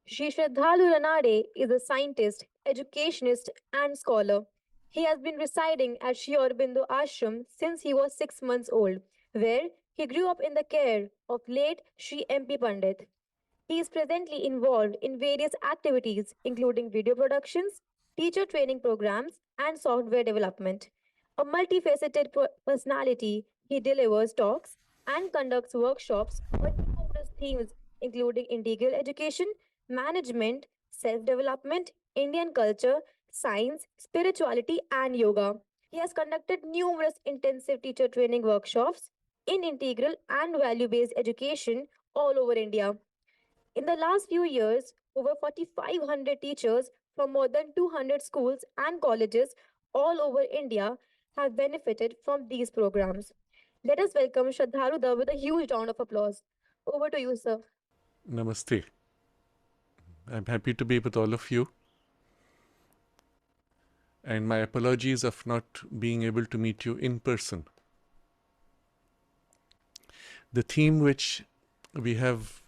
Sri Sraddhalu Ranade is a scientist, educationist, and scholar. He has been residing at Sri Aurobindo Ashram since he was 6 months old, where he grew up in the care of late Sri M.P. Pandit. He is presently involved in various activities, including video productions, teacher training programs, and software development. A multifaceted personality, he delivers talks and conducts workshops on numerous themes, including integral education, management, self development, Indian culture, science, spirituality, and yoga. He has conducted numerous intensive teacher training workshops in integral and value based education all over India. In the last few years, over 4,500 teachers from more than 200 schools and colleges all over India have benefited from these programs. Let us welcome Shraddharu with a huge round of applause. Over to you, sir. Namaste. I'm happy to be with all of you. And my apologies of not being able to meet you in person. The theme which we have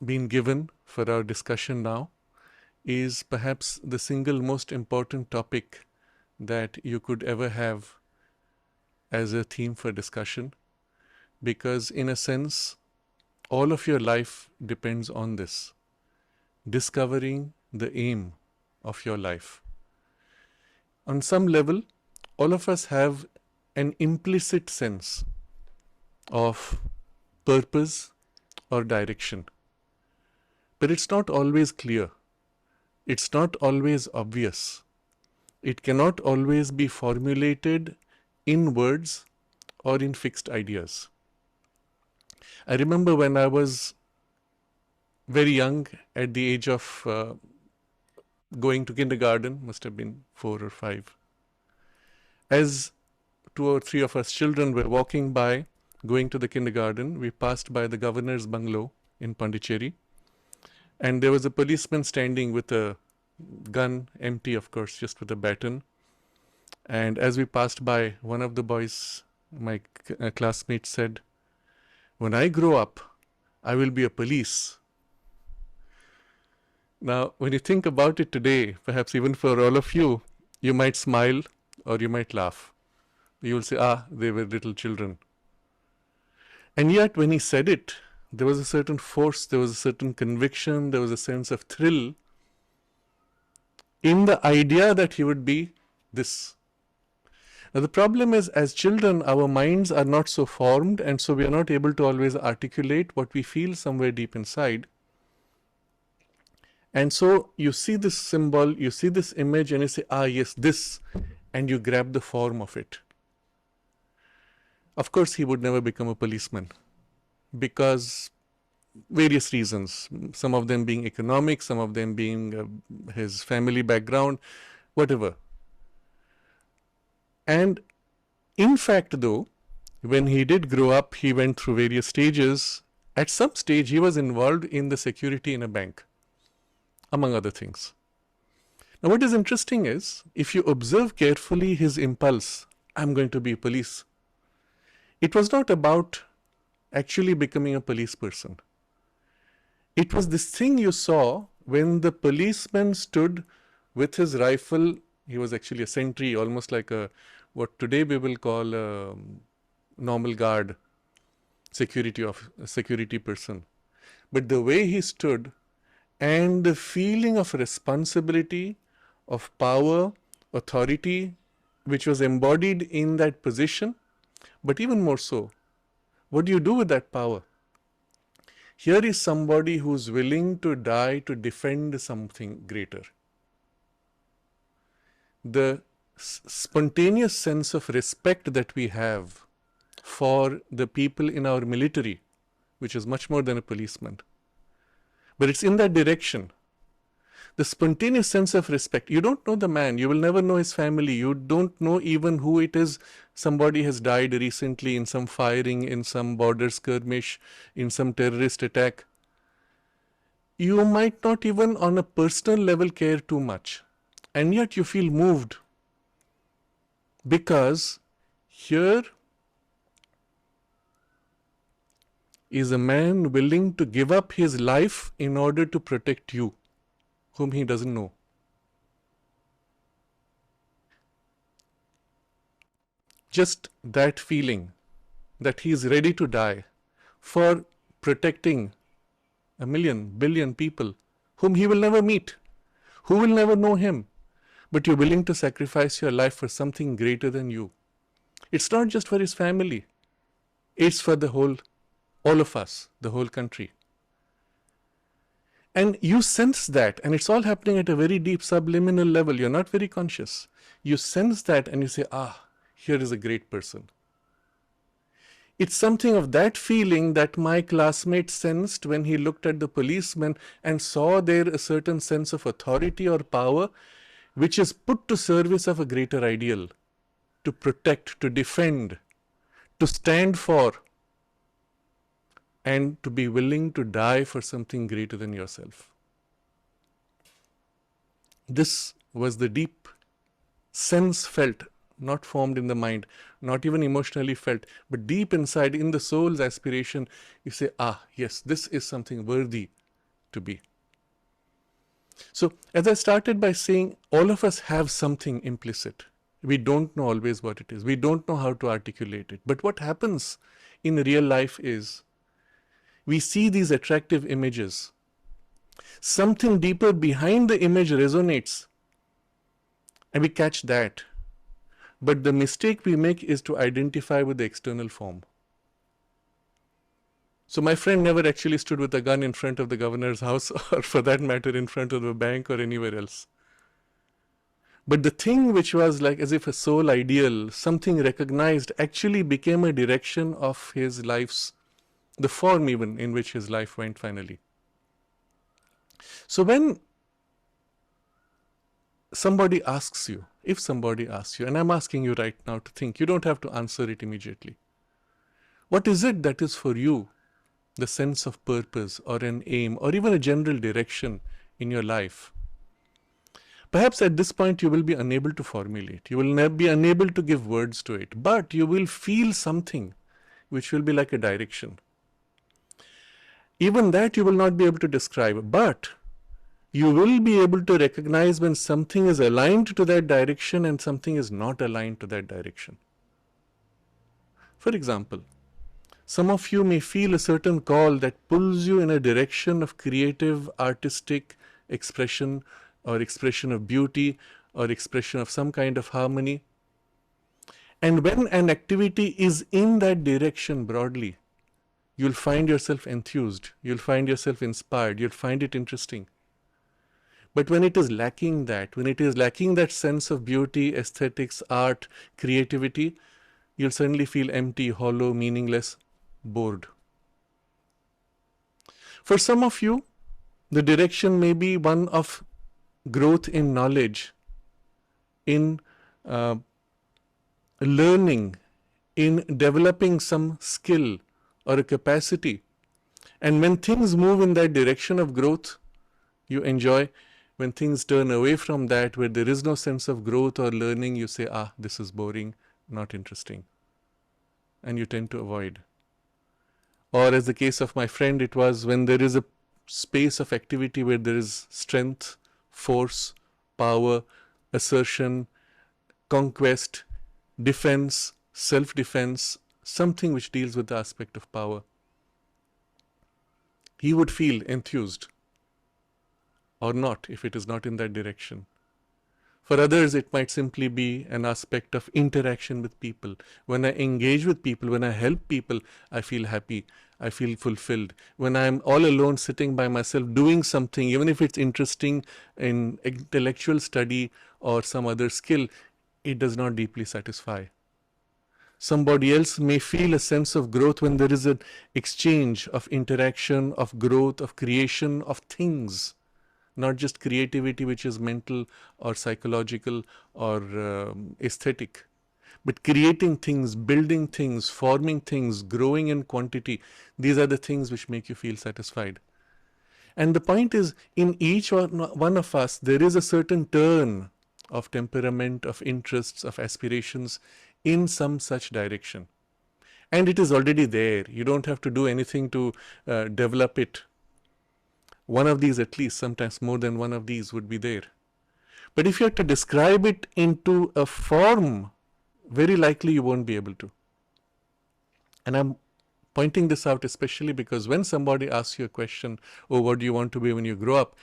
been given for our discussion now is perhaps the single most important topic that you could ever have as a theme for discussion, because in a sense, all of your life depends on this, discovering the aim of your life. On some level, all of us have an implicit sense of purpose or direction. But it's not always clear. It's not always obvious. It cannot always be formulated in words or in fixed ideas. I remember when I was very young, at the age of going to kindergarten, must have been 4 or 5. As 2 or 3 of us children were walking by, going to the kindergarten, we passed by the governor's bungalow in Pondicherry, and there was a policeman standing with a gun, empty of course, just with a baton. And as we passed by, one of the boys, my classmate, said, "When I grow up, I will be a police." Now, when you think about it today, perhaps even for all of you, you might smile or you might laugh. You will say, they were little children. And yet, when he said it, there was a certain force, there was a certain conviction, there was a sense of thrill in the idea that he would be this. Now, the problem is, as children, our minds are not so formed, and so we are not able to always articulate what we feel somewhere deep inside. And so you see this symbol, you see this image, and you say, yes, this, and you grab the form of it. Of course, he would never become a policeman because various reasons, some of them being economic, some of them being his family background, whatever. And in fact, though, when he did grow up, he went through various stages. At some stage, he was involved in the security in a bank, among other things. Now, what is interesting is, if you observe carefully his impulse, I'm going to be a police, it was not about actually becoming a police person. It was this thing you saw when the policeman stood with his rifle. He was actually a sentry, almost like what today we will call a normal guard, security person. But the way he stood and the feeling of responsibility, of power, authority, which was embodied in that position, but even more so, what do you do with that power? Here is somebody who's willing to die to defend something greater. The spontaneous sense of respect that we have for the people in our military, which is much more than a policeman, but it's in that direction. The spontaneous sense of respect. You don't know the man. You will never know his family. You don't know even who it is. Somebody has died recently in some firing, in some border skirmish, in some terrorist attack. You might not even on a personal level care too much. And yet you feel moved. Because here is a man willing to give up his life in order to protect you, whom he doesn't know. Just that feeling that he is ready to die for protecting a million, billion people whom he will never meet, who will never know him, but you're willing to sacrifice your life for something greater than you. It's not just for his family, it's for all of us, the whole country. And you sense that, and it's all happening at a very deep subliminal level. You're not very conscious. You sense that and you say, here is a great person. It's something of that feeling that my classmate sensed when he looked at the policeman and saw there a certain sense of authority or power which is put to service of a greater ideal, to protect, to defend, to stand for, and to be willing to die for something greater than yourself. This was the deep sense felt, not formed in the mind, not even emotionally felt, but deep inside in the soul's aspiration. You say, yes, this is something worthy to be. So, as I started by saying, all of us have something implicit. We don't know always what it is. We don't know how to articulate it. But what happens in real life is, we see these attractive images. Something deeper behind the image resonates, and we catch that. But the mistake we make is to identify with the external form. So my friend never actually stood with a gun in front of the governor's house, or for that matter in front of the bank or anywhere else. But the thing which was like as if a soul ideal, something recognized, actually became a direction of his life's, the form even in which his life went finally. So when somebody asks you, if somebody asks you, and I'm asking you right now to think, you don't have to answer it immediately. What is it that is for you the sense of purpose or an aim or even a general direction in your life? Perhaps at this point you will be unable to formulate. You will be unable to give words to it, but you will feel something which will be like a direction. Even that you will not be able to describe, but you will be able to recognize when something is aligned to that direction and something is not aligned to that direction. For example, some of you may feel a certain call that pulls you in a direction of creative, artistic expression, or expression of beauty, or expression of some kind of harmony. And when an activity is in that direction broadly, you'll find yourself enthused, you'll find yourself inspired, you'll find it interesting. But when it is lacking that, when it is lacking that sense of beauty, aesthetics, art, creativity, you'll suddenly feel empty, hollow, meaningless, bored. For some of you, the direction may be one of growth in knowledge, in learning, in developing some skill or a capacity. And when things move in that direction of growth, you enjoy. When things turn away from that, where there is no sense of growth or learning, you say, this is boring, not interesting. And you tend to avoid. Or as the case of my friend, it was when there is a space of activity where there is strength, force, power, assertion, conquest, defense, self-defense, something which deals with the aspect of power. He would feel enthused, or not if it is not in that direction. For others, it might simply be an aspect of interaction with people. When I engage with people, when I help people, I feel happy, I feel fulfilled. When I'm all alone sitting by myself doing something, even if it's interesting in intellectual study or some other skill, it does not deeply satisfy. Somebody else may feel a sense of growth when there is an exchange of interaction, of growth, of creation of things. Not just creativity which is mental or psychological or aesthetic, but creating things, building things, forming things, growing in quantity. These are the things which make you feel satisfied. And the point is, in each one of us, there is a certain turn of temperament, of interests, of aspirations in some such direction. And it is already there. You don't have to do anything to develop it. One of these at least, sometimes more than one of these would be there. But if you have to describe it into a form, very likely you won't be able to. And I'm pointing this out especially because when somebody asks you a question, oh, what do you want to be when you grow up?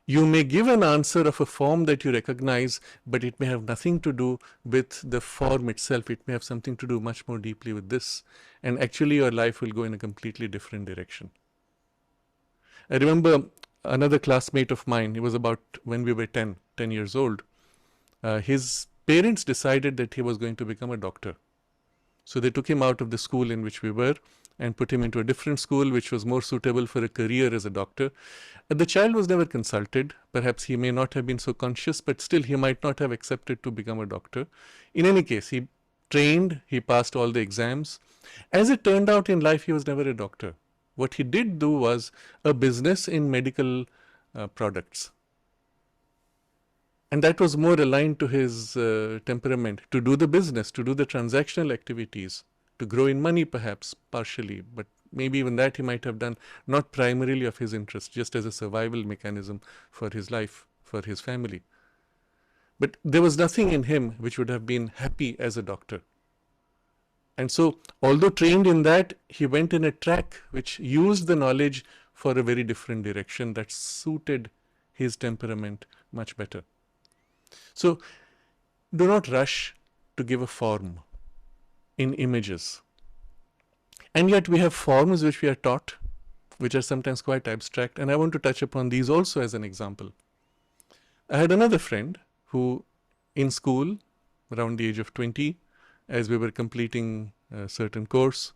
You may give an answer of a form that you recognize, but it may have nothing to do with the form itself. It may have something to do much more deeply with this. And actually your life will go in a completely different direction. I remember another classmate of mine, he was about when we were 10 years old. His parents decided that he was going to become a doctor. So they took him out of the school in which we were and put him into a different school which was more suitable for a career as a doctor. The child was never consulted. Perhaps he may not have been so conscious, but still he might not have accepted to become a doctor. In any case, he trained, he passed all the exams. As it turned out in life, he was never a doctor. What he did do was a business in medical products. And that was more aligned to his temperament, to do the business, to do the transactional activities, to grow in money perhaps, partially, but maybe even that he might have done, not primarily of his interest, just as a survival mechanism for his life, for his family. But there was nothing in him which would have been happy as a doctor. And so, although trained in that, he went in a track which used the knowledge for a very different direction that suited his temperament much better. So, do not rush to give a form in images. And yet we have forms which we are taught, which are sometimes quite abstract, and I want to touch upon these also as an example. I had another friend who, in school, around the age of 20, as we were completing a certain course,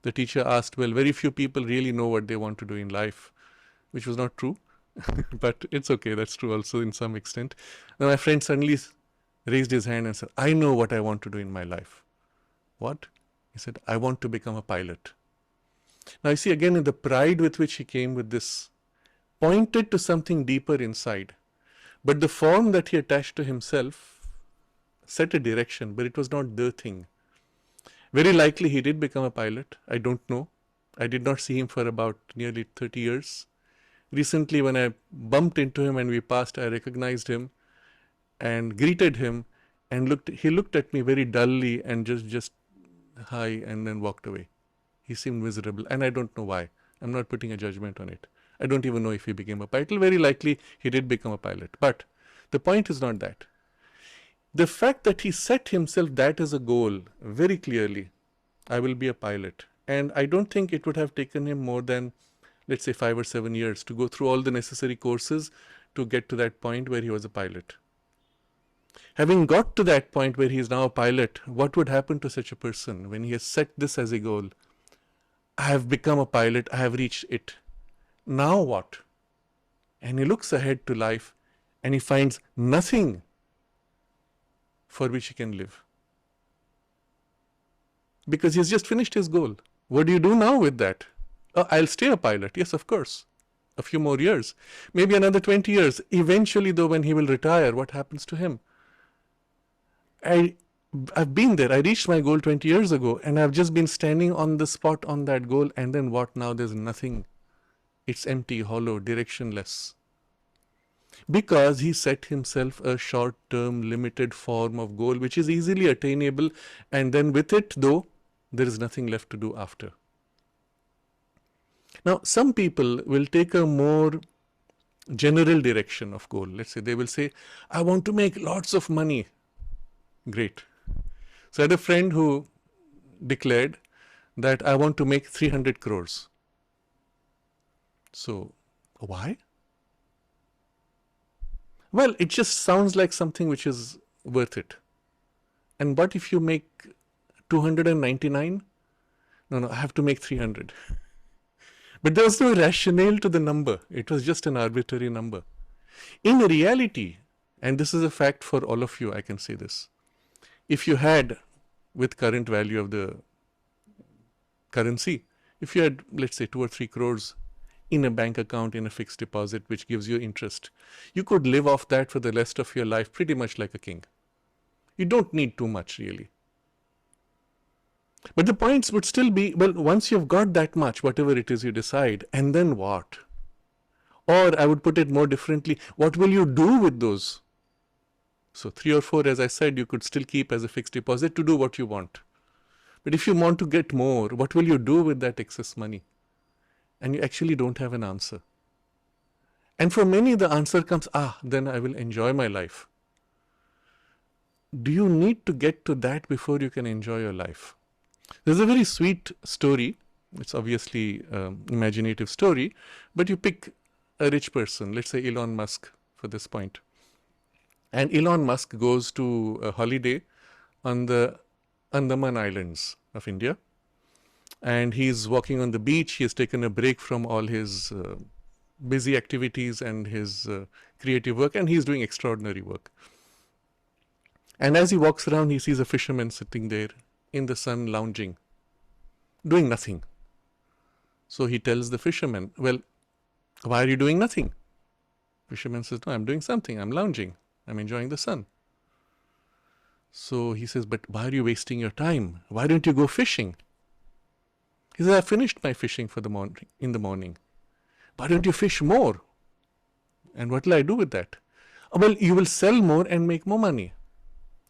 the teacher asked, well, very few people really know what they want to do in life, which was not true. But it's okay, that's true also in some extent. Now my friend suddenly raised his hand and said, I know what I want to do in my life. What? He said, I want to become a pilot. Now you see again in the pride with which he came with this, pointed to something deeper inside. But the form that he attached to himself set a direction, but it was not the thing. Very likely he did become a pilot. I don't know. I did not see him for about nearly 30 years. Recently, when I bumped into him and we passed, I recognized him and greeted him, and he looked at me very dully and just hi, and then walked away. He seemed miserable, and I don't know why. I'm not putting a judgment on it. I don't even know if he became a pilot. Very likely he did become a pilot. But the point is not that. The fact that he set himself that as a goal very clearly, I will be a pilot. And I don't think it would have taken him more than, let's say, 5 or 7 years to go through all the necessary courses to get to that point where he was a pilot. Having got to that point where he is now a pilot, what would happen to such a person when he has set this as a goal? I have become a pilot, I have reached it. Now what? And he looks ahead to life and he finds nothing for which he can live. Because he's just finished his goal. What do you do now with that? Oh, I'll stay a pilot. Yes, of course. A few more years. Maybe another 20 years. Eventually, though, when he will retire, what happens to him? I've been there. I reached my goal 20 years ago, and I've just been standing on the spot on that goal. And then what now? There's nothing. It's empty, hollow, directionless. Because he set himself a short-term, limited form of goal, which is easily attainable. And then with it, though, there is nothing left to do after. Now, some people will take a more general direction of goal. Let's say they will say, I want to make lots of money. Great. So I had a friend who declared that I want to make 300 crores. So, why? Well, it just sounds like something which is worth it. And what if you make 299? No, I have to make 300. But there was no rationale to the number. It was just an arbitrary number. In reality, and this is a fact for all of you, I can say this. If you had, with current value of the currency, if you had, let's say, 2 or 3 crores in a bank account in a fixed deposit which gives you interest, you could live off that for the rest of your life pretty much like a king. You don't need too much, really. But the points would still be, well, once you've got that much, whatever it is you decide, and then what? Or I would put it more differently, what will you do with those? So 3 or 4, as I said, you could still keep as a fixed deposit to do what you want. But if you want to get more, what will you do with that excess money? And you actually don't have an answer. And for many, the answer comes, then I will enjoy my life. Do you need to get to that before you can enjoy your life? There's a very sweet story. It's obviously imaginative story, but you pick a rich person, let's say Elon Musk for this point. And Elon Musk goes to a holiday on the Andaman Islands of India. And he's walking on the beach. He has taken a break from all his busy activities and his creative work, and he's doing extraordinary work. And as he walks around, he sees a fisherman sitting there in the sun, lounging, doing nothing. So he tells the fisherman, well, why are you doing nothing? Fisherman says, no, I'm doing something. I'm lounging. I'm enjoying the sun. So he says, but why are you wasting your time? Why don't you go fishing? He says, I finished my fishing for the morning, in the morning. Why don't you fish more? And what will I do with that? Well, you will sell more and make more money.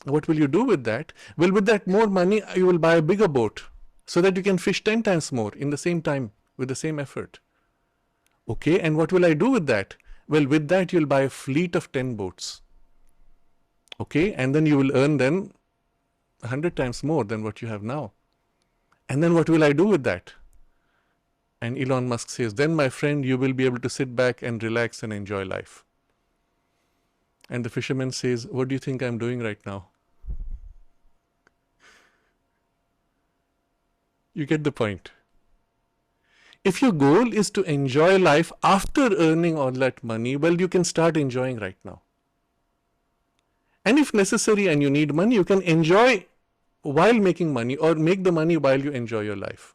What will you do with that? Well, with that more money, you will buy a bigger boat so that you can fish 10 times more in the same time with the same effort. Okay, and what will I do with that? Well, with that, you'll buy a fleet of 10 boats. Okay, and then you will earn then 100 times more than what you have now. And then what will I do with that? And Elon Musk says, then my friend, you will be able to sit back and relax and enjoy life. And the fisherman says, what do you think I'm doing right now? You get the point. If your goal is to enjoy life after earning all that money, well, you can start enjoying right now. And if necessary and you need money, you can enjoy while making money or make the money while you enjoy your life.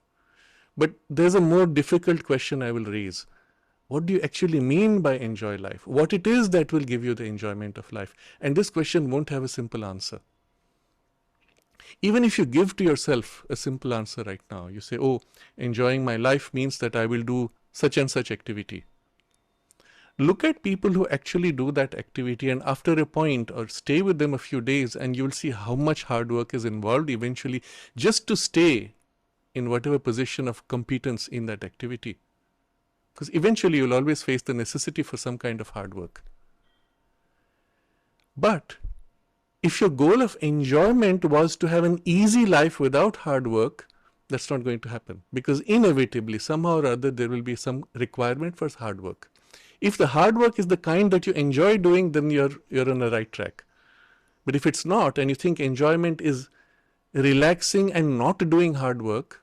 But there's a more difficult question I will raise. What do you actually mean by enjoy life? What it is that will give you the enjoyment of life? And this question won't have a simple answer. Even if you give to yourself a simple answer right now, you say, oh, enjoying my life means that I will do such and such activity. Look at people who actually do that activity, and after a point, or stay with them a few days, and you'll see how much hard work is involved eventually just to stay in whatever position of competence in that activity. Because eventually you'll always face the necessity for some kind of hard work. But if your goal of enjoyment was to have an easy life without hard work, that's not going to happen. Because inevitably, somehow or other, there will be some requirement for hard work. If the hard work is the kind that you enjoy doing, then you're on the right track. But if it's not, and you think enjoyment is relaxing and not doing hard work,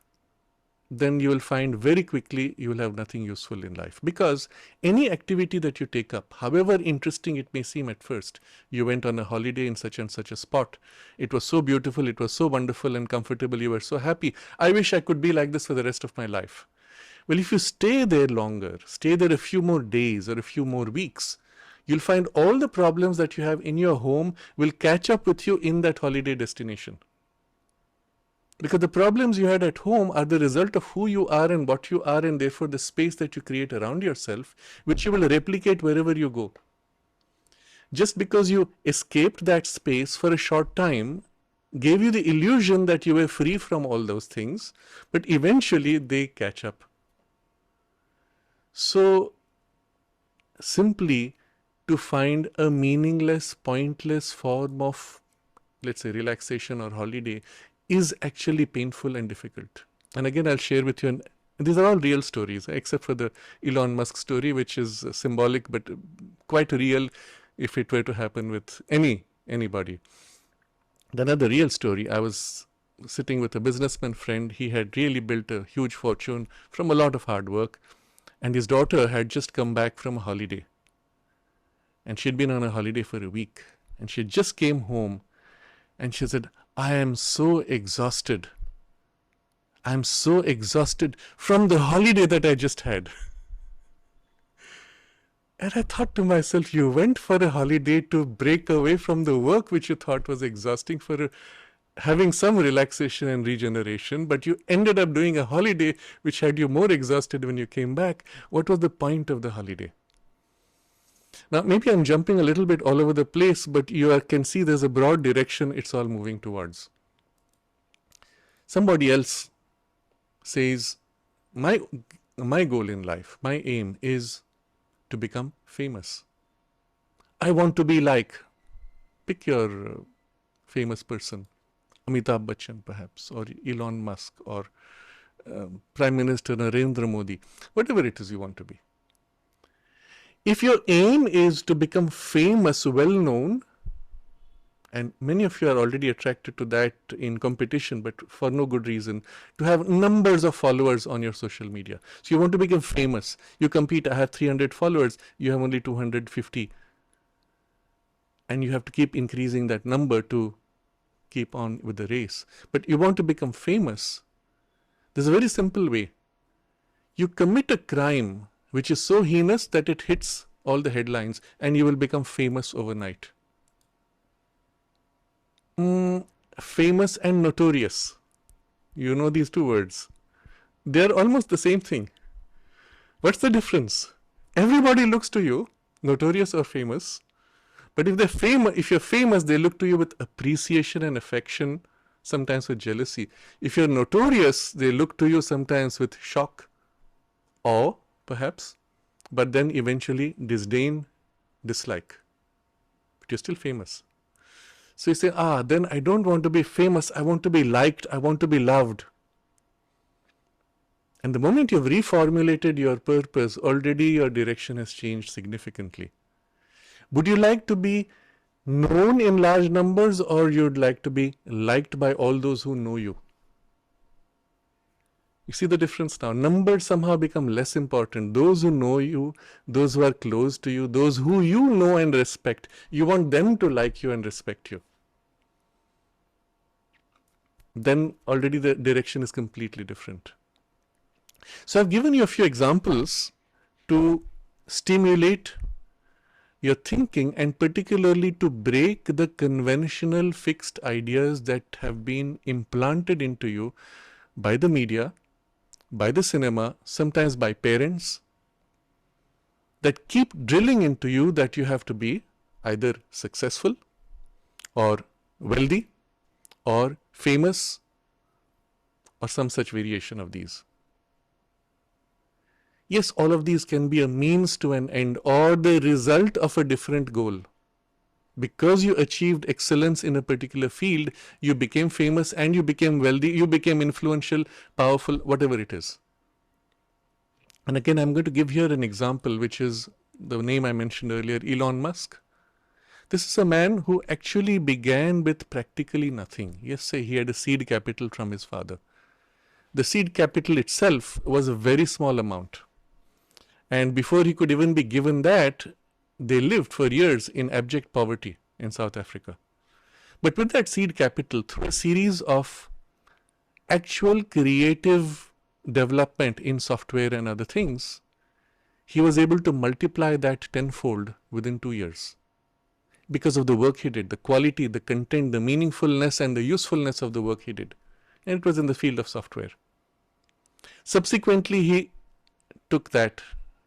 then you will find very quickly you will have nothing useful in life. Because any activity that you take up, however interesting it may seem at first, you went on a holiday in such and such a spot. It was so beautiful, it was so wonderful and comfortable, you were so happy. I wish I could be like this for the rest of my life. Well, if you stay there longer, stay there a few more days or a few more weeks, you'll find all the problems that you have in your home will catch up with you in that holiday destination. Because the problems you had at home are the result of who you are and what you are, and therefore the space that you create around yourself, which you will replicate wherever you go. Just because you escaped that space for a short time gave you the illusion that you were free from all those things, but eventually they catch up. So, simply to find a meaningless, pointless form of, let's say, relaxation or holiday is actually painful and difficult. And again, I'll share with you, and these are all real stories, except for the Elon Musk story, which is symbolic but quite real if it were to happen with anybody. Another real story, I was sitting with a businessman friend. He had really built a huge fortune from a lot of hard work, and his daughter had just come back from a holiday. And she'd been on a holiday for a week, and she just came home, and she said, I am so exhausted. I'm so exhausted from the holiday that I just had. And I thought to myself, you went for a holiday to break away from the work which you thought was exhausting for having some relaxation and regeneration, but you ended up doing a holiday which had you more exhausted when you came back. What was the point of the holiday? Now, maybe I'm jumping a little bit all over the place, but can see there's a broad direction it's all moving towards. Somebody else says, my goal in life, my aim is to become famous. I want to be like, pick your famous person, Amitabh Bachchan perhaps, or Elon Musk, or Prime Minister Narendra Modi, whatever it is you want to be. If your aim is to become famous, well known, and many of you are already attracted to that in competition, but for no good reason, to have numbers of followers on your social media. So you want to become famous. You compete, I have 300 followers, you have only 250. And you have to keep increasing that number to keep on with the race. But you want to become famous. There's a very simple way. You commit a crime which is so heinous that it hits all the headlines, and you will become famous overnight. Famous and notorious. You know these two words. They're almost the same thing. What's the difference? Everybody looks to you, notorious or famous, but if you're famous, they look to you with appreciation and affection, sometimes with jealousy. If you're notorious, they look to you sometimes with shock, awe, perhaps, but then eventually disdain, dislike. But you're still famous. So you say, then I don't want to be famous, I want to be liked, I want to be loved. And the moment you've reformulated your purpose, already your direction has changed significantly. Would you like to be known in large numbers, or you'd like to be liked by all those who know you? You see the difference now? Numbers somehow become less important. Those who know you, those who are close to you, those who you know and respect, you want them to like you and respect you. Then already the direction is completely different. So I've given you a few examples to stimulate your thinking, and particularly to break the conventional fixed ideas that have been implanted into you by the media, by the cinema, sometimes by parents, that keep drilling into you that you have to be either successful or wealthy or famous or some such variation of these. Yes, all of these can be a means to an end or the result of a different goal. Because you achieved excellence in a particular field, you became famous and you became wealthy, you became influential, powerful, whatever it is. And again, I'm going to give here an example, which is the name I mentioned earlier, Elon Musk. This is a man who actually began with practically nothing. Yes, say he had a seed capital from his father. The seed capital itself was a very small amount. And before he could even be given that, they lived for years in abject poverty in South Africa. But with that seed capital, through a series of actual creative development in software and other things, he was able to multiply that tenfold within 2 years. Because of the work he did, the quality, the content, the meaningfulness and the usefulness of the work he did. And it was in the field of software. Subsequently, he took that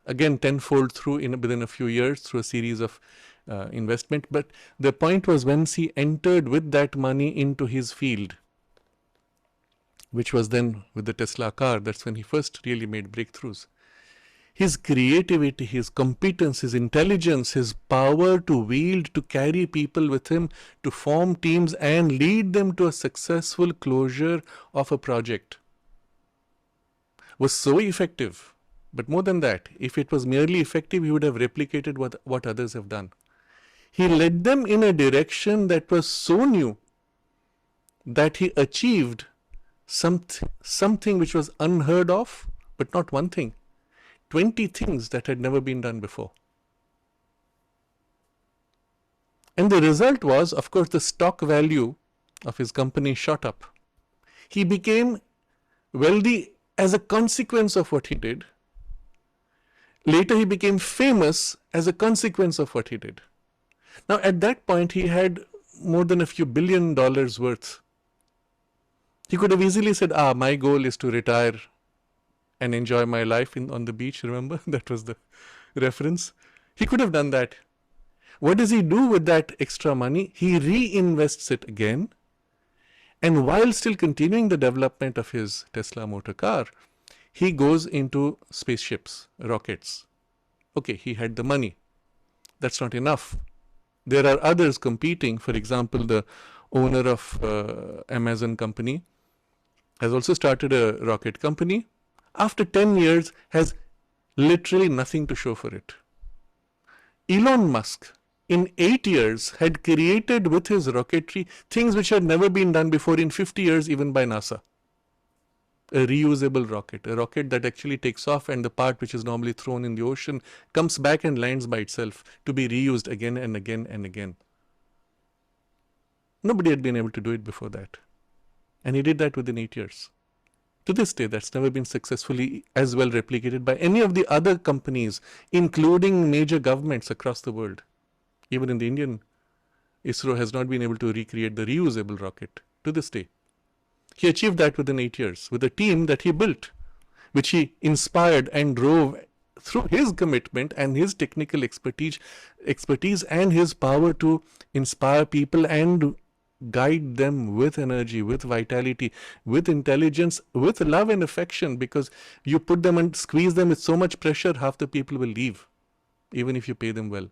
again tenfold within a few years through a series of investment. But the point was, once he entered with that money into his field, which was then with the Tesla car, that's when he first really made breakthroughs. His creativity, his competence, his intelligence, his power to wield, to carry people with him, to form teams and lead them to a successful closure of a project was so effective. But more than that, if it was merely effective, he would have replicated what others have done. He led them in a direction that was so new that he achieved something which was unheard of, but not one thing, 20 things that had never been done before. And the result was, of course, the stock value of his company shot up. He became wealthy as a consequence of what he did. Later, he became famous as a consequence of what he did. Now, at that point, he had more than a few $1 billion worth He could have easily said, my goal is to retire and enjoy my life on the beach. Remember? That was the reference. He could have done that. What does he do with that extra money? He reinvests it again. And while still continuing the development of his Tesla motor car, he goes into spaceships, rockets. Okay, he had the money. That's not enough. There are others competing. For example, the owner of Amazon company has also started a rocket company. After 10 years, has literally nothing to show for it. Elon Musk, in 8 years, had created with his rocketry things which had never been done before in 50 years, even by NASA. A reusable rocket, a rocket that actually takes off and the part which is normally thrown in the ocean comes back and lands by itself to be reused again and again and again. Nobody had been able to do it before that. And he did that within 8 years. To this day, that's never been successfully as well replicated by any of the other companies, including major governments across the world. Even in the Indian, ISRO has not been able to recreate the reusable rocket to this day. He achieved that within 8 years with a team that he built, which he inspired and drove through his commitment and his technical expertise and his power to inspire people and guide them with energy, with vitality, with intelligence, with love and affection, because you put them and squeeze them with so much pressure, half the people will leave, even if you pay them well.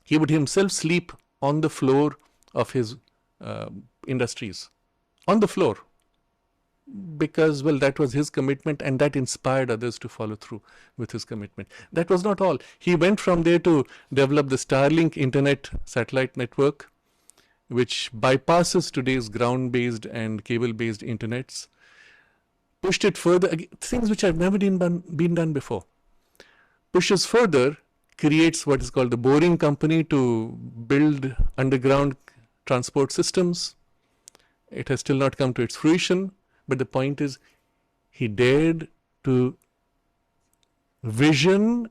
He would himself sleep on the floor of his industries, on the floor, because, well, that was his commitment and that inspired others to follow through with his commitment. That was not all. He went from there to develop the Starlink internet satellite network, which bypasses today's ground-based and cable-based internets, pushed it further, things which have never been done before. Pushes further, creates what is called the Boring Company to build underground transport systems. It has still not come to its fruition, but the point is, he dared to vision,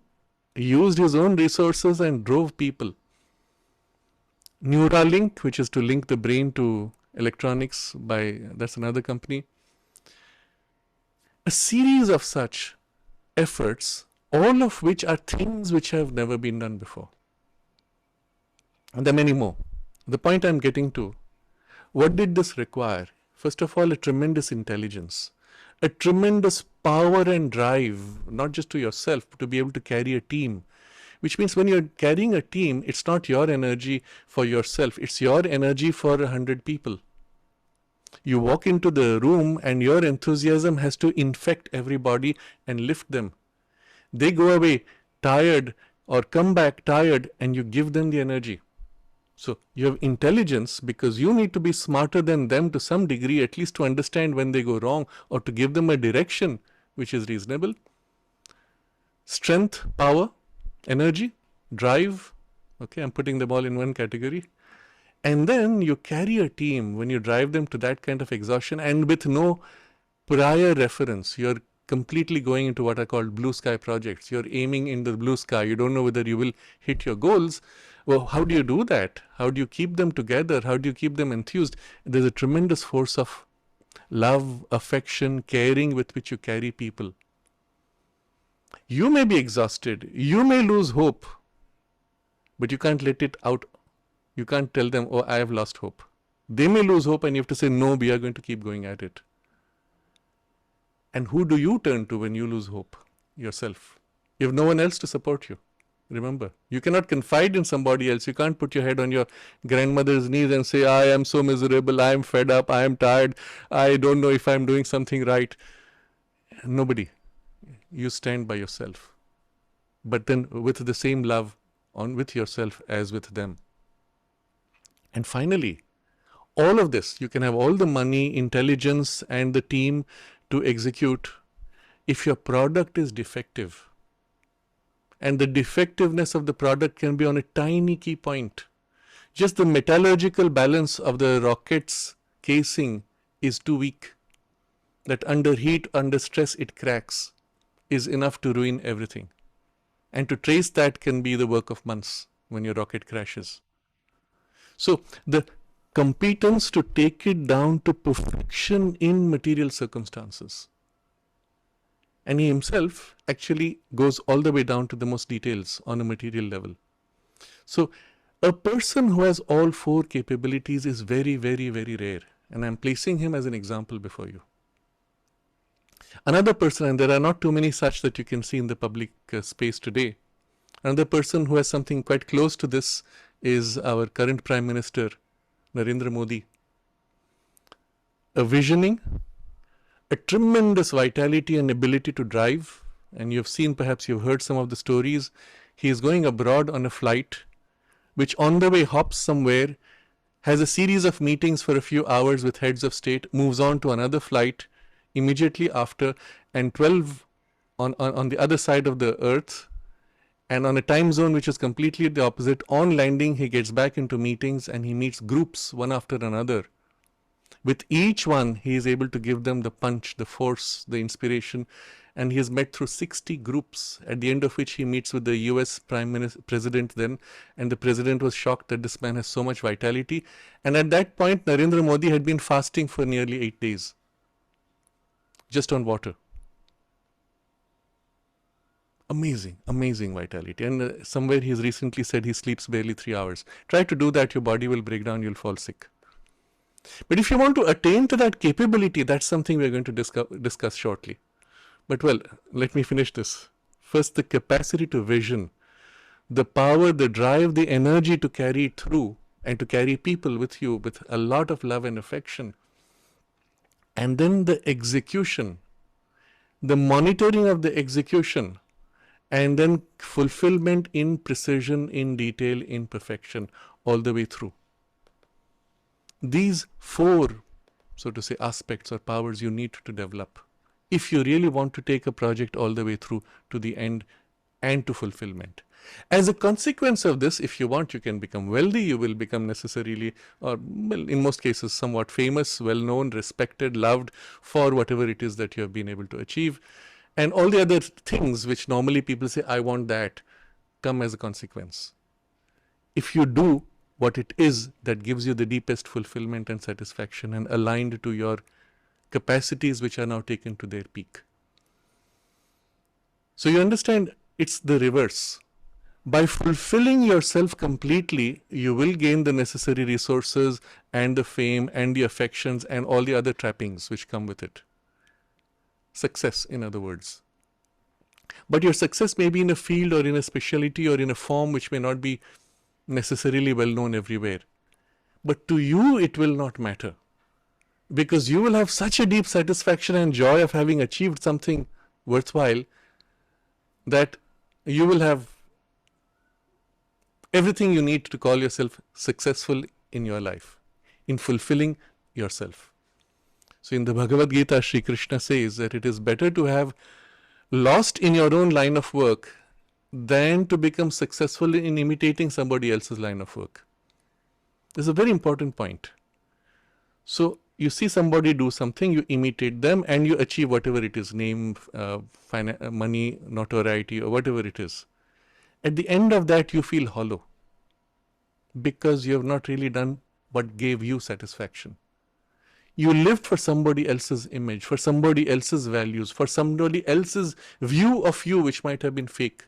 used his own resources and drove people. Neuralink, which is to link the brain to electronics that's another company. A series of such efforts, all of which are things which have never been done before. And there are many more. The point I'm getting to, what did this require? First of all, a tremendous intelligence, a tremendous power and drive, not just to yourself, but to be able to carry a team. Which means when you're carrying a team, it's not your energy for yourself, it's your energy for 100 people. You walk into the room and your enthusiasm has to infect everybody and lift them. They go away tired or come back tired and you give them the energy. So you have intelligence because you need to be smarter than them to some degree, at least to understand when they go wrong or to give them a direction which is reasonable. Strength, power, energy, drive. Okay, I'm putting them all in one category. And then you carry a team when you drive them to that kind of exhaustion and with no prior reference. You're completely going into what are called blue sky projects. You're aiming in the blue sky. You don't know whether you will hit your goals. Well, how do you do that? How do you keep them together? How do you keep them enthused? There's a tremendous force of love, affection, caring with which you carry people. You may be exhausted. You may lose hope. But you can't let it out. You can't tell them, oh, I have lost hope. They may lose hope and you have to say, no, we are going to keep going at it. And who do you turn to when you lose hope? Yourself. You have no one else to support you. Remember, you cannot confide in somebody else. You can't put your head on your grandmother's knees and say, I am so miserable, I am fed up, I am tired, I don't know if I am doing something right. Nobody. You stand by yourself. But then with the same love with yourself as with them. And finally, all of this, you can have all the money, intelligence, and the team to execute. If your product is defective, and the defectiveness of the product can be on a tiny key point, just the metallurgical balance of the rocket's casing is too weak, that under heat, under stress, it cracks, is enough to ruin everything. And to trace that can be the work of months when your rocket crashes. So the competence to take it down to perfection in material circumstances. And he himself actually goes all the way down to the most details on a material level. So a person who has all four capabilities is very, very, very rare. And I'm placing him as an example before you. Another person, and there are not too many such that you can see in the public space today, another person who has something quite close to this is our current Prime Minister, Narendra Modi. A visioning, a tremendous vitality and ability to drive, and you've seen, perhaps you've heard some of the stories. He is going abroad on a flight which on the way hops somewhere, has a series of meetings for a few hours with heads of state, moves on to another flight immediately after, and 12 on the other side of the earth, and on a time zone which is completely the opposite. On landing, he gets back into meetings and he meets groups one after another. With each one, he is able to give them the punch, the force, the inspiration. And he has met through 60 groups, at the end of which he meets with the US President then. And the President was shocked that this man has so much vitality. And at that point, Narendra Modi had been fasting for nearly 8 days, just on water. Amazing, amazing vitality. And somewhere he's recently said he sleeps barely 3 hours. Try to do that, your body will break down, you'll fall sick. But if you want to attain to that capability, that's something we're going to discuss shortly. But well, let me finish this. First, the capacity to vision, the power, the drive, the energy to carry it through and to carry people with you with a lot of love and affection. And then the execution, the monitoring of the execution, and then fulfillment in precision, in detail, in perfection, all the way through. These four, so to say, aspects or powers you need to develop if you really want to take a project all the way through to the end and to fulfillment. As a consequence of this, if you want, you can become wealthy, you will become necessarily, or well, in most cases, somewhat famous, well-known, respected, loved for whatever it is that you have been able to achieve. And all the other things which normally people say, I want that, come as a consequence. If you do what it is that gives you the deepest fulfillment and satisfaction and aligned to your capacities which are now taken to their peak. So you understand, it's the reverse. By fulfilling yourself completely, you will gain the necessary resources and the fame and the affections and all the other trappings which come with it. Success, in other words. But your success may be in a field or in a specialty or in a form which may not be necessarily well known everywhere. But to you, it will not matter. Because you will have such a deep satisfaction and joy of having achieved something worthwhile that you will have everything you need to call yourself successful in your life, in fulfilling yourself. So in the Bhagavad Gita, Sri Krishna says that it is better to have lost in your own line of work than to become successful in imitating somebody else's line of work. This is a very important point. So you see somebody do something, you imitate them and you achieve whatever it is, name, money, notoriety or whatever it is. At the end of that, you feel hollow because you have not really done what gave you satisfaction. You lived for somebody else's image, for somebody else's values, for somebody else's view of you, which might have been fake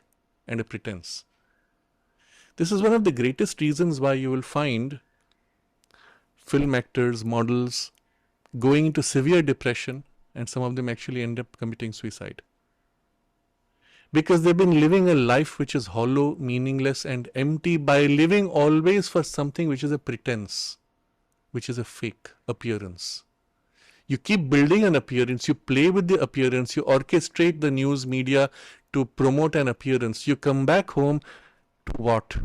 and a pretense. This is one of the greatest reasons why you will find film actors, models going into severe depression, and some of them actually end up committing suicide. Because they've been living a life which is hollow, meaningless and empty by living always for something which is a pretense, which is a fake appearance. You keep building an appearance, you play with the appearance, you orchestrate the news media to promote an appearance. You come back home to what?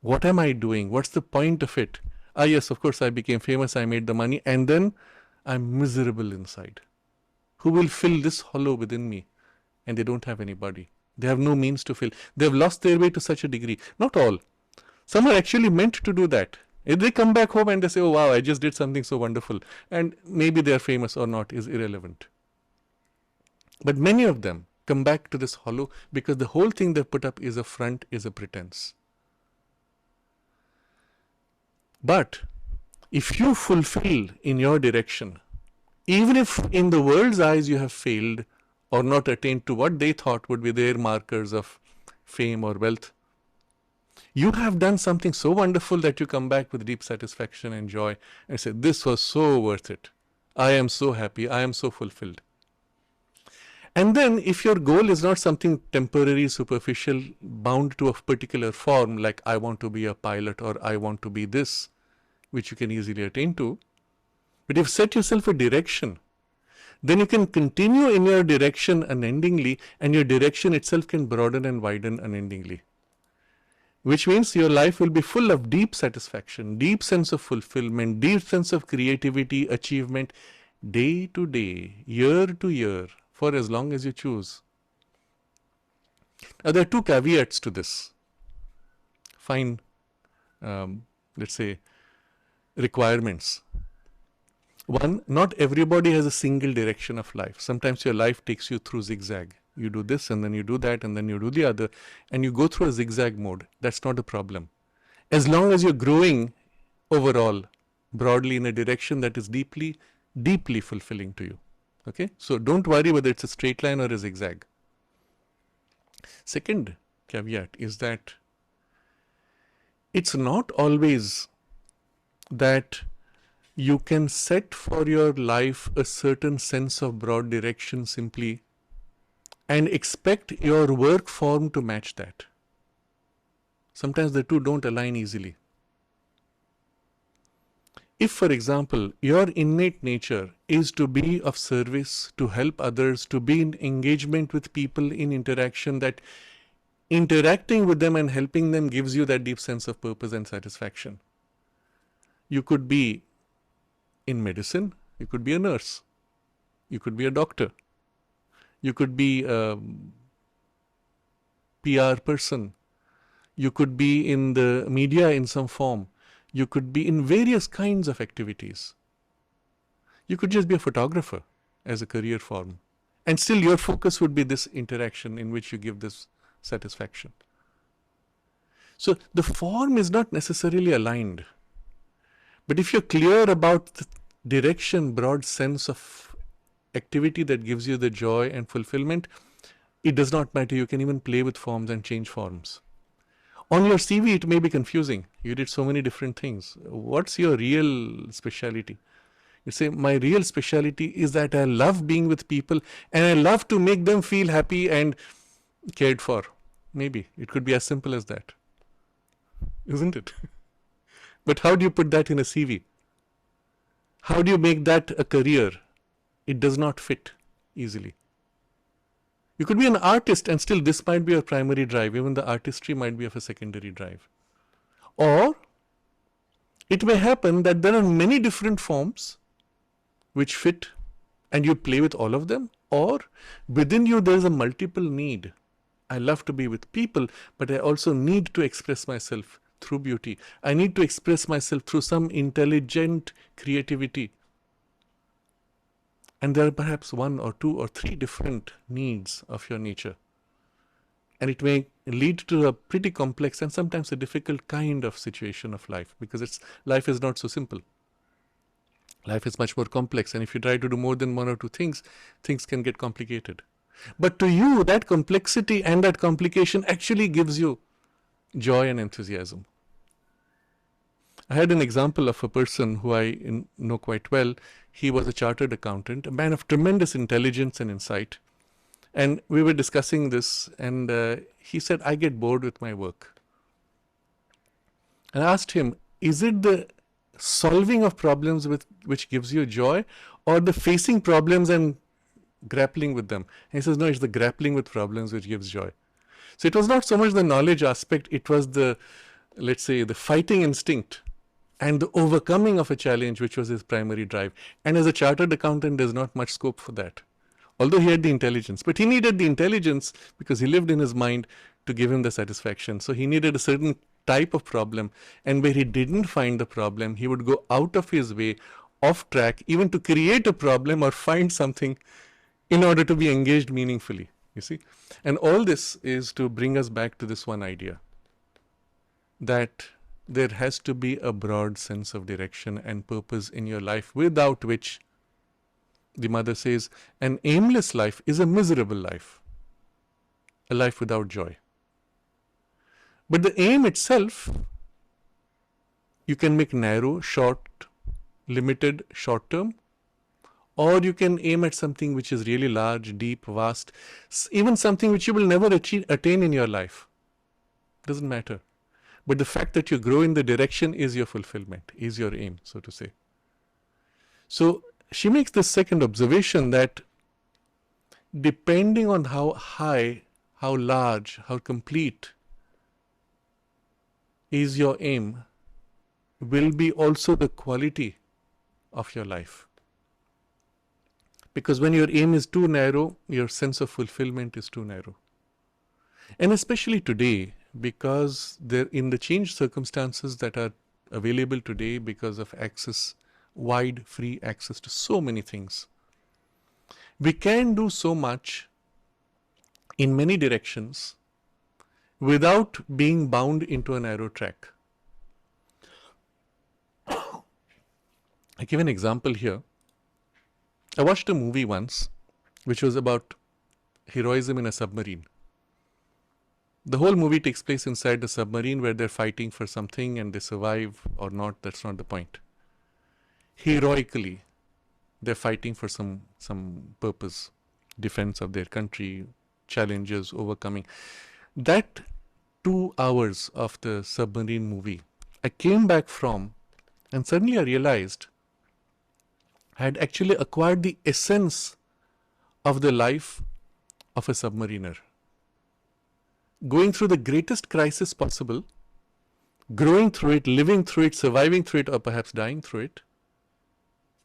What am I doing? What's the point of it? Ah yes, of course I became famous, I made the money, and then I'm miserable inside. Who will fill this hollow within me? And they don't have anybody. They have no means to fill. They've lost their way to such a degree. Not all. Some are actually meant to do that. If they come back home and they say, oh wow, I just did something so wonderful, and maybe they are famous or not is irrelevant. But many of them come back to this hollow because the whole thing they put up is a front, is a pretense. But If you fulfill in your direction, even if in the world's eyes you have failed or not attained to what they thought would be their markers of fame or wealth, you have done something so wonderful that you come back with deep satisfaction and joy and say, this was so worth it. I am so happy. I am so fulfilled. And then if your goal is not something temporary, superficial, bound to a particular form, like I want to be a pilot or I want to be this, which you can easily attain to, but if set yourself a direction, then you can continue in your direction unendingly, and your direction itself can broaden and widen unendingly. Which means your life will be full of deep satisfaction, deep sense of fulfillment, deep sense of creativity, achievement, day to day, year to year, for as long as you choose. Now, there are two caveats to this. Fine, let's say, requirements. One, not everybody has a single direction of life. Sometimes your life takes you through zigzag. You do this and then you do that and then you do the other, and you go through a zigzag mode. That's not a problem. As long as you're growing overall, broadly in a direction that is deeply, deeply fulfilling to you. Okay? So don't worry whether it's a straight line or a zigzag. Second caveat is that it's not always that you can set for your life a certain sense of broad direction simply and expect your work form to match that. Sometimes the two don't align easily. If, for example, your innate nature is to be of service, to help others, to be in engagement with people, in interaction, that interacting with them and helping them gives you that deep sense of purpose and satisfaction. You could be in medicine, you could be a nurse, you could be a doctor, you could be a PR person, you could be in the media in some form, you could be in various kinds of activities. You could just be a photographer as a career form, and still your focus would be this interaction in which you give this satisfaction. So the form is not necessarily aligned. But if you're clear about the direction, broad sense of activity that gives you the joy and fulfillment, it does not matter. You can even play with forms and change forms. On your CV, it may be confusing. You did so many different things. What's your real speciality? You say, my real speciality is that I love being with people and I love to make them feel happy and cared for. Maybe. It could be as simple as that. Isn't it? But how do you put that in a CV? How do you make that a career? It does not fit easily. You could be an artist and still this might be your primary drive. Even the artistry might be of a secondary drive. Or it may happen that there are many different forms which fit and you play with all of them. Or within you there is a multiple need. I love to be with people, but I also need to express myself through beauty. I need to express myself through some intelligent creativity. And there are perhaps one or two or three different needs of your nature. And it may lead to a pretty complex and sometimes a difficult kind of situation of life, because life is not so simple. Life is much more complex, and if you try to do more than one or two things, things can get complicated. But to you, that complexity and that complication actually gives you joy and enthusiasm. I had an example of a person who I know quite well. He was a chartered accountant, a man of tremendous intelligence and insight. And we were discussing this, and he said, I get bored with my work. And I asked him, is it the solving of problems which gives you joy, or the facing problems and grappling with them? And he says, no, it's the grappling with problems which gives joy. So it was not so much the knowledge aspect, it was the, let's say, the fighting instinct and the overcoming of a challenge which was his primary drive. And as a chartered accountant, there's not much scope for that. Although he had the intelligence, but he needed the intelligence because he lived in his mind to give him the satisfaction. So he needed a certain type of problem, and where he didn't find the problem, he would go out of his way, off track, even to create a problem or find something in order to be engaged meaningfully, you see. And all this is to bring us back to this one idea, that there has to be a broad sense of direction and purpose in your life, without which, the mother says, an aimless life is a miserable life, a life without joy. But the aim itself, you can make narrow, short, limited, short term, or you can aim at something which is really large, deep, vast, even something which you will never attain in your life. Doesn't matter. But the fact that you grow in the direction is your fulfillment, is your aim, so to say. So she makes this second observation that depending on how high, how large, how complete is your aim, will be also the quality of your life. Because when your aim is too narrow, your sense of fulfillment is too narrow. And especially today, because in the changed circumstances that are available today because of access, wide, free access to so many things, we can do so much in many directions without being bound into a narrow track. I give an example here. I watched a movie once which was about heroism in a submarine. The whole movie takes place inside the submarine where they're fighting for something and they survive or not, that's not the point. Heroically, they're fighting for some purpose, defense of their country, challenges, overcoming. That 2 hours of the submarine movie, I came back from, and suddenly I realized I had actually acquired the essence of the life of a submariner. Going through the greatest crisis possible, growing through it, living through it, surviving through it, or perhaps dying through it,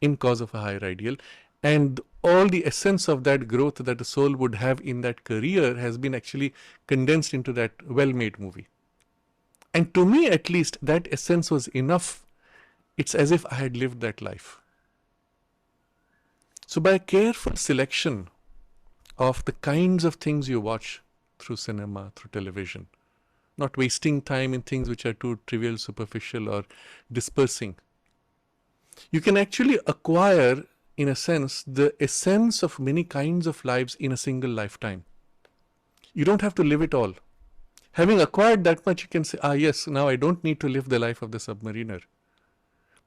in cause of a higher ideal. And all the essence of that growth that a soul would have in that career has been actually condensed into that well-made movie. And to me, at least, that essence was enough. It's as if I had lived that life. So by a careful selection of the kinds of things you watch through cinema, through television, not wasting time in things which are too trivial, superficial, or dispersing, you can actually acquire, in a sense, the essence of many kinds of lives in a single lifetime. You don't have to live it all. Having acquired that much, you can say, yes, now I don't need to live the life of the submariner,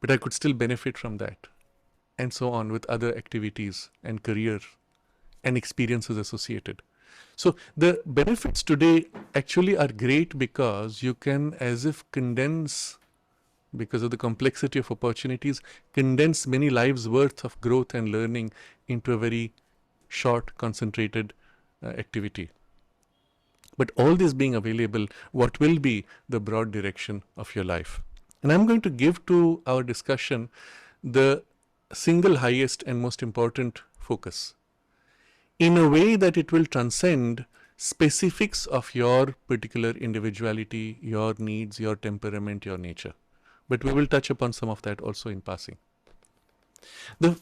but I could still benefit from that. And so on with other activities and career and experiences associated. So the benefits today actually are great because you can, as if condense, because of the complexity of opportunities, condense many lives worth of growth and learning into a very short, concentrated activity. But all this being available, what will be the broad direction of your life? And I'm going to give to our discussion the single highest and most important focus, in a way that it will transcend specifics of your particular individuality, your needs, your temperament, your nature. But we will touch upon some of that also in passing. The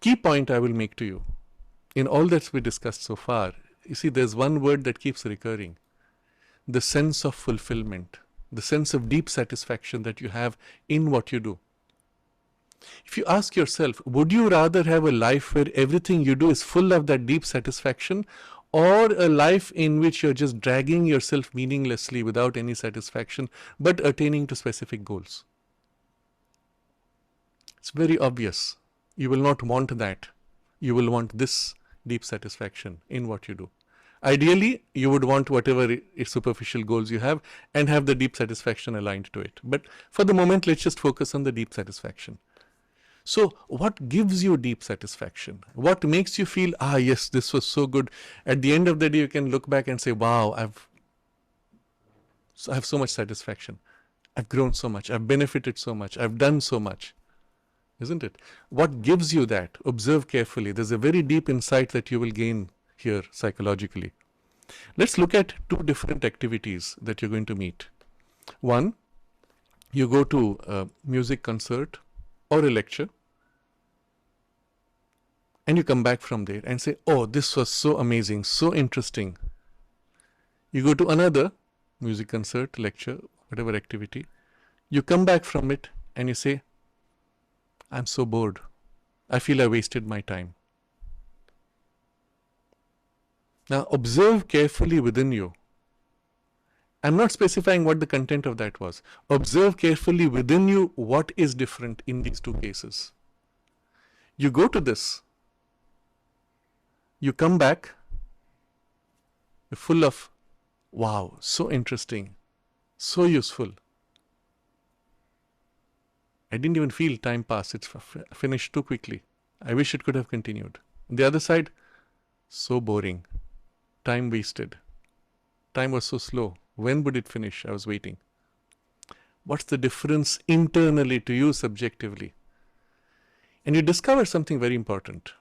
key point I will make to you in all that we discussed so far, you see, there's one word that keeps recurring: the sense of fulfillment, the sense of deep satisfaction that you have in what you do. If you ask yourself, would you rather have a life where everything you do is full of that deep satisfaction, or a life in which you're just dragging yourself meaninglessly without any satisfaction, but attaining to specific goals? It's very obvious. You will not want that. You will want this deep satisfaction in what you do. Ideally, you would want whatever superficial goals you have and have the deep satisfaction aligned to it. But for the moment, let's just focus on the deep satisfaction. So what gives you deep satisfaction? What makes you feel, yes, this was so good? At the end of the day, you can look back and say, wow, I have so much satisfaction. I've grown so much. I've benefited so much. I've done so much. Isn't it? What gives you that? Observe carefully. There's a very deep insight that you will gain here psychologically. Let's look at 2 different activities that you're going to meet. One, you go to a music concert or a lecture, and you come back from there and say, oh, this was so amazing, so interesting. You go to another music concert, lecture, whatever activity. You come back from it and you say, I'm so bored. I feel I wasted my time. Now observe carefully within you. I'm not specifying what the content of that was. Observe carefully within you what is different in these two cases. You go to this, you come back, you're full of, wow, so interesting, so useful. I didn't even feel time pass. It's finished too quickly. I wish it could have continued. On the other side, so boring. Time wasted. Time was so slow. When would it finish? I was waiting. What's the difference internally to you subjectively? And you discover something very important.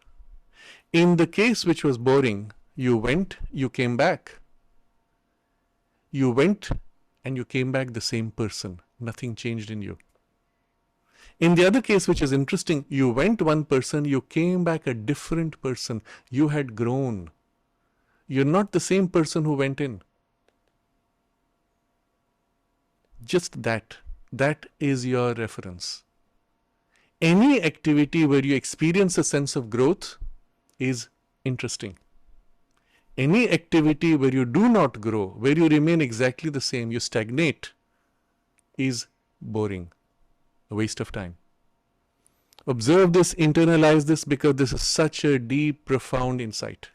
In the case which was boring, you went, you came back. You went and you came back the same person. Nothing changed in you. In the other case, which is interesting, you went one person, you came back a different person. You had grown. You're not the same person who went in. Just that. That is your reference. Any activity where you experience a sense of growth is interesting. Any activity where you do not grow, where you remain exactly the same, you stagnate, is boring. A waste of time. Observe this, internalize this, because this is such a deep, profound insight.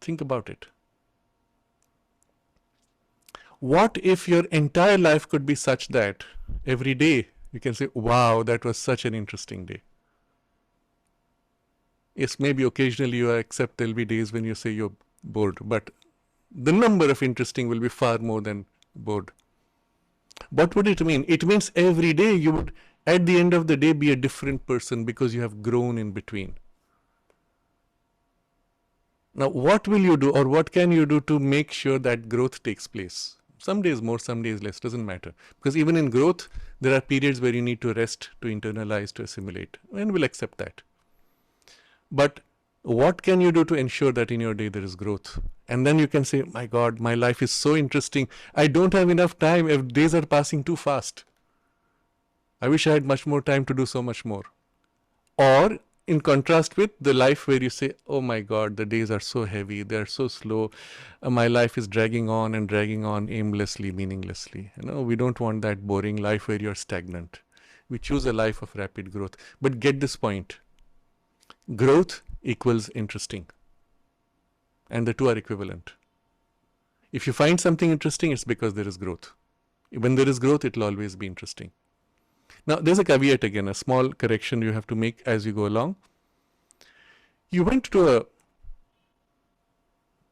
Think about it. What if your entire life could be such that every day you can say, wow, that was such an interesting day? Yes, maybe occasionally you accept there'll be days when you say you're bored, but the number of interesting will be far more than bored. What would it mean? It means every day you would, at the end of the day, be a different person because you have grown in between. Now, what will you do, or what can you do to make sure that growth takes place? Some days more, some days less, doesn't matter. Because even in growth, there are periods where you need to rest, to internalize, to assimilate, and we'll accept that. But what can you do to ensure that in your day there is growth? And then you can say, my God, my life is so interesting. I don't have enough time. Days are passing too fast. I wish I had much more time to do so much more. Or in contrast with the life where you say, oh my God, the days are so heavy, they are so slow. My life is dragging on aimlessly, meaninglessly. We don't want that boring life where you're stagnant. We choose a life of rapid growth. But get this point. Growth equals interesting. And the two are equivalent. If you find something interesting, it's because there is growth. When there is growth, it will always be interesting. Now, there's a caveat again, a small correction you have to make as you go along. You went to a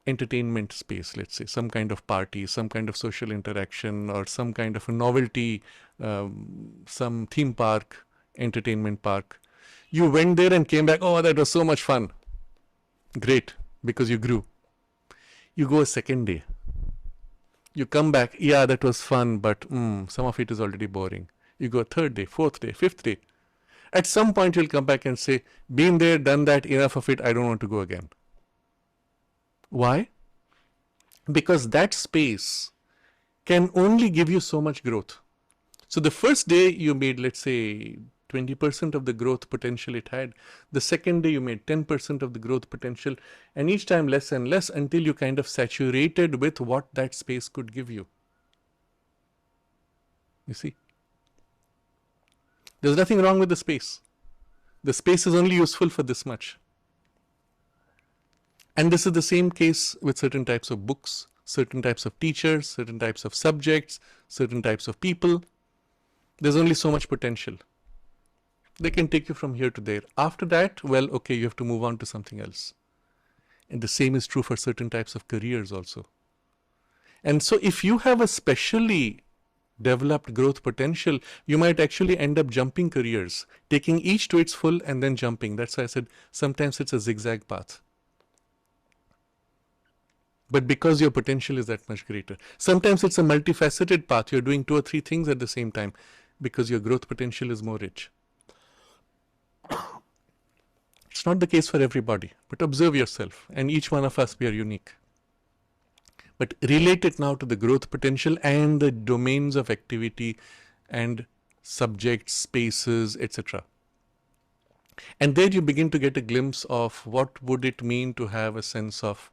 entertainment space, let's say, some kind of party, some kind of social interaction, or some kind of a novelty, some theme park, entertainment park. You went there and came back, oh, that was so much fun. Great, because you grew. You go a second day. You come back, yeah, that was fun, but some of it is already boring. You go third day, fourth day, fifth day. At some point, you'll come back and say, been there, done that, enough of it, I don't want to go again. Why? Because that space can only give you so much growth. So the first day you made, let's say, 20% of the growth potential it had. The second day you made 10% of the growth potential, and each time less and less until you kind of saturated with what that space could give you. You see? There's nothing wrong with the space. The space is only useful for this much. And this is the same case with certain types of books, certain types of teachers, certain types of subjects, certain types of people. There's only so much potential. They can take you from here to there. After that, well, okay, you have to move on to something else. And the same is true for certain types of careers also. And so if you have a specially developed growth potential, you might actually end up jumping careers, taking each to its full and then jumping. That's why I said sometimes it's a zigzag path. But because your potential is that much greater. Sometimes it's a multifaceted path. You're doing 2 or 3 things at the same time because your growth potential is more rich. It's not the case for everybody, but observe yourself. And each one of us, we are unique. But relate it now to the growth potential and the domains of activity and subjects, spaces, etc. And there you begin to get a glimpse of what would it mean to have a sense of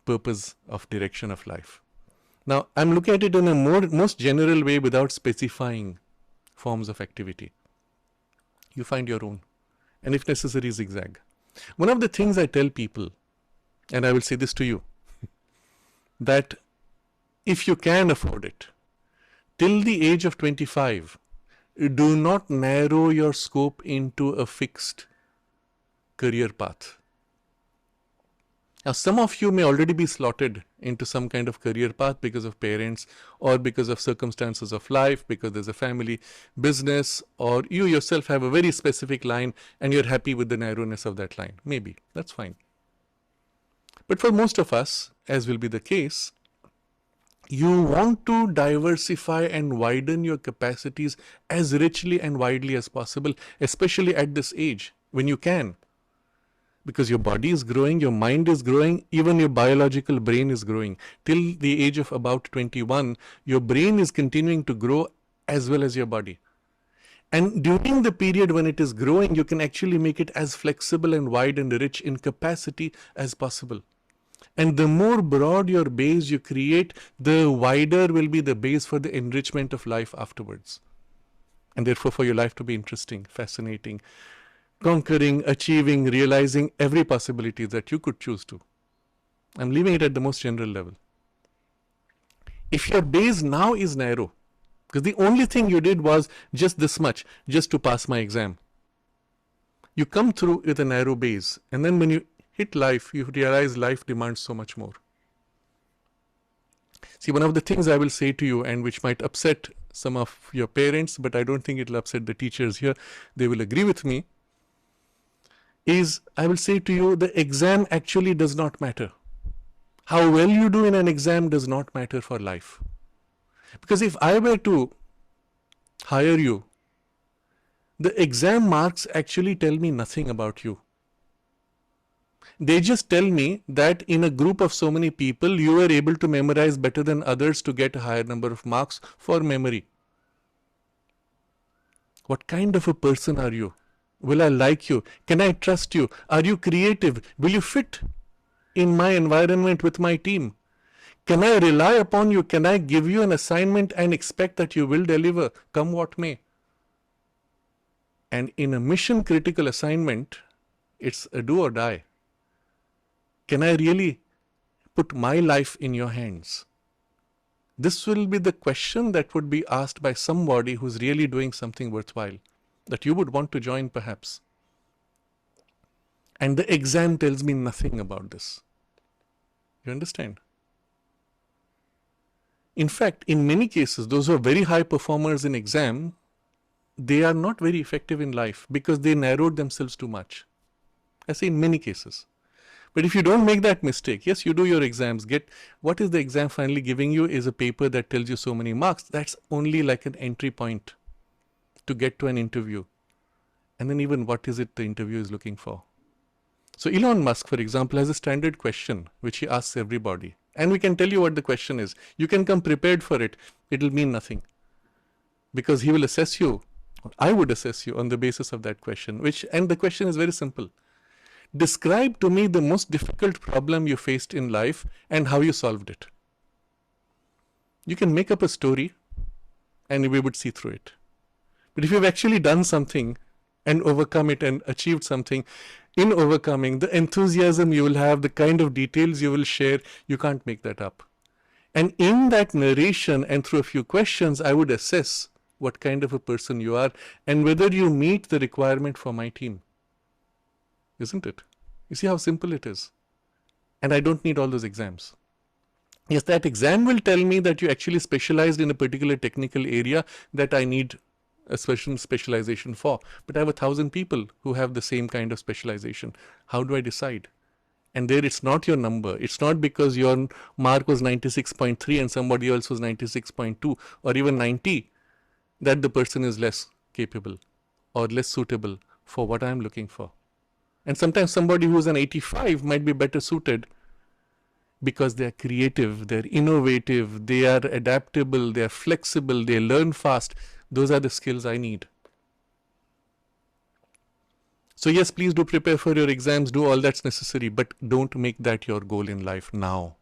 purpose, of direction of life. Now, I'm looking at it in a most general way without specifying forms of activity. You find your own, and if necessary, zigzag. One of the things I tell people, and I will say this to you, that if you can afford it, till the age of 25, do not narrow your scope into a fixed career path. Now, some of you may already be slotted into some kind of career path because of parents or because of circumstances of life, because there's a family business, or you yourself have a very specific line and you're happy with the narrowness of that line. Maybe, that's fine. But for most of us, as will be the case, you want to diversify and widen your capacities as richly and widely as possible, especially at this age when you can. Because your body is growing, your mind is growing, even your biological brain is growing. Till the age of about 21, your brain is continuing to grow as well as your body. And during the period when it is growing, you can actually make it as flexible and wide and rich in capacity as possible. And the more broad your base you create, the wider will be the base for the enrichment of life afterwards. And therefore for your life to be interesting, fascinating, conquering, achieving, realizing every possibility that you could choose to. I'm leaving it at the most general level. If your base now is narrow, because the only thing you did was just this much, just to pass my exam, you come through with a narrow base, and then when you hit life, you realize life demands so much more. See, one of the things I will say to you, and which might upset some of your parents, but I don't think it will upset the teachers here, they will agree with me, is I will say to you, the exam actually does not matter. How well you do in an exam does not matter for life. Because if I were to hire you, the exam marks actually tell me nothing about you. They just tell me that in a group of so many people, you were able to memorize better than others to get a higher number of marks for memory. What kind of a person are you? Will I like you? Can I trust you? Are you creative? Will you fit in my environment with my team? Can I rely upon you? Can I give you an assignment and expect that you will deliver, come what may? And in a mission critical assignment, it's a do or die. Can I really put my life in your hands? This will be the question that would be asked by somebody who's really doing something worthwhile, that you would want to join perhaps. And the exam tells me nothing about this. You understand? In fact, in many cases, those who are very high performers in exam, they are not very effective in life because they narrowed themselves too much. I say in many cases. But if you don't make that mistake, yes, you do your exams, get what is the exam finally giving you is a paper that tells you so many marks. That's only like an entry point to get to an interview. And then even what is it the interview is looking for? So Elon Musk, for example, has a standard question which he asks everybody. And we can tell you what the question is. You can come prepared for it. It'll mean nothing. Because he will assess you, or I would assess you on the basis of that question. And the question is very simple. Describe to me the most difficult problem you faced in life and how you solved it. You can make up a story and we would see through it. But if you've actually done something and overcome it and achieved something, in overcoming, the enthusiasm you will have, the kind of details you will share, you can't make that up. And in that narration and through a few questions, I would assess what kind of a person you are and whether you meet the requirement for my team. Isn't it? You see how simple it is. And I don't need all those exams. Yes, that exam will tell me that you actually specialized in a particular technical area that I need a specialization for. But I have 1,000 people who have the same kind of specialization. How do I decide? And there it's not your number. It's not because your mark was 96.3 and somebody else was 96.2 or even 90 that the person is less capable or less suitable for what I'm looking for. And sometimes somebody who's an 85 might be better suited because they are creative, they're innovative, they are adaptable, they are flexible, they learn fast. Those are the skills I need. So yes, please do prepare for your exams, do all that's necessary, but don't make that your goal in life now.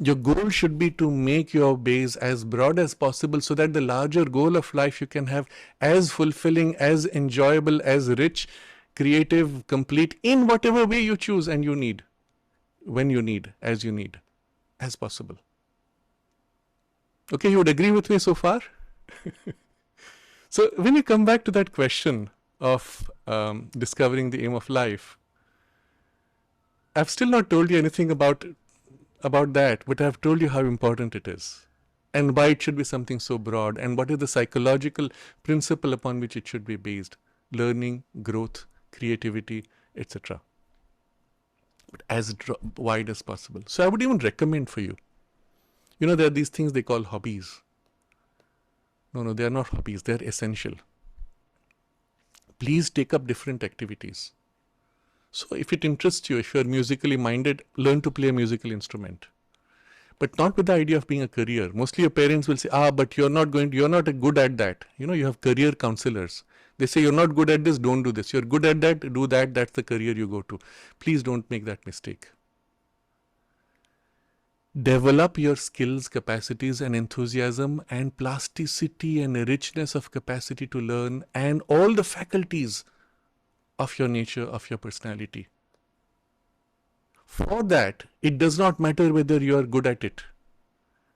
Your goal should be to make your base as broad as possible so that the larger goal of life you can have as fulfilling, as enjoyable, as rich, creative, complete in whatever way you choose and you need, when you need, as possible. Okay, you would agree with me so far? So when you come back to that question of discovering the aim of life, I've still not told you anything about that, but I've told you how important it is and why it should be something so broad and what is the psychological principle upon which it should be based: learning, growth, creativity, etc. But as wide as possible. So I would even recommend for you, there are these things they call hobbies. No, they are not hobbies, they are essential. Please take up different activities. So if it interests you, if you are musically minded, learn to play a musical instrument. But not with the idea of being a career. Mostly your parents will say, but you're not good at that. You have career counselors. They say you're not good at this, don't do this. You're good at that, do that, that's the career you go to. Please don't make that mistake. Develop your skills, capacities and enthusiasm and plasticity and richness of capacity to learn and all the faculties of your nature, of your personality. For that, it does not matter whether you are good at it.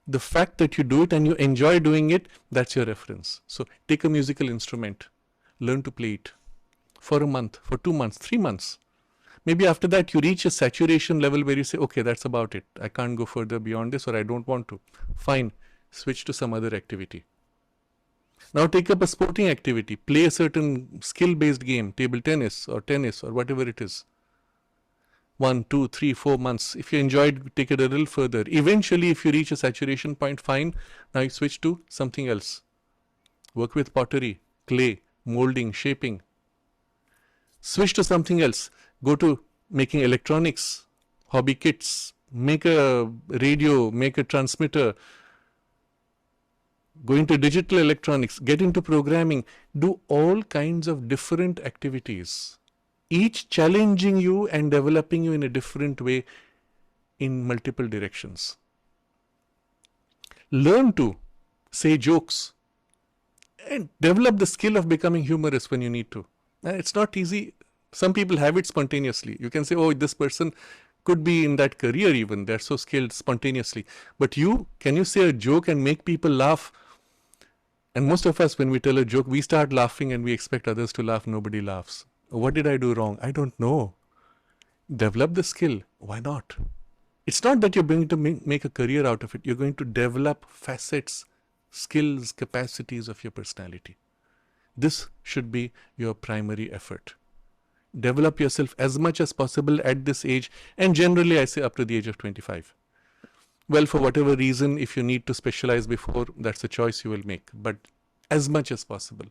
The fact that you do it and you enjoy doing it, that's your reference. So take a musical instrument, learn to play it for a month, for 2 months, 3 months. Maybe after that you reach a saturation level where you say, okay, that's about it. I can't go further beyond this, or I don't want to. Fine, switch to some other activity. Now take up a sporting activity, play a certain skill-based game, table tennis or whatever it is. 1, 2, 3, 4 months. If you enjoyed, take it a little further. Eventually, if you reach a saturation point, fine. Now you switch to something else. Work with pottery, clay, molding, shaping. Switch to something else. Go to making electronics, hobby kits, make a radio, make a transmitter, go into digital electronics, get into programming, do all kinds of different activities, each challenging you and developing you in a different way in multiple directions. Learn to say jokes and develop the skill of becoming humorous when you need to. It's not easy. Some people have it spontaneously. You can say, oh, this person could be in that career even. They're so skilled spontaneously. But can you say a joke and make people laugh? And most of us, when we tell a joke, we start laughing and we expect others to laugh. Nobody laughs. What did I do wrong? I don't know. Develop the skill. Why not? It's not that you're going to make a career out of it. You're going to develop facets, skills, capacities of your personality. This should be your primary effort. Develop yourself as much as possible at this age, and generally I say up to the age of 25. Well, for whatever reason, if you need to specialize before, that's a choice you will make, but as much as possible.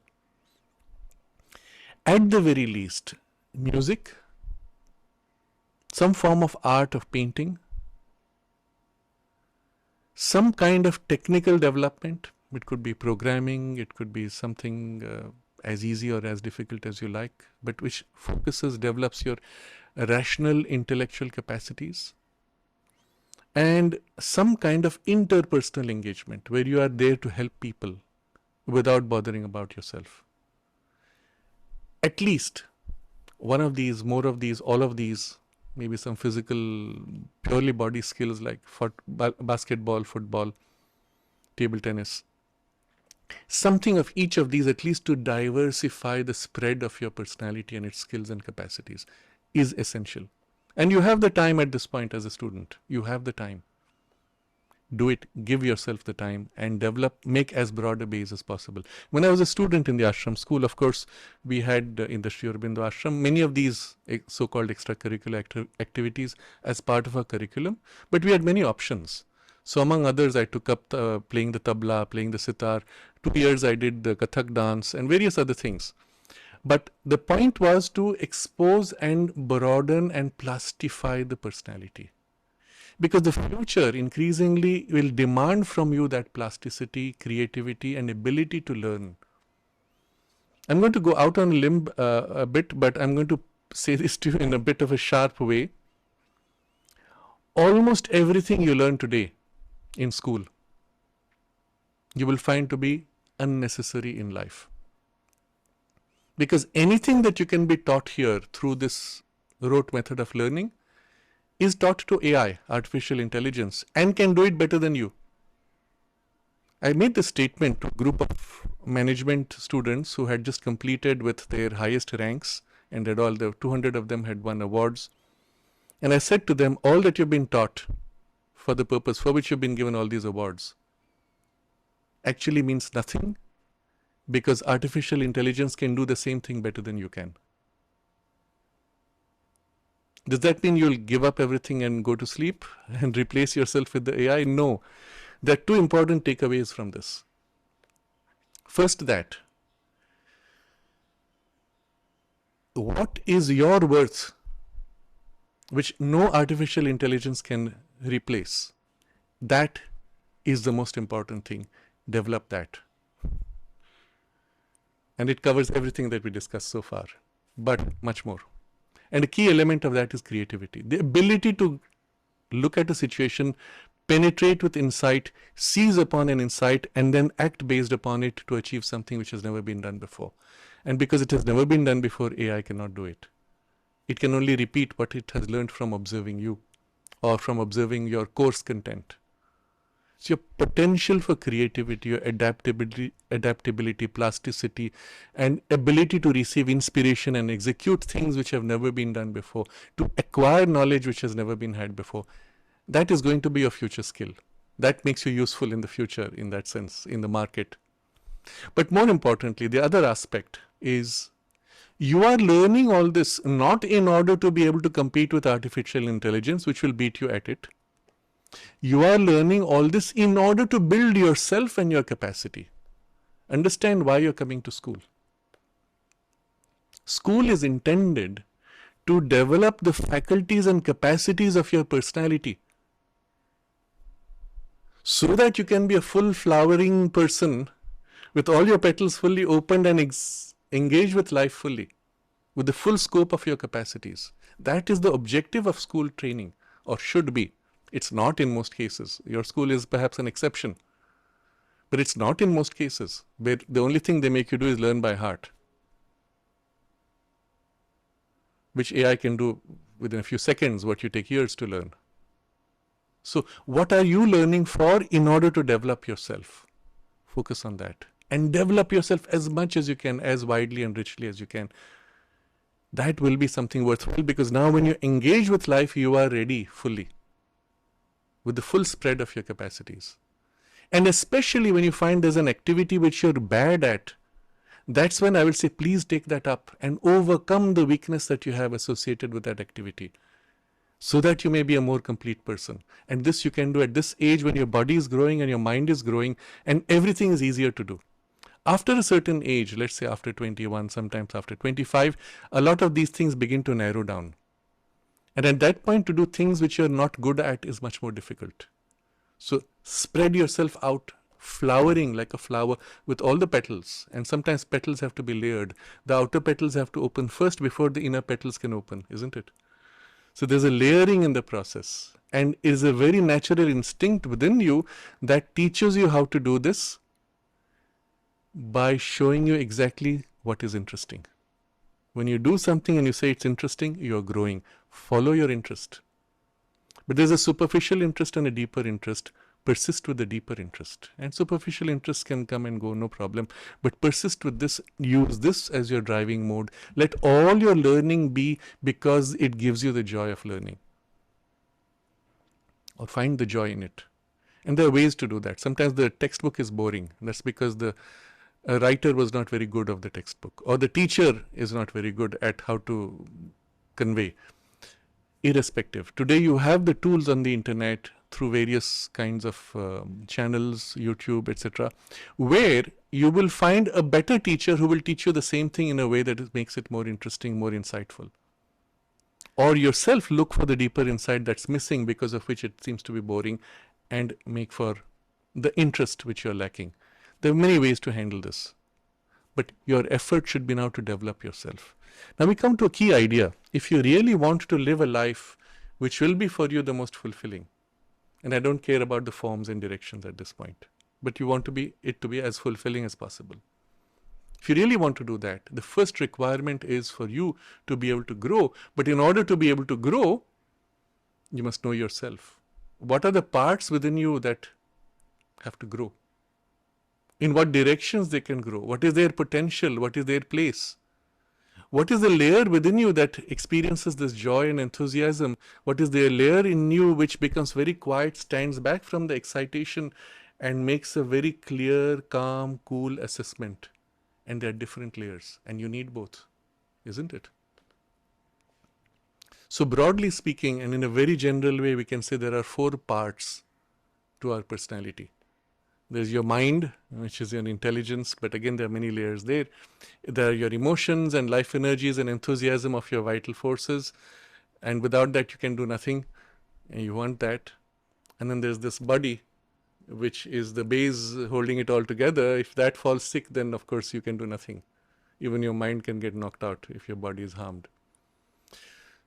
At the very least, music, some form of art of painting, some kind of technical development. It could be programming, it could be something as easy or as difficult as you like, but which develops your rational intellectual capacities, and some kind of interpersonal engagement where you are there to help people without bothering about yourself. At least one of these, more of these, all of these, maybe some physical, purely body skills like basketball, football, table tennis. Something of each of these, at least to diversify the spread of your personality and its skills and capacities, is essential. And you have the time at this point as a student. You have the time. Do it, give yourself the time and make as broad a base as possible. When I was a student in the ashram school, of course, we had in the Sri Aurobindo ashram many of these so-called extracurricular activities as part of our curriculum, but we had many options. So among others, I took up playing the tabla, playing the sitar. 2 years I did the Kathak dance and various other things. But the point was to expose and broaden and plastify the personality. Because the future increasingly will demand from you that plasticity, creativity, and ability to learn. I'm going to go out on a limb a bit, but I'm going to say this to you in a bit of a sharp way. Almost everything you learn today in school, you will find to be unnecessary in life. Because anything that you can be taught here through this rote method of learning is taught to AI, artificial intelligence, and can do it better than you. I made this statement to a group of management students who had just completed with their highest ranks, and had all the 200 of them had won awards. And I said to them, all that you've been taught for the purpose for which you've been given all these awards actually means nothing, because artificial intelligence can do the same thing better than you can. Does that mean you'll give up everything and go to sleep and replace yourself with the AI? No. There are two important takeaways from this. First, that what is your worth, which no artificial intelligence can replace? That is the most important thing. Develop that. And it covers everything that we discussed so far, but much more. And a key element of that is creativity. The ability to look at a situation, penetrate with insight, seize upon an insight, and then act based upon it to achieve something which has never been done before. And because it has never been done before, AI cannot do it. It can only repeat what it has learned from observing you or from observing your course content. So your potential for creativity, your adaptability, plasticity, and ability to receive inspiration and execute things which have never been done before, to acquire knowledge which has never been had before, that is going to be your future skill. That makes you useful in the future, in that sense, in the market. But more importantly, the other aspect is you are learning all this not in order to be able to compete with artificial intelligence, which will beat you at it. You are learning all this in order to build yourself and your capacity. Understand why you're coming to school. School is intended to develop the faculties and capacities of your personality, so that you can be a full flowering person with all your petals fully opened and engage with life fully, with the full scope of your capacities. That is the objective of school training, or should be. It's not in most cases. Your school is perhaps an exception, but it's not in most cases, where the only thing they make you do is learn by heart, which AI can do within a few seconds what you take years to learn. So what are you learning for in order to develop yourself? Focus on that and develop yourself as much as you can, as widely and richly as you can. That will be something worthwhile, because now when you engage with life, you are ready fully, with the full spread of your capacities. And especially when you find there's an activity which you're bad at, that's when I will say, please take that up and overcome the weakness that you have associated with that activity, so that you may be a more complete person. And this you can do at this age, when your body is growing and your mind is growing and everything is easier to do. After a certain age, let's say after 21, sometimes after 25, a lot of these things begin to narrow down. And at that point, to do things which you're not good at is much more difficult. So spread yourself out, flowering like a flower with all the petals. And sometimes petals have to be layered. The outer petals have to open first before the inner petals can open, isn't it? So there's a layering in the process. And it is a very natural instinct within you that teaches you how to do this by showing you exactly what is interesting. When you do something and you say it's interesting, you're growing. Follow your interest. But there's a superficial interest and a deeper interest. Persist with the deeper interest. And superficial interests can come and go, no problem. But persist with this. Use this as your driving mode. Let all your learning be because it gives you the joy of learning. Or find the joy in it. And there are ways to do that. Sometimes the textbook is boring. That's because the writer was not very good of the textbook, or the teacher is not very good at how to convey. Irrespective, today you have the tools on the internet through various kinds of channels, YouTube, etc., where you will find a better teacher who will teach you the same thing in a way that makes it more interesting, more insightful. or yourself look for the deeper insight that's missing, because of which it seems to be boring, and make for the interest which you're lacking. There are many ways to handle this, but your effort should be now to develop yourself. Now we come to a key idea. If you really want to live a life which will be for you the most fulfilling, and I don't care about the forms and directions at this point, but you want it to be as fulfilling as possible. If you really want to do that, the first requirement is for you to be able to grow. But in order to be able to grow, you must know yourself. What are the parts within you that have to grow? In what directions they can grow? What is their potential? What is their place? What is the layer within you that experiences this joy and enthusiasm? What is the layer in you which becomes very quiet, stands back from the excitation, and makes a very clear, calm, cool assessment? And there are different layers, and you need both, isn't it? So broadly speaking, and in a very general way, we can say there are 4 parts to our personality. There's your mind, which is your intelligence, but again, there are many layers there. There are your emotions and life energies and enthusiasm of your vital forces, and without that you can do nothing, and you want that. And then there's this body, which is the base holding it all together. If that falls sick, then of course you can do nothing. Even your mind can get knocked out if your body is harmed.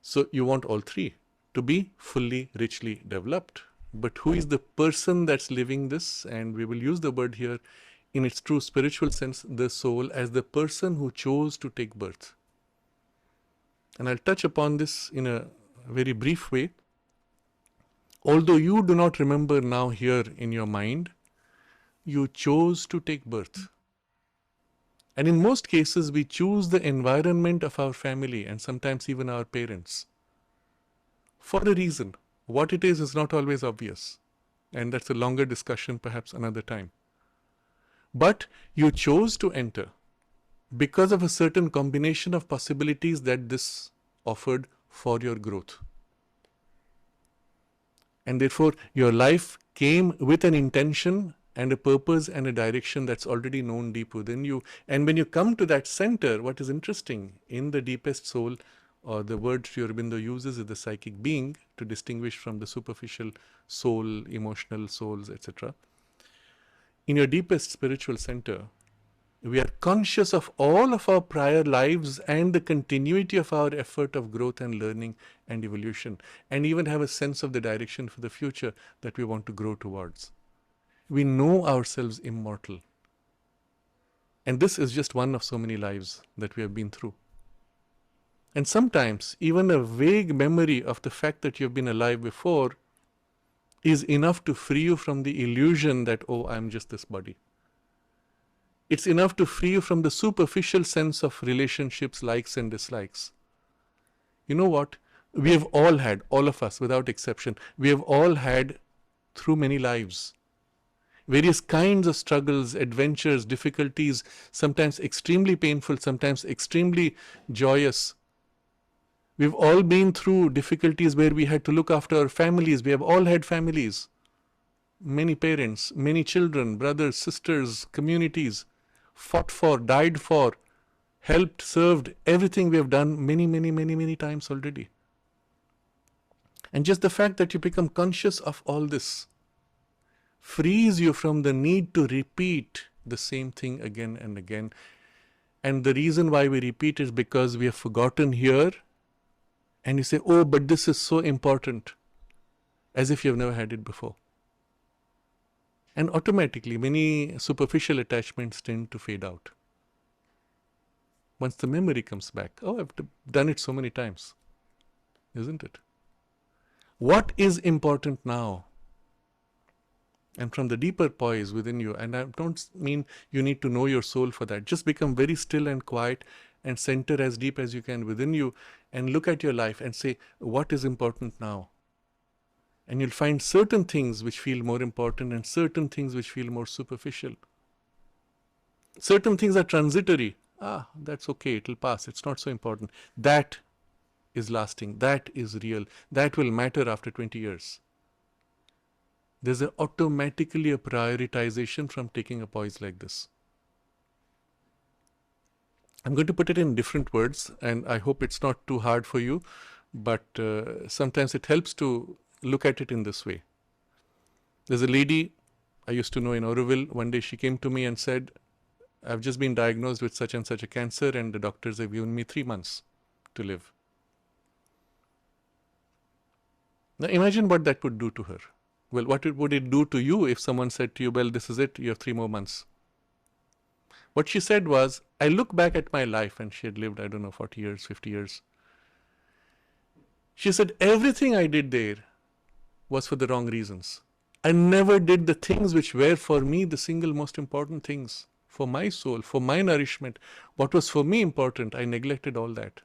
So you want all 3 to be fully, richly developed. But who is the person that's living this? And we will use the word here in its true spiritual sense, the soul, as the person who chose to take birth. And I'll touch upon this in a very brief way. Although you do not remember now here in your mind, you chose to take birth. And in most cases, we choose the environment of our family and sometimes even our parents for a reason. What it is not always obvious. And that's a longer discussion, perhaps another time. But you chose to enter because of a certain combination of possibilities that this offered for your growth. And therefore, your life came with an intention and a purpose and a direction that's already known deep within you. And when you come to that center, what is interesting, in the deepest soul, or the word Sri Aurobindo uses is the psychic being to distinguish from the superficial soul, emotional souls, etc. In your deepest spiritual center, we are conscious of all of our prior lives and the continuity of our effort of growth and learning and evolution, and even have a sense of the direction for the future that we want to grow towards. We know ourselves immortal. And this is just one of so many lives that we have been through. And sometimes even a vague memory of the fact that you've been alive before is enough to free you from the illusion that, oh, I'm just this body. It's enough to free you from the superficial sense of relationships, likes and dislikes. You know what? We have all had, all of us without exception, we have all had through many lives, various kinds of struggles, adventures, difficulties, sometimes extremely painful, sometimes extremely joyous. We've all been through difficulties where we had to look after our families. We have all had families, many parents, many children, brothers, sisters, communities, fought for, died for, helped, served, everything we have done many times already. And just the fact that you become conscious of all this frees you from the need to repeat the same thing again and again. And the reason why we repeat is because we have forgotten here. And you say, oh, but this is so important, as if you've never had it before. And automatically, many superficial attachments tend to fade out. Once the memory comes back, oh, I've done it so many times, isn't it? What is important now? And from the deeper poise within you, and I don't mean you need to know your soul for that, just become very still and quiet and center as deep as you can within you and look at your life and say, what is important now? And you'll find certain things which feel more important and certain things which feel more superficial. Certain things are transitory. That's okay, it'll pass, it's not so important. That is lasting, that is real, that will matter after 20 years. There's automatically a prioritization from taking a poise like this. I'm going to put it in different words, and I hope it's not too hard for you. but sometimes it helps to look at it in this way. There's a lady I used to know in Auroville. One day she came to me and said, I've just been diagnosed with such and such a cancer, and the doctors have given me 3 months to live. Now imagine what that would do to her. Well, what would it do to you if someone said to you, well, this is it, you have 3 more months? What she said was, I look back at my life, and she had lived, I don't know, 40 years, 50 years. She said, everything I did there was for the wrong reasons. I never did the things which were for me the single most important things. For my soul, for my nourishment. What was for me important, I neglected all that.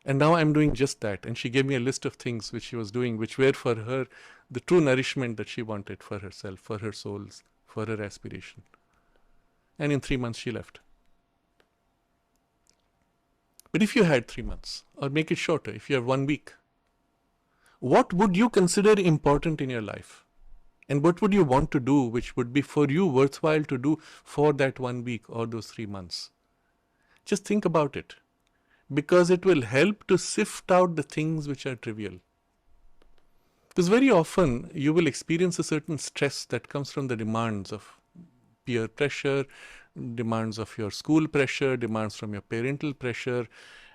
And now I'm doing just that. And she gave me a list of things which she was doing, which were for her the true nourishment that she wanted for herself, for her souls, for her aspiration. And in 3 months she left. But if you had 3 months, or make it shorter, if you have 1 week, what would you consider important in your life? And what would you want to do which would be for you worthwhile to do for that 1 week or those 3 months? Just think about it, because it will help to sift out the things which are trivial. Because very often you will experience a certain stress that comes from the demands of peer pressure, demands of your school pressure, demands from your parental pressure,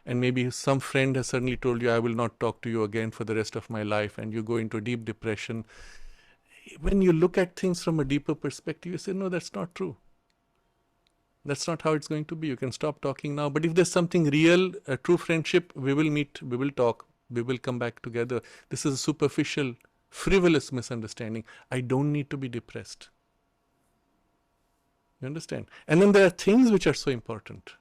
and maybe some friend has suddenly told you, I will not talk to you again for the rest of my life, and you go into deep depression. When you look at things from a deeper perspective, you say, no, that's not true. That's not how it's going to be. You can stop talking now. But if there's something real, a true friendship, we will meet, we will talk, we will come back together. This is a superficial, frivolous misunderstanding. I don't need to be depressed. You understand? And then there are things which are so important.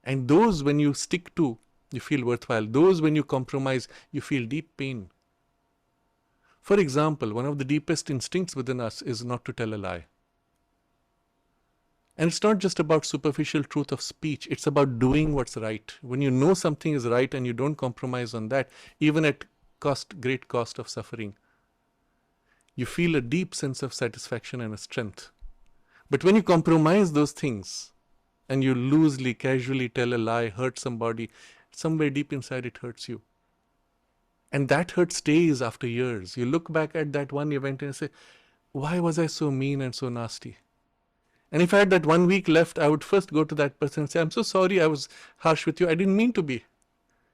And those, when you stick to, you feel worthwhile. Those, when you compromise, you feel deep pain. For example, one of the deepest instincts within us is not to tell a lie. And it's not just about superficial truth of speech, it's about doing what's right. When you know something is right and you don't compromise on that, even at great cost of suffering, you feel a deep sense of satisfaction and a strength. But when you compromise those things and you loosely, casually tell a lie, hurt somebody, somewhere deep inside it hurts you. And that hurt stays after years. You look back at that one event and say, why was I so mean and so nasty? And if I had that 1 week left, I would first go to that person and say, I'm so sorry I was harsh with you. I didn't mean to be.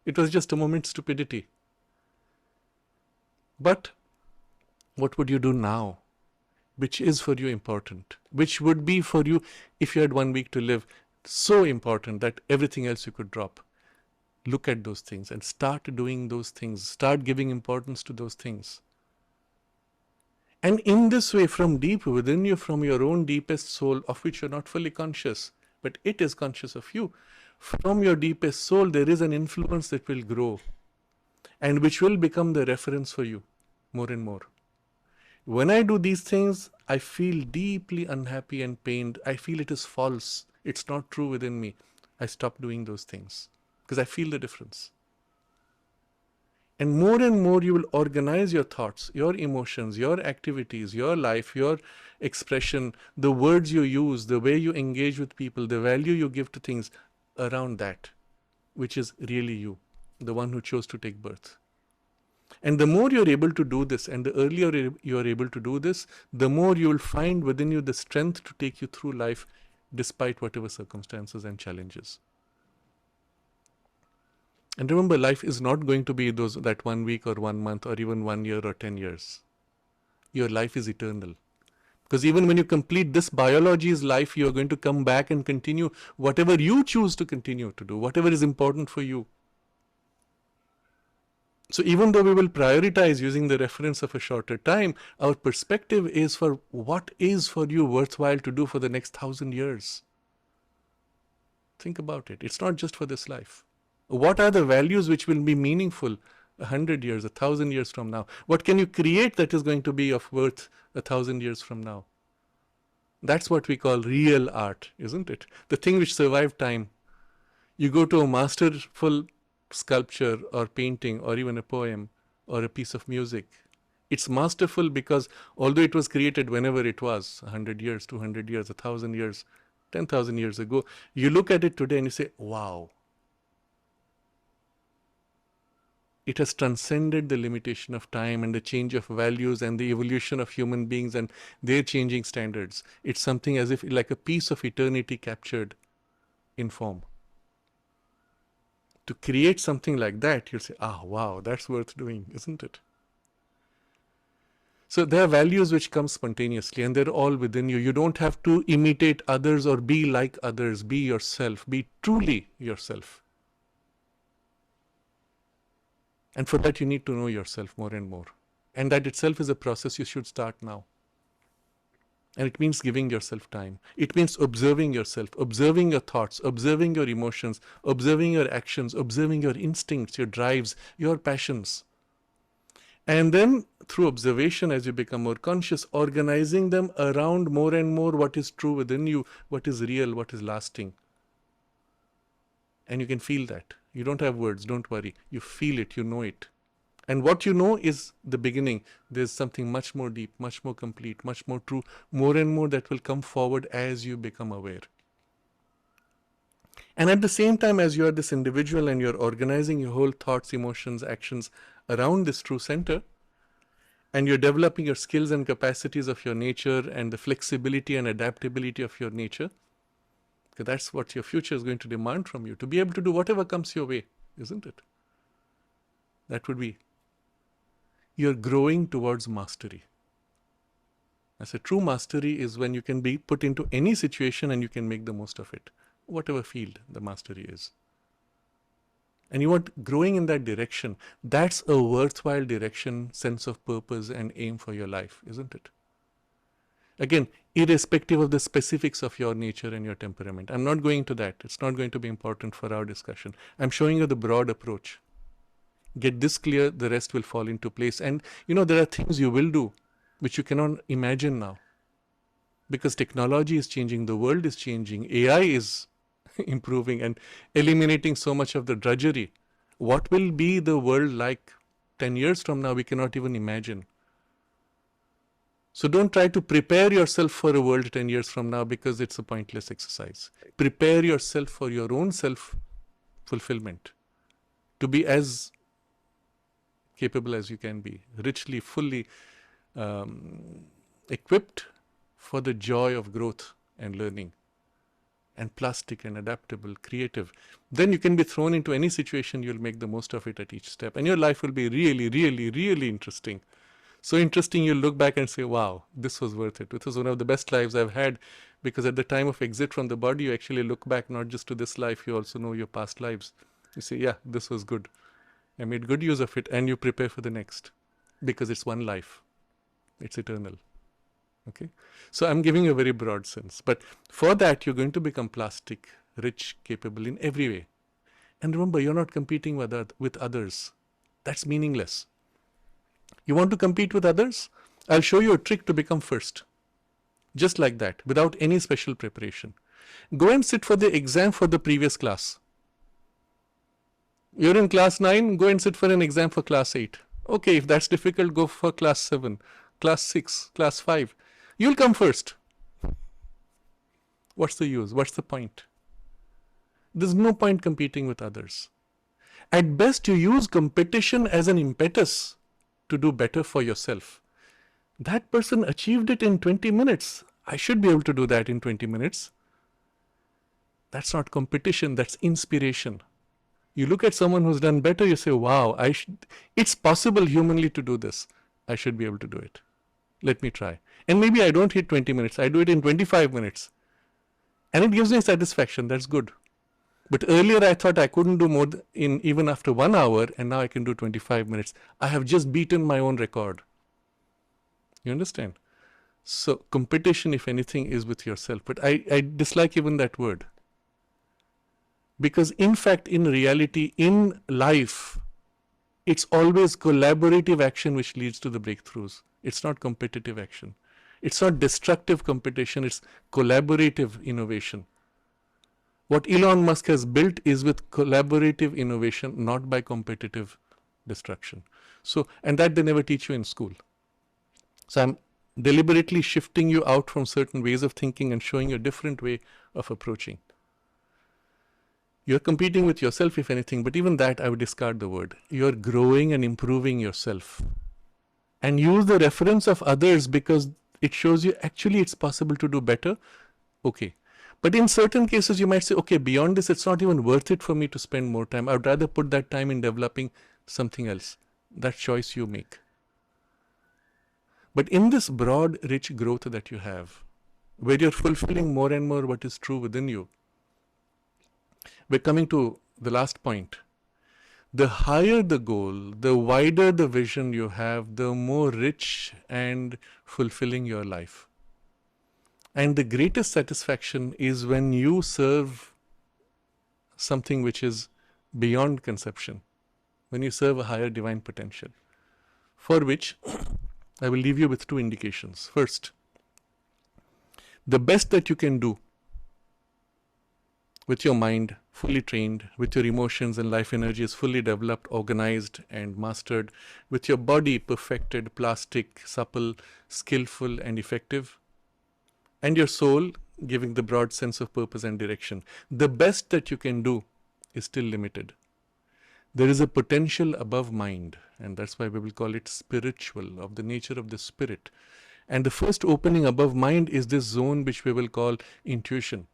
It was just a moment's stupidity. But what would you do now? Which is for you important? Which would be for you, if you had 1 week to live, so important that everything else you could drop? Look at those things and start doing those things. Start giving importance to those things. And in this way, from deep within you, from your own deepest soul, of which you're not fully conscious, but it is conscious of you, from your deepest soul, there is an influence that will grow and which will become the reference for you more and more. When I do these things, I feel deeply unhappy and pained. I feel it is false. It's not true within me. I stop doing those things because I feel the difference. And more you will organize your thoughts, your emotions, your activities, your life, your expression, the words you use, the way you engage with people, the value you give to things around that, which is really you, the one who chose to take birth. And the more you're able to do this, and the earlier you're able to do this, the more you will find within you the strength to take you through life despite whatever circumstances and challenges. And remember, life is not going to be that 1 week or 1 month or even 1 year or 10 years. Your life is eternal. Because even when you complete this biology's life, you are going to come back and continue whatever you choose to continue to do, whatever is important for you. So even though we will prioritize using the reference of a shorter time, our perspective is for what is for you worthwhile to do for the next 1,000 years. Think about it. It's not just for this life. What are the values which will be meaningful 100 years, 1,000 years from now? What can you create that is going to be of worth 1,000 years from now? That's what we call real art, isn't it? The thing which survived time. You go to a masterful sculpture or painting or even a poem or a piece of music. It's masterful because although it was created whenever it was, 100 years, 200 years, 1,000 years, 10,000 years ago, you look at it today and you say, wow. It has transcended the limitation of time and the change of values and the evolution of human beings and their changing standards. It's something as if like a piece of eternity captured in form. To create something like that, you'll say, ah, wow, that's worth doing, isn't it? So there are values which come spontaneously and they're all within you. You don't have to imitate others or be like others. Be yourself. Be truly yourself. And for that, you need to know yourself more and more. And that itself is a process you should start now. And it means giving yourself time. It means observing yourself, observing your thoughts, observing your emotions, observing your actions, observing your instincts, your drives, your passions. And then through observation, as you become more conscious, organizing them around more and more what is true within you, what is real, what is lasting. And you can feel that. You don't have words, don't worry. You feel it, you know it. And what you know is the beginning. There's something much more deep, much more complete, much more true, more and more that will come forward as you become aware. And at the same time, as you are this individual and you're organizing your whole thoughts, emotions, actions around this true center, and you're developing your skills and capacities of your nature and the flexibility and adaptability of your nature, because that's what your future is going to demand from you, to be able to do whatever comes your way, isn't it? That would be, you're growing towards mastery. I said true mastery is when you can be put into any situation and you can make the most of it, whatever field the mastery is. And you want growing in that direction. That's a worthwhile direction, sense of purpose and aim for your life, isn't it? Again, irrespective of the specifics of your nature and your temperament. I'm not going to that. It's not going to be important for our discussion. I'm showing you the broad approach. Get this clear, the rest will fall into place. And there are things you will do which you cannot imagine now. Because technology is changing, the world is changing, AI is improving and eliminating so much of the drudgery. What will be the world like 10 years from now? We cannot even imagine. So don't try to prepare yourself for a world 10 years from now, because it's a pointless exercise. Prepare yourself for your own self-fulfillment, to be as capable as you can be, richly, fully equipped for the joy of growth and learning, and plastic and adaptable, creative. Then you can be thrown into any situation, you'll make the most of it at each step. And your life will be really, really, really interesting. So interesting, you'll look back and say, wow, this was worth it. This was one of the best lives I've had, because at the time of exit from the body, you actually look back not just to this life, you also know your past lives. You say, yeah, this was good. I made good use of it, and you prepare for the next, because it's one life. It's eternal. Okay, so I'm giving you a very broad sense, but for that you're going to become plastic, rich, capable in every way. And remember, you're not competing with others. That's meaningless. You want to compete with others? I'll show you a trick to become first. Just like that, without any special preparation. Go and sit for the exam for the previous class. You're in class 9, go and sit for an exam for class 8. Okay, if that's difficult, go for class 7, class 6, class 5. You'll come first. What's the use? What's the point? There's no point competing with others. At best, you use competition as an impetus to do better for yourself. That person achieved it in 20 minutes. I should be able to do that in 20 minutes. That's not competition, that's inspiration. You look at someone who's done better, you say, wow, it's possible humanly to do this. I should be able to do it. Let me try. And maybe I don't hit 20 minutes. I do it in 25 minutes. And it gives me satisfaction. That's good. But earlier I thought I couldn't do more even after 1 hour, and now I can do 25 minutes. I have just beaten my own record. You understand? So competition, if anything, is with yourself. But I dislike even that word. Because in fact, in reality, in life, it's always collaborative action which leads to the breakthroughs. It's not competitive action. It's not destructive competition, it's collaborative innovation. What Elon Musk has built is with collaborative innovation, not by competitive destruction. So, and that they never teach you in school. So I'm deliberately shifting you out from certain ways of thinking and showing you a different way of approaching. You're competing with yourself, if anything, but even that I would discard the word. You're growing and improving yourself. And use the reference of others because it shows you actually it's possible to do better. Okay. But in certain cases, you might say, okay, beyond this, it's not even worth it for me to spend more time. I would rather put that time in developing something else. That choice you make. But in this broad, rich growth that you have, where you're fulfilling more and more what is true within you, we're coming to the last point. The higher the goal, the wider the vision you have, the more rich and fulfilling your life. And the greatest satisfaction is when you serve something which is beyond conception, when you serve a higher divine potential, for which I will leave you with two indications. First, the best that you can do with your mind fully trained, with your emotions and life energies fully developed, organized and mastered, with your body perfected, plastic, supple, skillful and effective, and your soul giving the broad sense of purpose and direction. The best that you can do is still limited. There is a potential above mind, and that's why we will call it spiritual, of the nature of the spirit. And the first opening above mind is this zone which we will call intuition,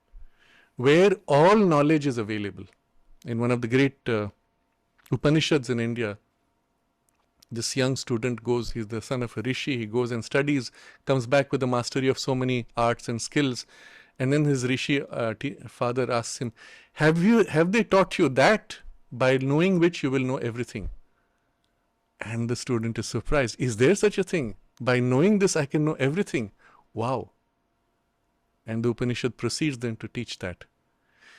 where all knowledge is available. In one of the great Upanishads in India, this young student goes, he's the son of a rishi, he goes and studies, comes back with the mastery of so many arts and skills, and then his rishi father asks him, have they taught you that, by knowing which you will know everything? And the student is surprised. Is there such a thing? By knowing this I can know everything. Wow. And the Upanishad proceeds then to teach that.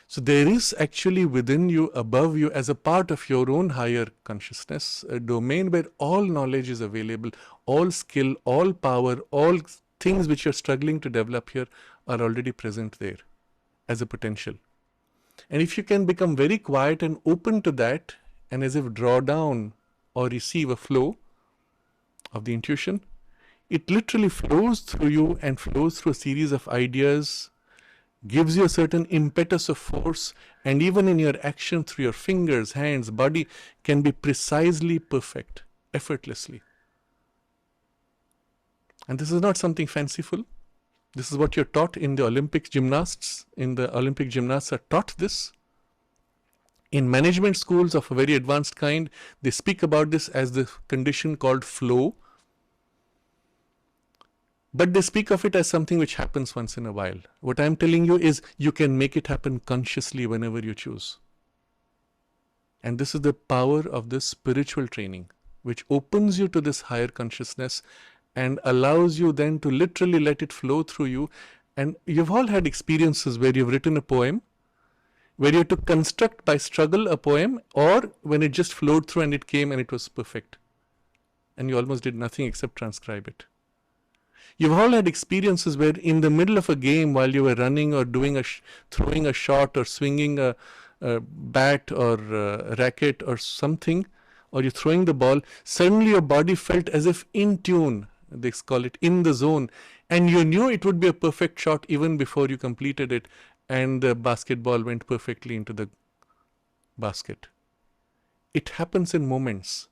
So there is actually within you, above you, as a part of your own higher consciousness, a domain where all knowledge is available, all skill, all power, all things which you're struggling to develop here are already present there as a potential. And if you can become very quiet and open to that, and as if draw down or receive a flow of the intuition, it literally flows through you and flows through a series of ideas, gives you a certain impetus of force, and even in your action through your fingers, hands, body can be precisely perfect, effortlessly. And this is not something fanciful. This is what you're taught in the Olympic gymnasts. In the Olympic gymnasts are taught this. In management schools of a very advanced kind, they speak about this as the condition called flow. But they speak of it as something which happens once in a while. What I'm telling you is you can make it happen consciously whenever you choose. And this is the power of this spiritual training, which opens you to this higher consciousness and allows you then to literally let it flow through you. And you've all had experiences where you've written a poem, where you had to construct by struggle a poem, or when it just flowed through and it came and it was perfect. And you almost did nothing except transcribe it. You've all had experiences where in the middle of a game, while you were running or doing throwing a shot or swinging a bat or a racket or something, or you're throwing the ball, suddenly your body felt as if in tune. They call it in the zone. And you knew it would be a perfect shot even before you completed it, and the basketball went perfectly into the basket. It happens in moments.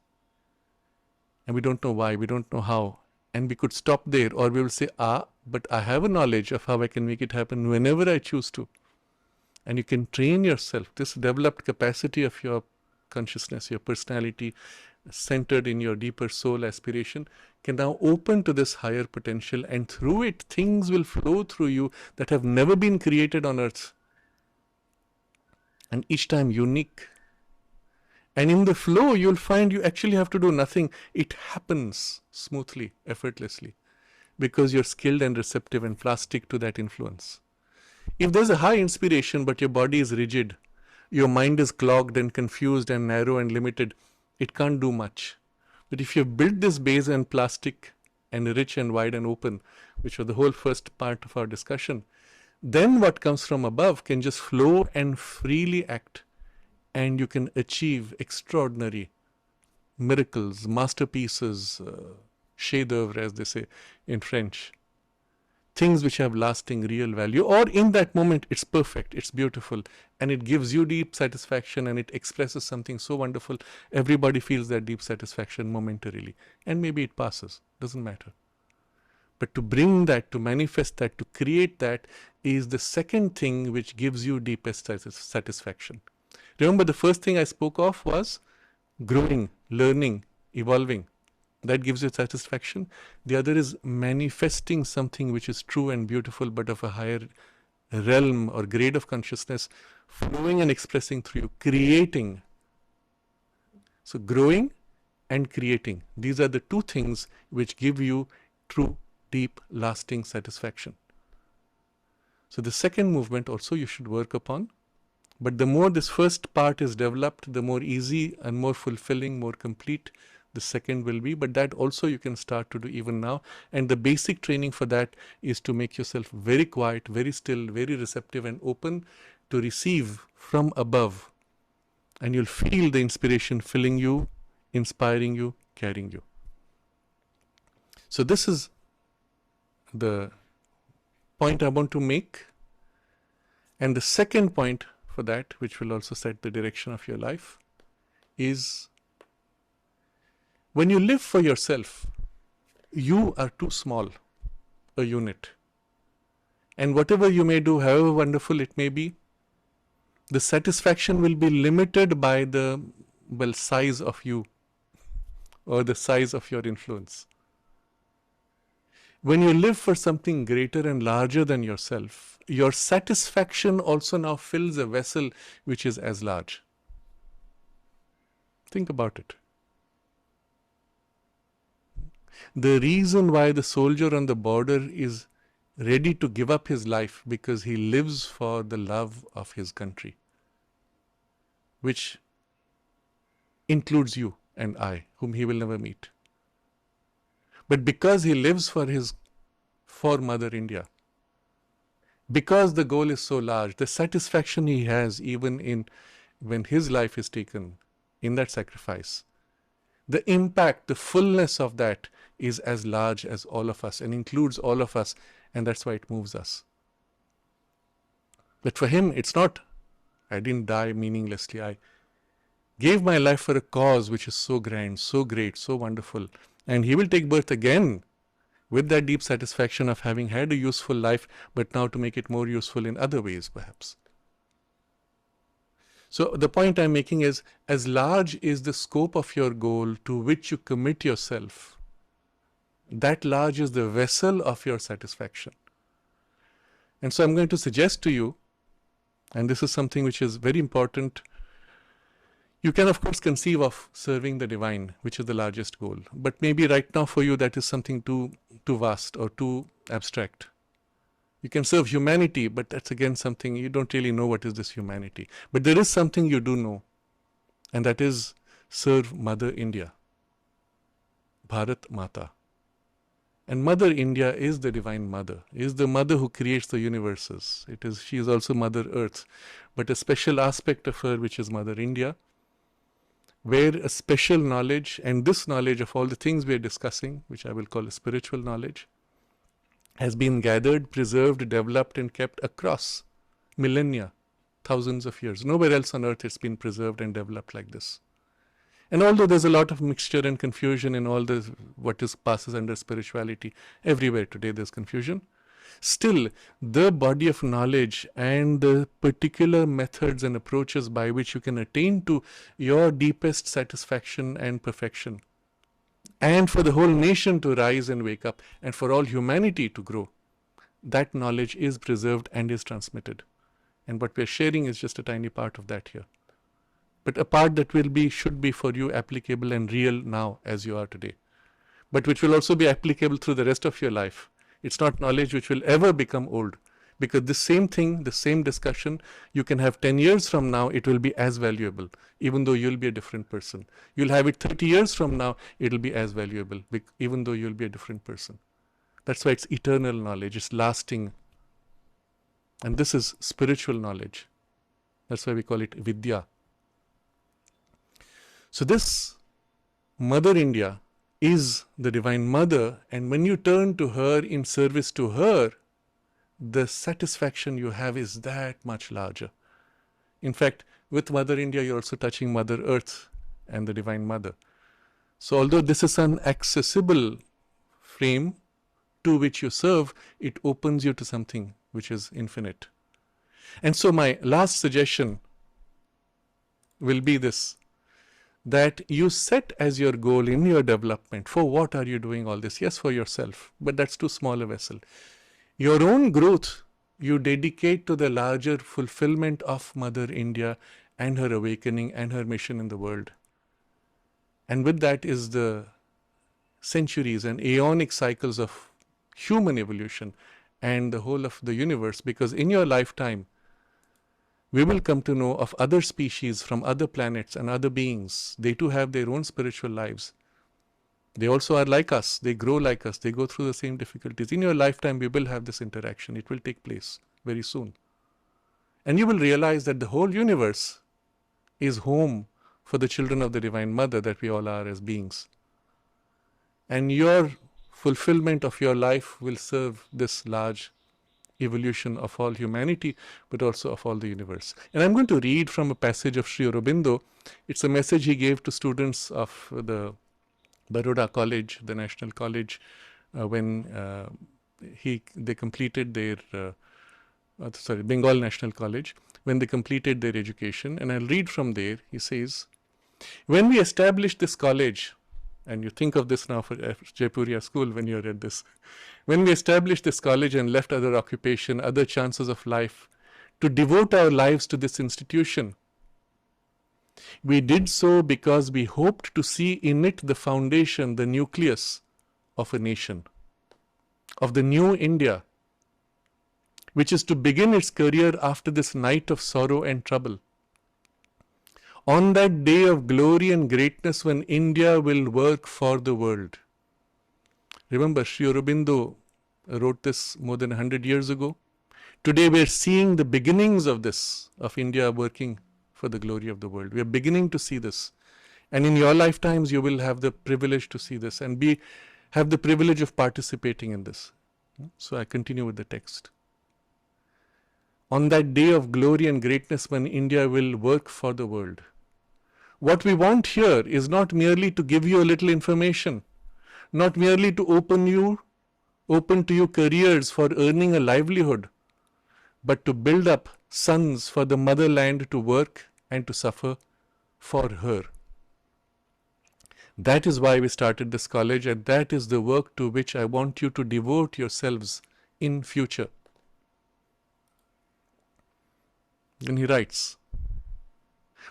And we don't know why, we don't know how. And we could stop there, or we will say, but I have a knowledge of how I can make it happen whenever I choose to. And you can train yourself. This developed capacity of your consciousness, your personality, centered in your deeper soul aspiration, can now open to this higher potential, and through it things will flow through you that have never been created on earth, and each time unique. And in the flow you'll find you actually have to do nothing. It happens smoothly, effortlessly, because you're skilled and receptive and plastic to that influence. If there's a high inspiration but your body is rigid, your mind is clogged and confused and narrow and limited, it can't do much. But if you've built this base and plastic and rich and wide and open, which was the whole first part of our discussion, then what comes from above can just flow and freely act, and you can achieve extraordinary miracles, masterpieces, chef d'oeuvre as they say in French. things which have lasting real value, or in that moment it's perfect, it's beautiful, and it gives you deep satisfaction, and it expresses something so wonderful. Everybody feels that deep satisfaction momentarily, and maybe it passes, doesn't matter. But to bring that, to manifest that, to create that is the second thing which gives you deepest satisfaction. Remember, the first thing I spoke of was growing, learning, evolving. That gives you satisfaction. The other is manifesting something which is true and beautiful, but of a higher realm or grade of consciousness, flowing and expressing through you, creating. So growing and creating, these are the two things which give you true, deep, lasting satisfaction. So the second movement also you should work upon. But the more this first part is developed, the more easy and more fulfilling, more complete the second will be. But that also you can start to do even now. And the basic training for that is to make yourself very quiet, very still, very receptive and open to receive from above. And you'll feel the inspiration filling you, inspiring you, carrying you. So this is the point I want to make. And the second point for that, which will also set the direction of your life, is when you live for yourself, you are too small a unit. And whatever you may do, however wonderful it may be, the satisfaction will be limited by the size of you or the size of your influence. When you live for something greater and larger than yourself, your satisfaction also now fills a vessel which is as large. Think about it. The reason why the soldier on the border is ready to give up his life because he lives for the love of his country, which includes you and I, whom he will never meet. But because he lives for Mother India, because the goal is so large, the satisfaction he has even in when his life is taken in that sacrifice, the impact, the fullness of that is as large as all of us and includes all of us, and that's why it moves us. But for him, it's not, I didn't die meaninglessly. I gave my life for a cause which is so grand, so great, so wonderful. And he will take birth again with that deep satisfaction of having had a useful life, but now to make it more useful in other ways, perhaps. So the point I'm making is, as large is the scope of your goal to which you commit yourself, that large is the vessel of your satisfaction. And so I'm going to suggest to you, and this is something which is very important, you can of course conceive of serving the divine, which is the largest goal. But maybe right now for you that is something too vast or too abstract. You can serve humanity, but that's again something you don't really know what is this humanity. But there is something you do know, and that is serve Mother India, Bharat Mata. And Mother India is the Divine Mother, is the Mother who creates the universes. She is also Mother Earth, but a special aspect of her which is Mother India, where a special knowledge, and this knowledge of all the things we are discussing, which I will call a spiritual knowledge, has been gathered, preserved, developed and kept across millennia, thousands of years. Nowhere else on earth it's been preserved and developed like this. And although there's a lot of mixture and confusion in all this, passes under spirituality, everywhere today there's confusion, still the body of knowledge and the particular methods and approaches by which you can attain to your deepest satisfaction and perfection, and for the whole nation to rise and wake up, and for all humanity to grow, that knowledge is preserved and is transmitted. And what we're sharing is just a tiny part of that here. But a part that should be for you applicable and real now as you are today. But which will also be applicable through the rest of your life. It's not knowledge which will ever become old. Because the same thing, the same discussion, you can have 10 years from now, it will be as valuable, even though you'll be a different person. You'll have it 30 years from now, it'll be as valuable, even though you'll be a different person. That's why it's eternal knowledge, it's lasting. And this is spiritual knowledge. That's why we call it Vidya. So this Mother India is the Divine Mother, and when you turn to her in service to her, the satisfaction you have is that much larger. In fact, with Mother India, you're also touching Mother Earth and the Divine Mother. So although this is an accessible frame to which you serve, it opens you to something which is infinite. And so my last suggestion will be this, that you set as your goal in your development, for what are you doing all this? Yes, for yourself, but that's too small a vessel. Your own growth you dedicate to the larger fulfillment of Mother India and her awakening and her mission in the world. And with that is the centuries and aeonic cycles of human evolution and the whole of the universe, because in your lifetime we will come to know of other species from other planets and other beings. They too have their own spiritual lives. They also are like us. They grow like us. They go through the same difficulties. In your lifetime, we will have this interaction. It will take place very soon. And you will realize that the whole universe is home for the children of the Divine Mother that we all are as beings. And your fulfillment of your life will serve this large evolution of all humanity, but also of all the universe. And I'm going to read from a passage of Sri Aurobindo. It's a message he gave to students of the Baroda College, the National College, when they completed their, Bengal National College, when they completed their education. And I'll read from there. He says, when we established this college, and you think of this now for Jaipuria school when you read this, when we established this college and left other occupation, other chances of life, to devote our lives to this institution, we did so because we hoped to see in it the foundation, the nucleus of a nation, of the new India, which is to begin its career after this night of sorrow and trouble. On that day of glory and greatness when India will work for the world. Remember, Sri Aurobindo wrote this more than 100 years ago. Today we are seeing the beginnings of this, of India working for the glory of the world. We are beginning to see this. And in your lifetimes, you will have the privilege to see this and have the privilege of participating in this. So I continue with the text. On that day of glory and greatness when India will work for the world. What we want here is not merely to give you a little information, not merely to open to you careers for earning a livelihood, but to build up sons for the motherland to work and to suffer for her. That is why we started this college, and that is the work to which I want you to devote yourselves in future. Then he writes,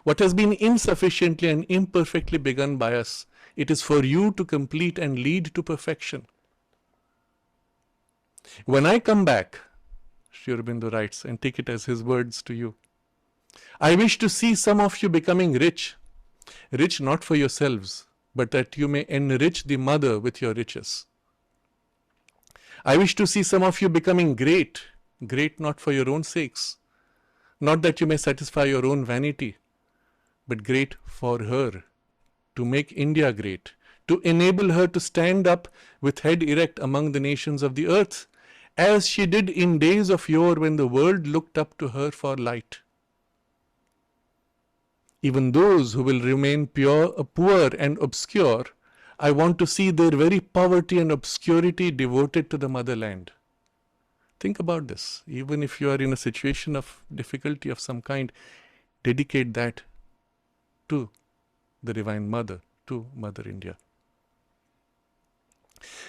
what has been insufficiently and imperfectly begun by us, it is for you to complete and lead to perfection. When I come back, Sri Aurobindo writes, and take it as his words to you, I wish to see some of you becoming rich, rich not for yourselves, but that you may enrich the mother with your riches. I wish to see some of you becoming great, great not for your own sakes, not that you may satisfy your own vanity, but great for her, to make India great, to enable her to stand up with head erect among the nations of the earth, as she did in days of yore when the world looked up to her for light. Even those who will remain poor and obscure, I want to see their very poverty and obscurity devoted to the motherland. Think about this. Even if you are in a situation of difficulty of some kind, dedicate that to the Divine Mother, to Mother India.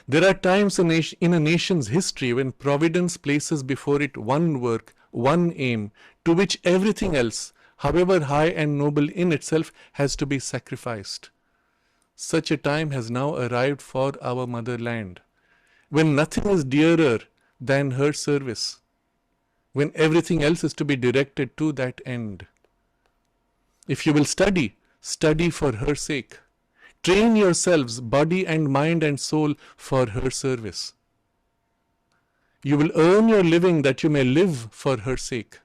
There are times in a nation's history when Providence places before it one work, one aim, to which everything else, however high and noble in itself, has to be sacrificed. Such a time has now arrived for our motherland, when nothing is dearer than her service, when everything else is to be directed to that end. If you will study, study for her sake. Train yourselves, body and mind and soul, for her service. You will earn your living that you may live for her sake.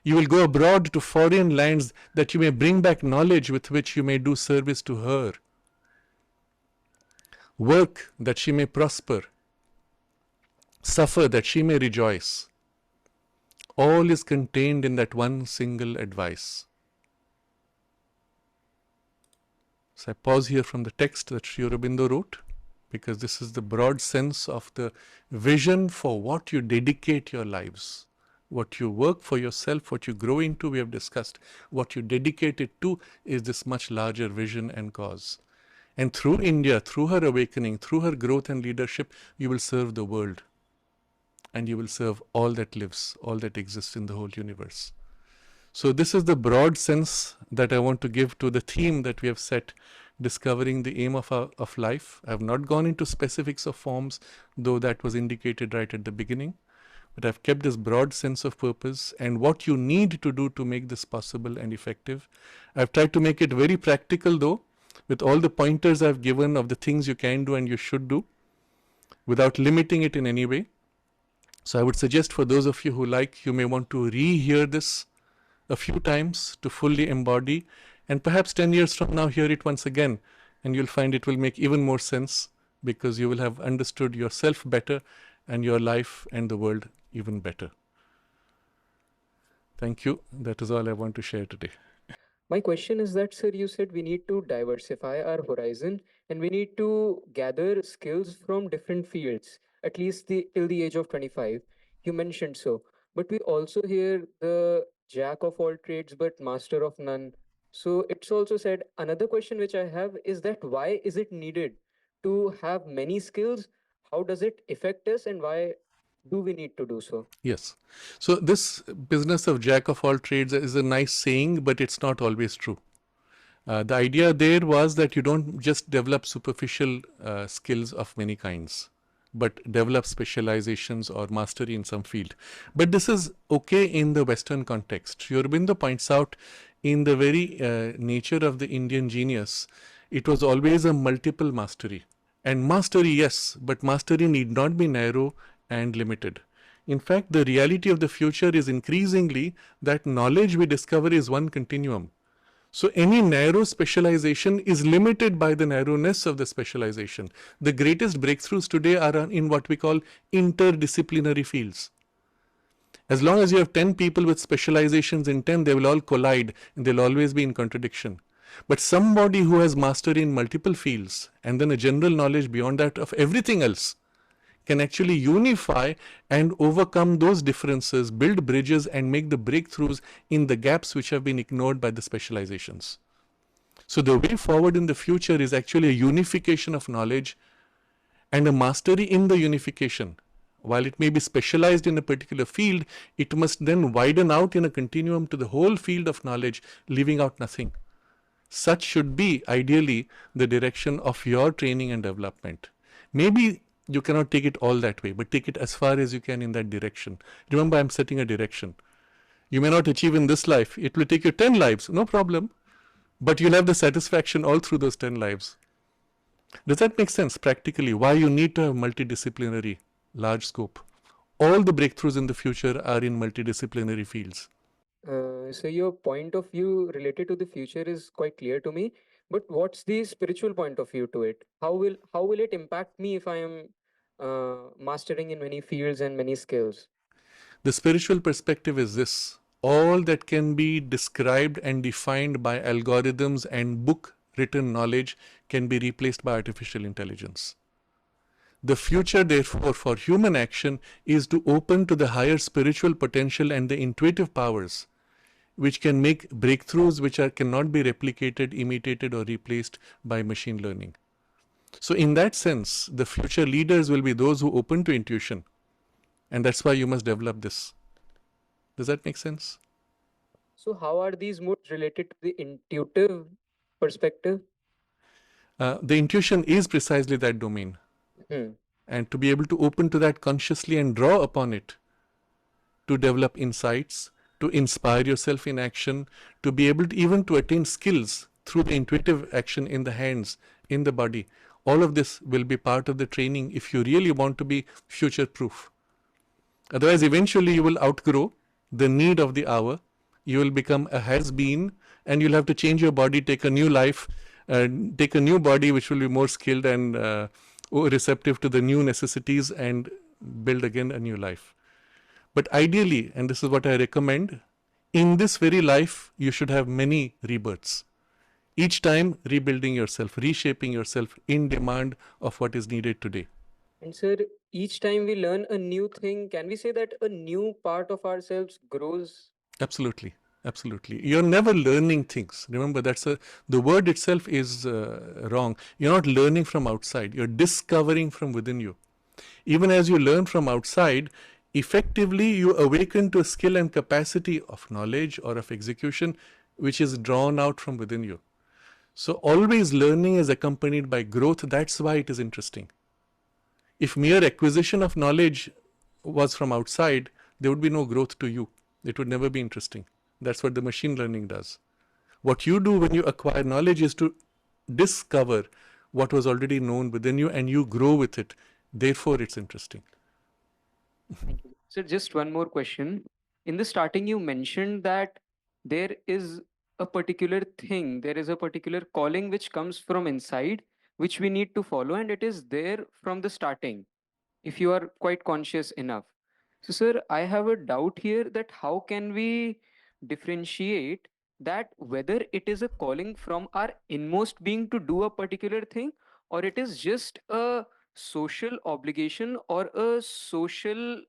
You will go abroad to foreign lands that you may bring back knowledge with which you may do service to her. Work that she may prosper. Suffer that she may rejoice. All is contained in that one single advice. So I pause here from the text that Sri Aurobindo wrote, because this is the broad sense of the vision for what you dedicate your lives. What you work for yourself, what you grow into, we have discussed. What you dedicate it to is this much larger vision and cause. And through India, through her awakening, through her growth and leadership, you will serve the world. And you will serve all that lives, all that exists in the whole universe. So this is the broad sense that I want to give to the theme that we have set, discovering the aim of life. I have not gone into specifics of forms, though that was indicated right at the beginning. But I've kept this broad sense of purpose and what you need to do to make this possible and effective. I've tried to make it very practical, though, with all the pointers I've given of the things you can do and you should do, without limiting it in any way. So I would suggest for those of you who like, you may want to rehear this a few times to fully embody, and perhaps 10 years from now hear it once again, and you'll find it will make even more sense, because you will have understood yourself better and your life and the world even better. Thank you. That is all I want to share today. My question is that, sir, you said we need to diversify our horizon and we need to gather skills from different fields, at least till the age of 25. You mentioned so. But we also hear the jack of all trades but master of none. So it's also said, another question which I have is that why is it needed to have many skills? How does it affect us and why do we need to do so? Yes. So this business of jack of all trades is a nice saying, but it's not always true. The idea there was that you don't just develop superficial skills of many kinds, but develop specializations or mastery in some field. But this is okay in the Western context. Sri Aurobindo points out, in the very nature of the Indian genius, it was always a multiple mastery. And mastery, yes, but mastery need not be narrow and limited. In fact, the reality of the future is increasingly that knowledge we discover is one continuum. So any narrow specialization is limited by the narrowness of the specialization. The greatest breakthroughs today are in what we call interdisciplinary fields. As long as you have 10 people with specializations in 10, they will all collide and they'll always be in contradiction. But somebody who has mastery in multiple fields and then a general knowledge beyond that of everything else can actually unify and overcome those differences, build bridges and make the breakthroughs in the gaps which have been ignored by the specializations. So the way forward in the future is actually a unification of knowledge and a mastery in the unification. While it may be specialized in a particular field, it must then widen out in a continuum to the whole field of knowledge, leaving out nothing. Such should be ideally the direction of your training and development. Maybe you cannot take it all that way, but take it as far as you can in that direction. Remember, I'm setting a direction. You may not achieve in this life. It will take you 10 lives, no problem. But you'll have the satisfaction all through those 10 lives. Does that make sense practically? Why you need to have multidisciplinary, large scope? All the breakthroughs in the future are in multidisciplinary fields. So your point of view related to the future is quite clear to me. But what's the spiritual point of view to it? How will it impact me if I am mastering in many fields and many skills? The spiritual perspective is this: all that can be described and defined by algorithms and book written knowledge can be replaced by artificial intelligence. The future, therefore, for human action is to open to the higher spiritual potential and the intuitive powers which can make breakthroughs which cannot be replicated, imitated or replaced by machine learning. So in that sense, the future leaders will be those who open to intuition, and that's why you must develop this. Does that make sense? So how are these modes related to the intuitive perspective? The intuition is precisely that domain. Hmm. And to be able to open to that consciously and draw upon it to develop insights, to inspire yourself in action, to be able to even to attain skills through the intuitive action in the hands, in the body. All of this will be part of the training if you really want to be future proof. Otherwise, eventually you will outgrow the need of the hour. You will become a has-been and you'll have to change your body, take a new life, take a new body which will be more skilled and receptive to the new necessities and build again a new life. But ideally, and this is what I recommend, in this very life, you should have many rebirths. Each time rebuilding yourself, reshaping yourself in demand of what is needed today. And sir, each time we learn a new thing, can we say that a new part of ourselves grows? Absolutely. Absolutely. You're never learning things. Remember, the word itself is wrong. You're not learning from outside. You're discovering from within you. Even as you learn from outside, effectively you awaken to a skill and capacity of knowledge or of execution which is drawn out from within you. So always learning is accompanied by growth. That's why it is interesting. If mere acquisition of knowledge was from outside, there would be no growth to you. It would never be interesting. That's what the machine learning does. What you do when you acquire knowledge is to discover what was already known within you and you grow with it. Therefore, it's interesting. Thank you. Sir, just one more question. In the starting, you mentioned that there is a particular thing, there is a particular calling which comes from inside, which we need to follow, and it is there from the starting, if you are quite conscious enough. So, sir, I have a doubt here that how can we differentiate that whether it is a calling from our inmost being to do a particular thing, or it is just a social obligation or a social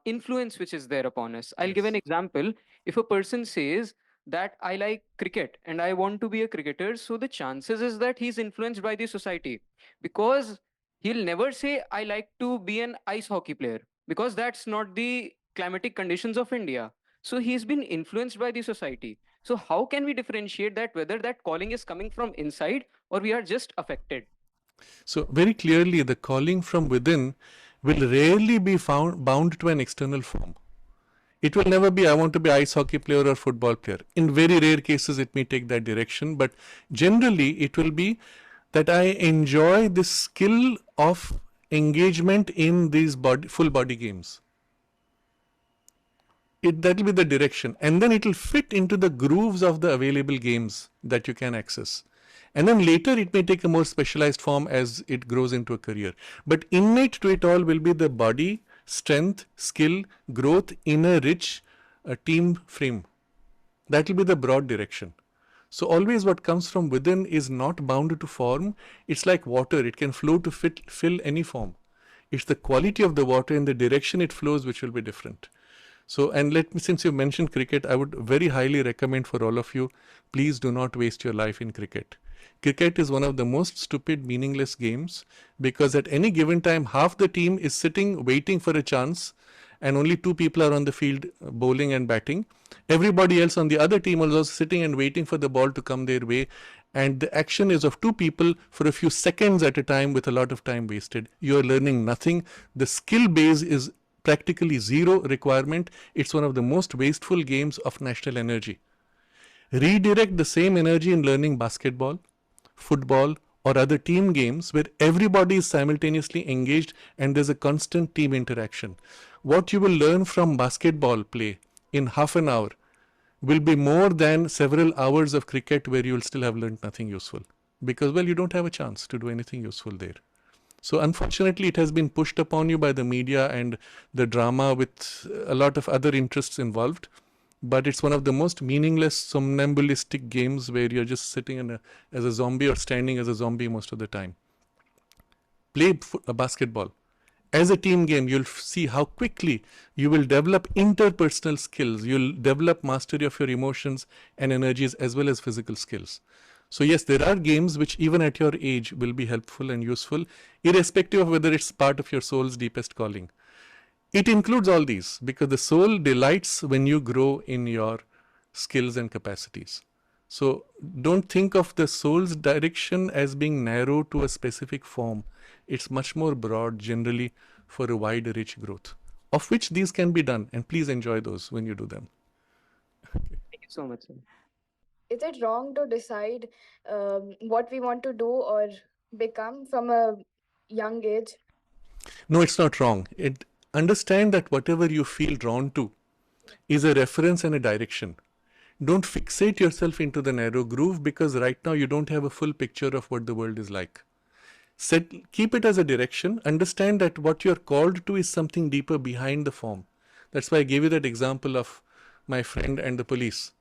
influence which is there upon us. I'll give an Yes. example. If a person says that I like cricket and I want to be a cricketer, so the chances is that he's influenced by the society, because he'll never say I like to be an ice hockey player, because that's not the climatic conditions of India. So he's been influenced by the society. So how can we differentiate that whether that calling is coming from inside or we are just affected? So very clearly, the calling from within will rarely be found bound to an external form. It will never be I want to be ice hockey player or football player. In very rare cases, it may take that direction, but generally, it will be that I enjoy this skill of engagement in these full body games. That will be the direction, and then it will fit into the grooves of the available games that you can access. And then later it may take a more specialized form as it grows into a career. But innate to it all will be the body, strength, skill, growth in a rich team frame. That will be the broad direction. So always what comes from within is not bound to form. It's like water. It can flow to fill any form. It's the quality of the water and the direction it flows which will be different. So, and let me, since you mentioned cricket, I would very highly recommend for all of you, please do not waste your life in cricket. Cricket is one of the most stupid, meaningless games because at any given time, half the team is sitting waiting for a chance and only two people are on the field bowling and batting. Everybody else on the other team is also sitting and waiting for the ball to come their way. And the action is of two people for a few seconds at a time with a lot of time wasted. You are learning nothing. The skill base is practically zero requirement. It's one of the most wasteful games of national energy. Redirect the same energy in learning basketball, football, or other team games where everybody is simultaneously engaged and there's a constant team interaction. What you will learn from basketball play in half an hour will be more than several hours of cricket where you will still have learned nothing useful because, well, you don't have a chance to do anything useful there. So unfortunately, it has been pushed upon you by the media and the drama with a lot of other interests involved. But it's one of the most meaningless somnambulistic games where you're just sitting as a zombie or standing as a zombie most of the time. Play a basketball. As a team game, you'll see how quickly you will develop interpersonal skills. You'll develop mastery of your emotions and energies as well as physical skills. So yes, there are games which even at your age will be helpful and useful, irrespective of whether it's part of your soul's deepest calling. It includes all these because the soul delights when you grow in your skills and capacities. So don't think of the soul's direction as being narrow to a specific form. It's much more broad generally for a wide, rich growth, of which these can be done. And please enjoy those when you do them. Thank you so much, sir. Is it wrong to decide what we want to do or become from a young age? No, it's not wrong. Understand that whatever you feel drawn to is a reference and a direction. Don't fixate yourself into the narrow groove because right now you don't have a full picture of what the world is like. Keep it as a direction. Understand that what you're called to is something deeper behind the form. That's why I gave you that example of my friend and the police.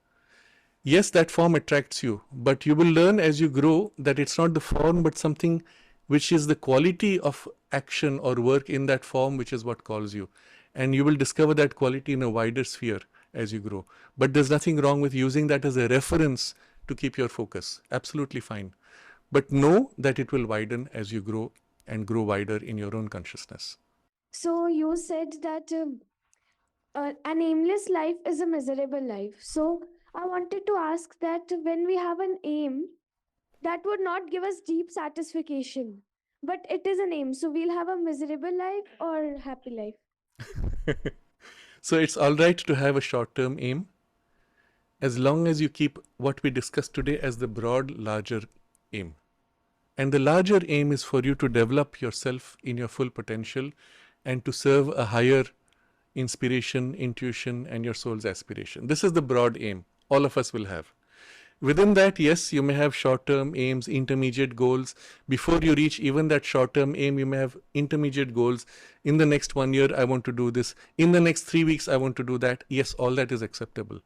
Yes, that form attracts you, but you will learn as you grow that it's not the form but something which is the quality of action or work in that form which is what calls you. And you will discover that quality in a wider sphere as you grow. But there's nothing wrong with using that as a reference to keep your focus. Absolutely fine. But know that it will widen as you grow and grow wider in your own consciousness. So you said that an aimless life is a miserable life. So I wanted to ask that when we have an aim, that would not give us deep satisfaction, but it is an aim. So we'll have a miserable life or happy life. So it's all right to have a short-term aim as long as you keep what we discussed today as the broad, larger aim. And the larger aim is for you to develop yourself in your full potential and to serve a higher inspiration, intuition, and your soul's aspiration. This is the broad aim all of us will have. Within that, yes, you may have short-term aims, intermediate goals. Before you reach even that short-term aim, you may have intermediate goals. In the next 1 year, I want to do this. In the next 3 weeks, I want to do that. Yes, all that is acceptable.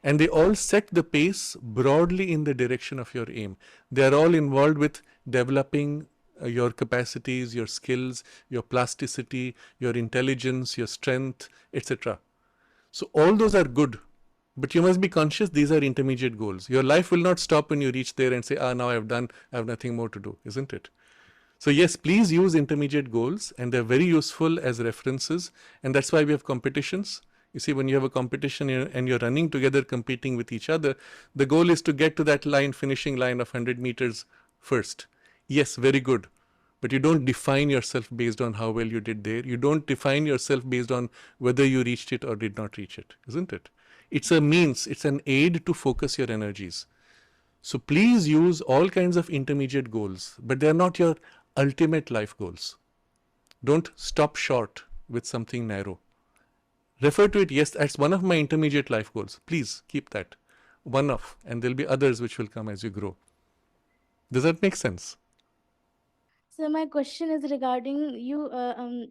And they all set the pace broadly in the direction of your aim. They are all involved with developing your capacities, your skills, your plasticity, your intelligence, your strength, etc. So all those are good. But you must be conscious these are intermediate goals. Your life will not stop when you reach there and say, now I have nothing more to do, isn't it? So yes, please use intermediate goals, and they're very useful as references, and that's why we have competitions. You see, when you have a competition and you're running together, competing with each other, the goal is to get to that line, finishing line of 100 meters first. Yes, very good. But you don't define yourself based on how well you did there. You don't define yourself based on whether you reached it or did not reach it, isn't it? It's a means, it's an aid to focus your energies. So please use all kinds of intermediate goals, but they are not your ultimate life goals. Don't stop short with something narrow. Refer to it, yes, that's one of my intermediate life goals. Please keep that one of, and there'll be others which will come as you grow. Does that make sense? So my question is regarding you.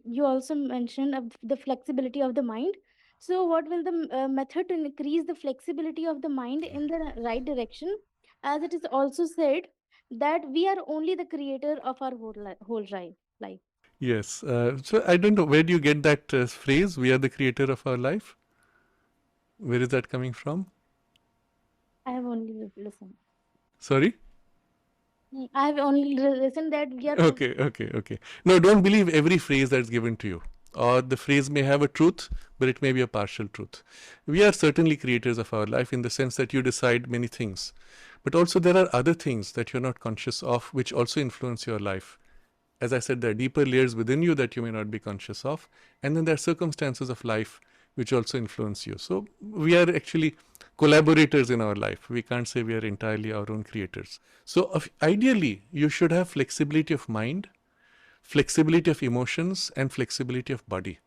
You also mentioned of the flexibility of the mind. So what will the method to increase the flexibility of the mind in the right direction? As it is also said that we are only the creator of our whole life. Yes. So I don't know, where do you get that phrase, we are the creator of our life? Where is that coming from? I have only listened. Sorry? I have only listened that we are. Okay. No, don't believe every phrase that's given to you. Or the phrase may have a truth, but it may be a partial truth. We are certainly creators of our life in the sense that you decide many things. But also there are other things that you're not conscious of which also influence your life. As I said, there are deeper layers within you that you may not be conscious of. And then there are circumstances of life which also influence you. So we are actually collaborators in our life. We can't say we are entirely our own creators. So ideally, you should have flexibility of mind, flexibility of emotions, and flexibility of body.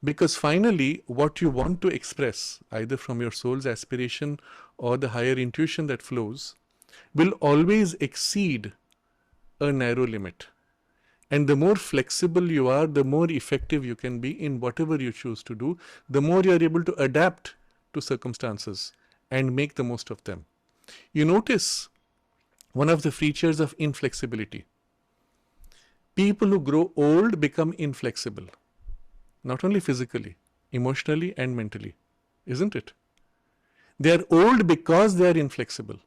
Because finally, what you want to express, either from your soul's aspiration or the higher intuition that flows, will always exceed a narrow limit. And the more flexible you are, the more effective you can be in whatever you choose to do, the more you are able to adapt to circumstances and make the most of them. You notice one of the features of inflexibility. People who grow old become inflexible, not only physically, emotionally and mentally, isn't it? They are old because they are inflexible.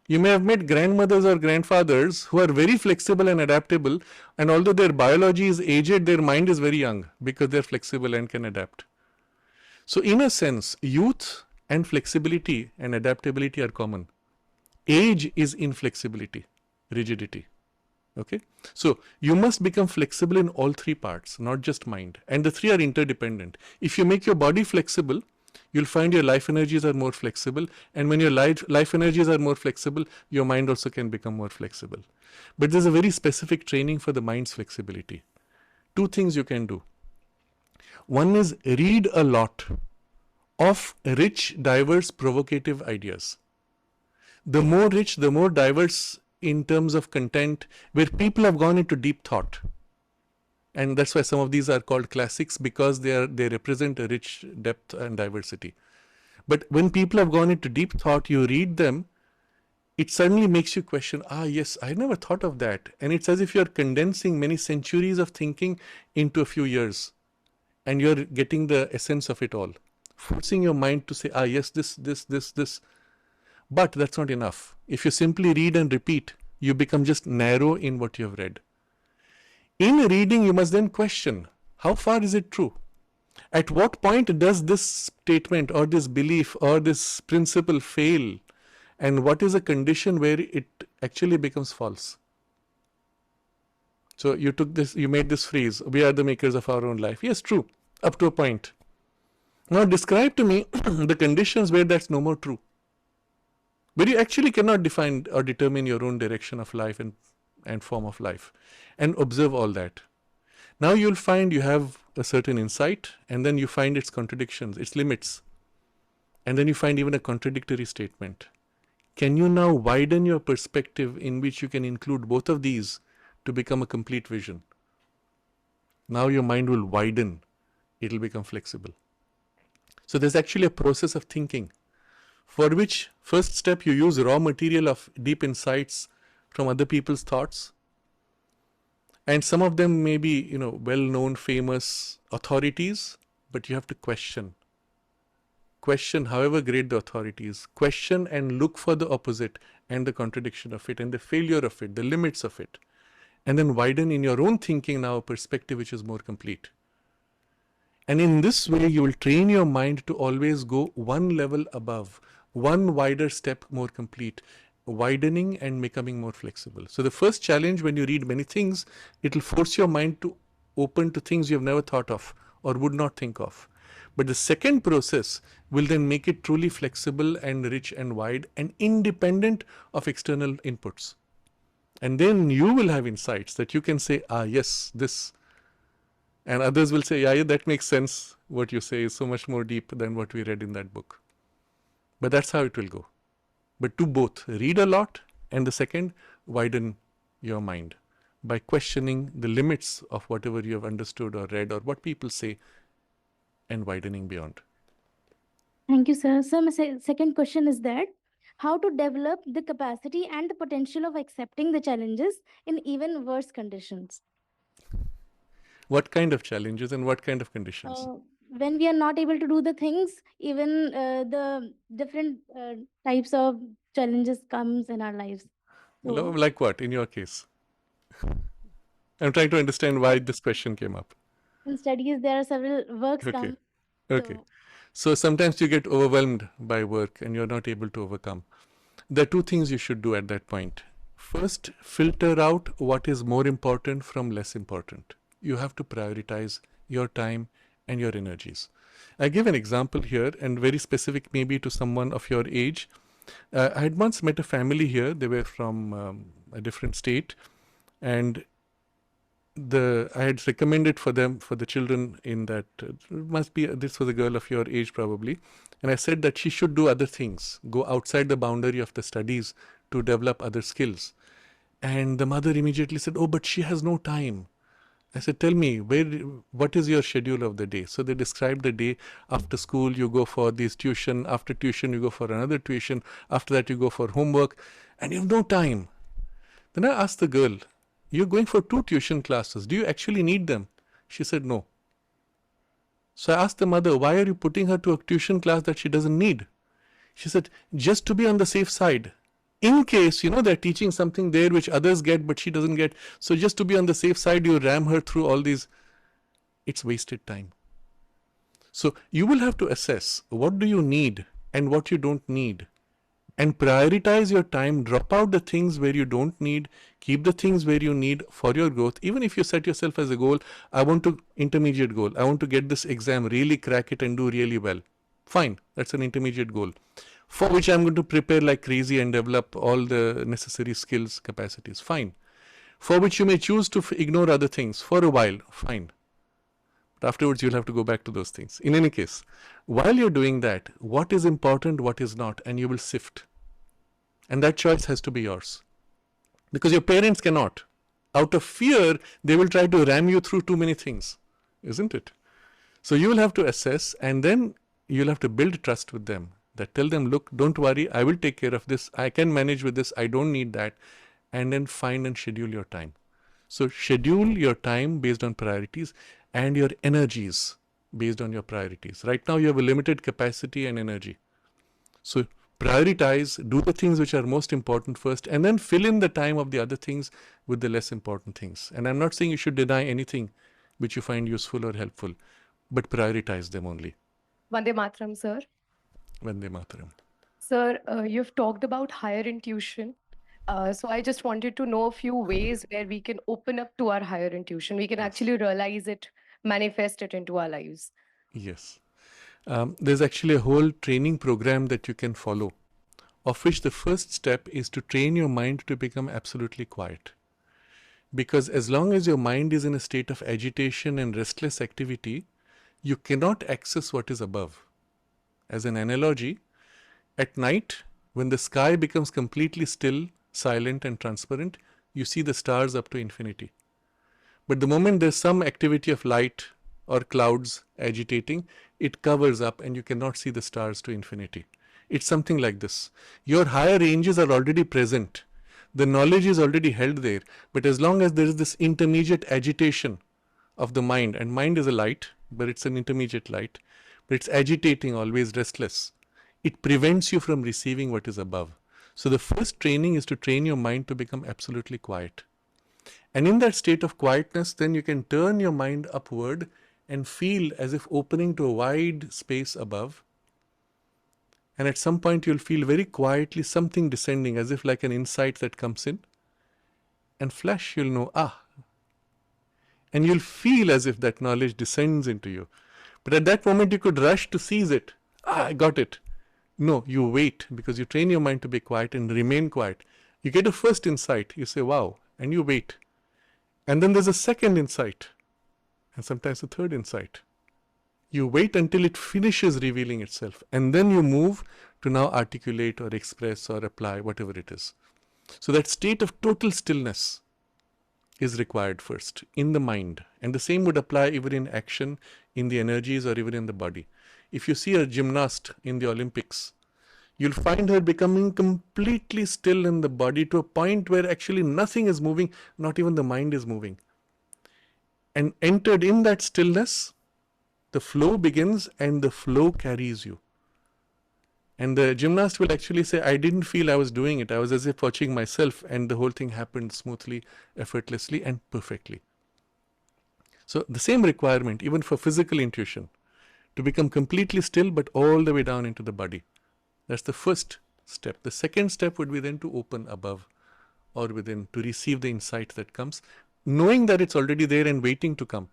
You may have met grandmothers or grandfathers who are very flexible and adaptable, and although their biology is aged, their mind is very young because they're flexible and can adapt. So in a sense, youth and flexibility and adaptability are common. Age is inflexibility, rigidity. Okay? So you must become flexible in all three parts, not just mind. And the three are interdependent. If you make your body flexible, you'll find your life energies are more flexible, and when your life energies are more flexible, your mind also can become more flexible. But there's a very specific training for the mind's flexibility. Two things you can do. One is read a lot of rich, diverse, provocative ideas. The more rich, the more diverse in terms of content, where people have gone into deep thought. And that's why some of these are called classics, because they represent a rich depth and diversity. But when people have gone into deep thought, you read them, it suddenly makes you question, yes, I never thought of that. And it's as if you're condensing many centuries of thinking into a few years, and you're getting the essence of it all, forcing your mind to say, yes, this. But that's not enough. If you simply read and repeat, you become just narrow in what you have read. In reading, you must then question, how far is it true? At what point does this statement or this belief or this principle fail? And what is a condition where it actually becomes false? So you made this phrase, we are the makers of our own life. Yes, true, up to a point. Now describe to me the conditions where that's no more true. But you actually cannot define or determine your own direction of life and form of life, and observe all that. Now you'll find you have a certain insight, and then you find its contradictions, its limits, and then you find even a contradictory statement. Can you now widen your perspective in which you can include both of these to become a complete vision? Now your mind will widen, it will become flexible. So there's actually a process of thinking, for which first step you use raw material of deep insights from other people's thoughts. And some of them may be, well-known, famous authorities, but you have to question. Question, however great the authority is. Question and look for the opposite and the contradiction of it and the failure of it, the limits of it. And then widen in your own thinking now a perspective which is more complete. And in this way, you will train your mind to always go one level above, one wider step more complete, widening and becoming more flexible. So the first challenge when you read many things, it will force your mind to open to things you have never thought of or would not think of. But the second process will then make it truly flexible and rich and wide and independent of external inputs. And then you will have insights that you can say, yes, this. And others will say, yeah, that makes sense. What you say is so much more deep than what we read in that book. But that's how it will go. But do both. Read a lot, and the second, widen your mind by questioning the limits of whatever you have understood or read or what people say, and widening beyond. Thank you, sir. So my second question is that how to develop the capacity and the potential of accepting the challenges in even worse conditions. What kind of challenges and what kind of conditions? When we are not able to do the things, even the different types of challenges comes in our lives. So, Like what in your case? I'm trying to understand why this question came up. in studies, there are several works Okay. come. Okay. So sometimes you get overwhelmed by work and you're not able to overcome. There are two things you should do at that point. First, filter out what is more important from less important. You have to prioritize your time and your energies. I give an example here, and very specific maybe to someone of your age. I had once met a family here. They were from a different state, and I had recommended for the children in that, this was a girl of your age probably, and I said that she should do other things, go outside the boundary of the studies to develop other skills. And the mother immediately said, oh, but she has no time. I said, tell me, what is your schedule of the day? So they described the day. After school, you go for this tuition. After tuition, you go for another tuition. After that, you go for homework. And you have no time. Then I asked the girl, you're going for 2 tuition classes. Do you actually need them? She said, no. So I asked the mother, why are you putting her to a tuition class that she doesn't need? She said, just to be on the safe side. In case, they're teaching something there which others get, but she doesn't get. So just to be on the safe side, you ram her through all these. It's wasted time. So you will have to assess what do you need and what you don't need. And prioritize your time, drop out the things where you don't need, keep the things where you need for your growth. Even if you set yourself as a goal, I want to, intermediate goal, I want to get this exam, really crack it and do really well. Fine, that's an intermediate goal, for which I'm going to prepare like crazy and develop all the necessary skills, capacities. Fine. For which you may choose to ignore other things for a while. Fine. But afterwards, you'll have to go back to those things. In any case, while you're doing that, what is important, what is not, and you will sift. And that choice has to be yours. Because your parents cannot. out of fear, they will try to ram you through too many things, isn't it? So you will have to assess, and then you'll have to build trust with them. That tell them, look, don't worry, I will take care of this. I can manage with this. I don't need that. And then find and schedule your time. So schedule your time based on priorities and your energies based on your priorities. Right now you have a limited capacity and energy. So prioritize, do the things which are most important first, and then fill in the time of the other things with the less important things. And I'm not saying you should deny anything which you find useful or helpful, but prioritize them only. Vande Mataram, sir. Vande Mataram. Sir, you've talked about higher intuition. So I just wanted to know a few ways where we can open up to our higher intuition. We can actually realize it, manifest it into our lives. Yes. There's actually a whole training program that you can follow, of which the first step is to train your mind to become absolutely quiet. Because as long as your mind is in a state of agitation and restless activity, you cannot access what is above. As an analogy, at night, when the sky becomes completely still, silent and transparent, you see the stars up to infinity. But the moment there's some activity of light or clouds agitating, it covers up and you cannot see the stars to infinity. It's something like this. Your higher ranges are already present. The knowledge is already held there. But as long as there is this intermediate agitation of the mind, and mind is a light, but it's an intermediate light, but it's agitating, always restless, it prevents you from receiving what is above. So the first training is to train your mind to become absolutely quiet. And in that state of quietness, then you can turn your mind upward and feel as if opening to a wide space above. And at some point you'll feel very quietly something descending, as if like an insight that comes in. And flash, you'll know, and you'll feel as if that knowledge descends into you. But at that moment you could rush to seize it. I got it. No, you wait, because you train your mind to be quiet and remain quiet. You get a first insight, you say, wow, and you wait. And then there's a second insight, and sometimes a third insight. You wait until it finishes revealing itself, and then you move to now articulate or express or apply, whatever it is. So that state of total stillness is required first in the mind, and the same would apply even in action, in the energies, or even in the body. If you see a gymnast in the Olympics, you'll find her becoming completely still in the body to a point where actually nothing is moving, not even the mind is moving. And entered in that stillness, the flow begins and the flow carries you. And the gymnast will actually say, I didn't feel I was doing it. I was as if watching myself, and the whole thing happened smoothly, effortlessly, and perfectly. So the same requirement, even for physical intuition, to become completely still, but all the way down into the body. That's the first step. The second step would be then to open above or within, to receive the insight that comes, knowing that it's already there and waiting to come.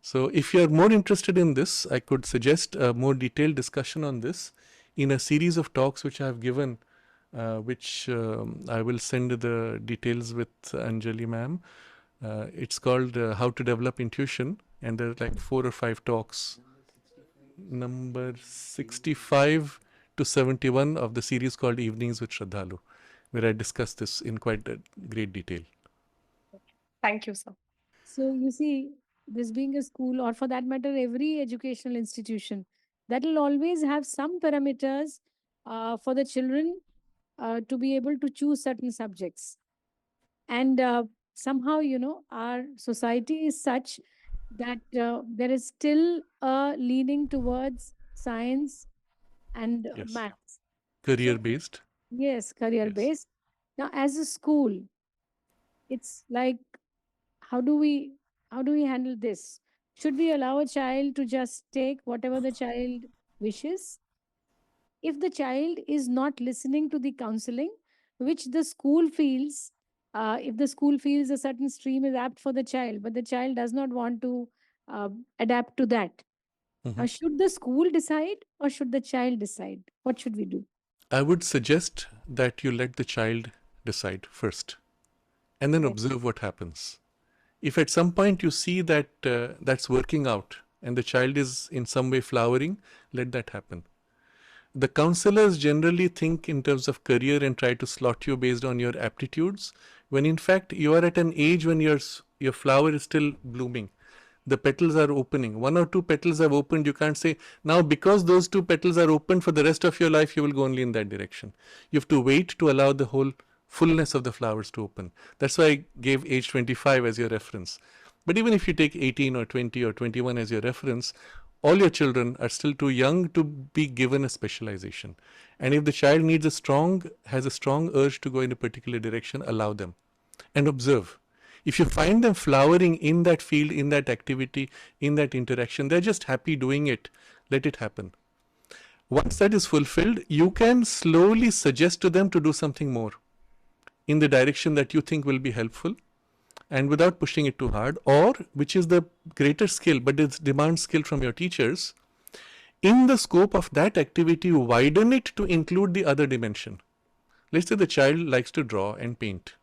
So if you're more interested in this, I could suggest a more detailed discussion on this in a series of talks which I have given, which I will send the details with Anjali ma'am. It's called How to Develop Intuition, and there are like 4 or 5 talks. Number 65 to 71 of the series called Evenings with Sraddhalu, where I discuss this in quite great detail. Thank you, sir. So you see, this being a school, or for that matter, every educational institution, that will always have some parameters for the children to be able to choose certain subjects. And somehow, our society is such that there is still a leaning towards science and Yes. maths. Career based. Yes, career based. Now, as a school, it's like, how do we handle this? Should we allow a child to just take whatever the child wishes? If the child is not listening to the counseling, which the school feels, if the school feels a certain stream is apt for the child, but the child does not want to adapt to that, should the school decide or should the child decide? What should we do? I would suggest that you let the child decide first, and then observe what happens. If at some point you see that that's working out and the child is in some way flowering, let that happen. The counselors generally think in terms of career and try to slot you based on your aptitudes, when in fact you are at an age when your flower is still blooming. The petals are opening. One or two petals have opened. You can't say, now because those two petals are open for the rest of your life, you will go only in that direction. You have to wait to allow the whole fullness of the flowers to open. That's why I gave age 25 as your reference. But even if you take 18 or 20 or 21 as your reference, all your children are still too young to be given a specialization. And if the child has a strong urge to go in a particular direction, allow them and observe. If you find them flowering in that field, in that activity, in that interaction, they're just happy doing it, let it happen. Once that is fulfilled, you can slowly suggest to them to do something more in the direction that you think will be helpful and without pushing it too hard, or which is the greater skill, but it demands skill from your teachers. In the scope of that activity, widen it to include the other dimension. Let's say the child likes to draw and paint.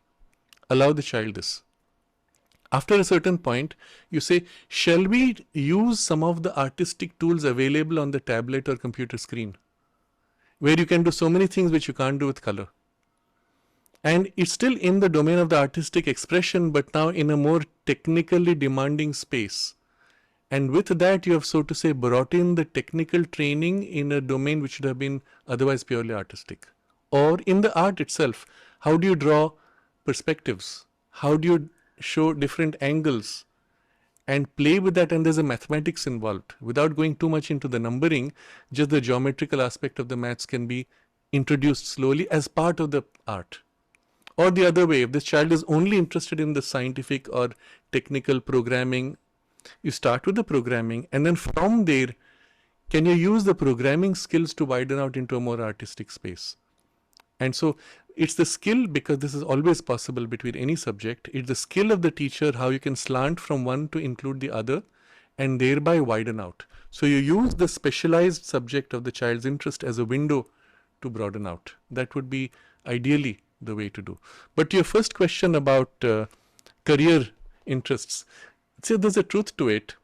Allow the child this. After a certain point, you say, shall we use some of the artistic tools available on the tablet or computer screen, where you can do so many things which you can't do with color. And it's still in the domain of the artistic expression, but now in a more technically demanding space. And with that, you have, so to say, brought in the technical training in a domain which should have been otherwise purely artistic. Or in the art itself, how do you draw perspectives? How do you show different angles and play with that? And there's a mathematics involved. Without going too much into the numbering, just the geometrical aspect of the maths can be introduced slowly as part of the art. Or the other way, if this child is only interested in the scientific or technical programming, you start with the programming, and then from there, can you use the programming skills to widen out into a more artistic space? And so it's the skill, because this is always possible between any subject, it's the skill of the teacher how you can slant from one to include the other and thereby widen out. So you use the specialized subject of the child's interest as a window to broaden out. That would be ideally the way to do. But to your first question about career interests, see, there's a truth to it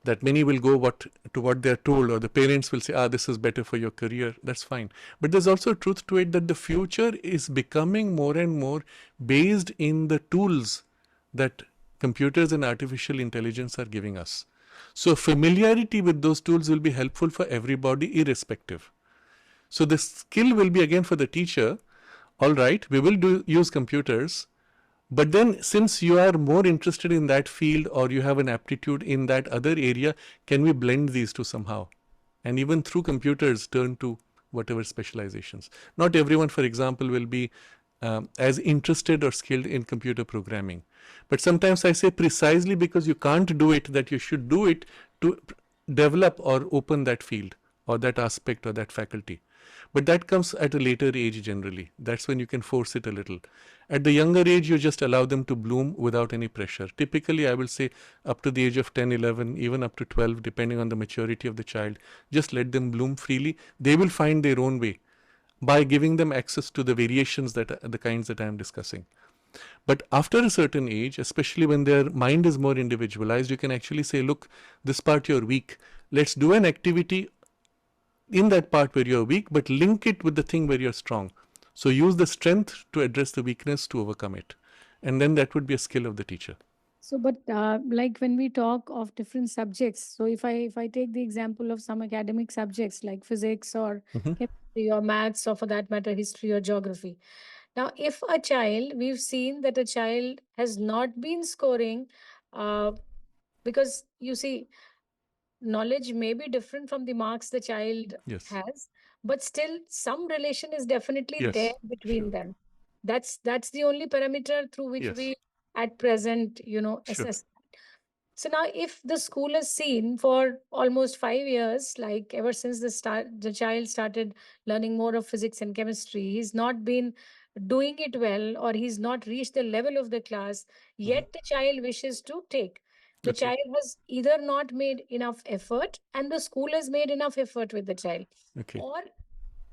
that many will go to what they're told, or the parents will say, this is better for your career. That's fine. But there's also a truth to it that the future is becoming more and more based in the tools that computers and artificial intelligence are giving us. So familiarity with those tools will be helpful for everybody irrespective. So the skill will be again for the teacher. All right, we will use computers, but then since you are more interested in that field or you have an aptitude in that other area, can we blend these two somehow? And even through computers turn to whatever specializations. Not everyone, for example, will be as interested or skilled in computer programming. But sometimes I say precisely because you can't do it, that you should do it to develop or open that field or that aspect or that faculty. But that comes at a later age generally. That's when you can force it a little. At the younger age, you just allow them to bloom without any pressure. Typically, I will say up to the age of 10, 11, even up to 12, depending on the maturity of the child, just let them bloom freely. They will find their own way by giving them access to the variations the kinds that I am discussing. But after a certain age, especially when their mind is more individualized, you can actually say, look, this part you're weak. Let's do an activity in that part where you're weak, but link it with the thing where you're strong. So use the strength to address the weakness to overcome it. And then that would be a skill of the teacher. So, but like when we talk of different subjects, so if I take the example of some academic subjects like physics or Chemistry or maths, or for that matter, history or geography. Now, if a child, we've seen that a child has not been scoring, because you see, knowledge may be different from the marks the child Yes. has, but still some relation is definitely Yes, there between sure. them. That's the only parameter through which Yes. we at present, Sure. assess. So now, if the school has seen for almost 5 years, like ever since the child started learning more of physics and chemistry, he's not been doing it well, or he's not reached the level of the class, yet the child wishes to take. The Okay. child has either not made enough effort, and the school has made enough effort with the child, Okay. or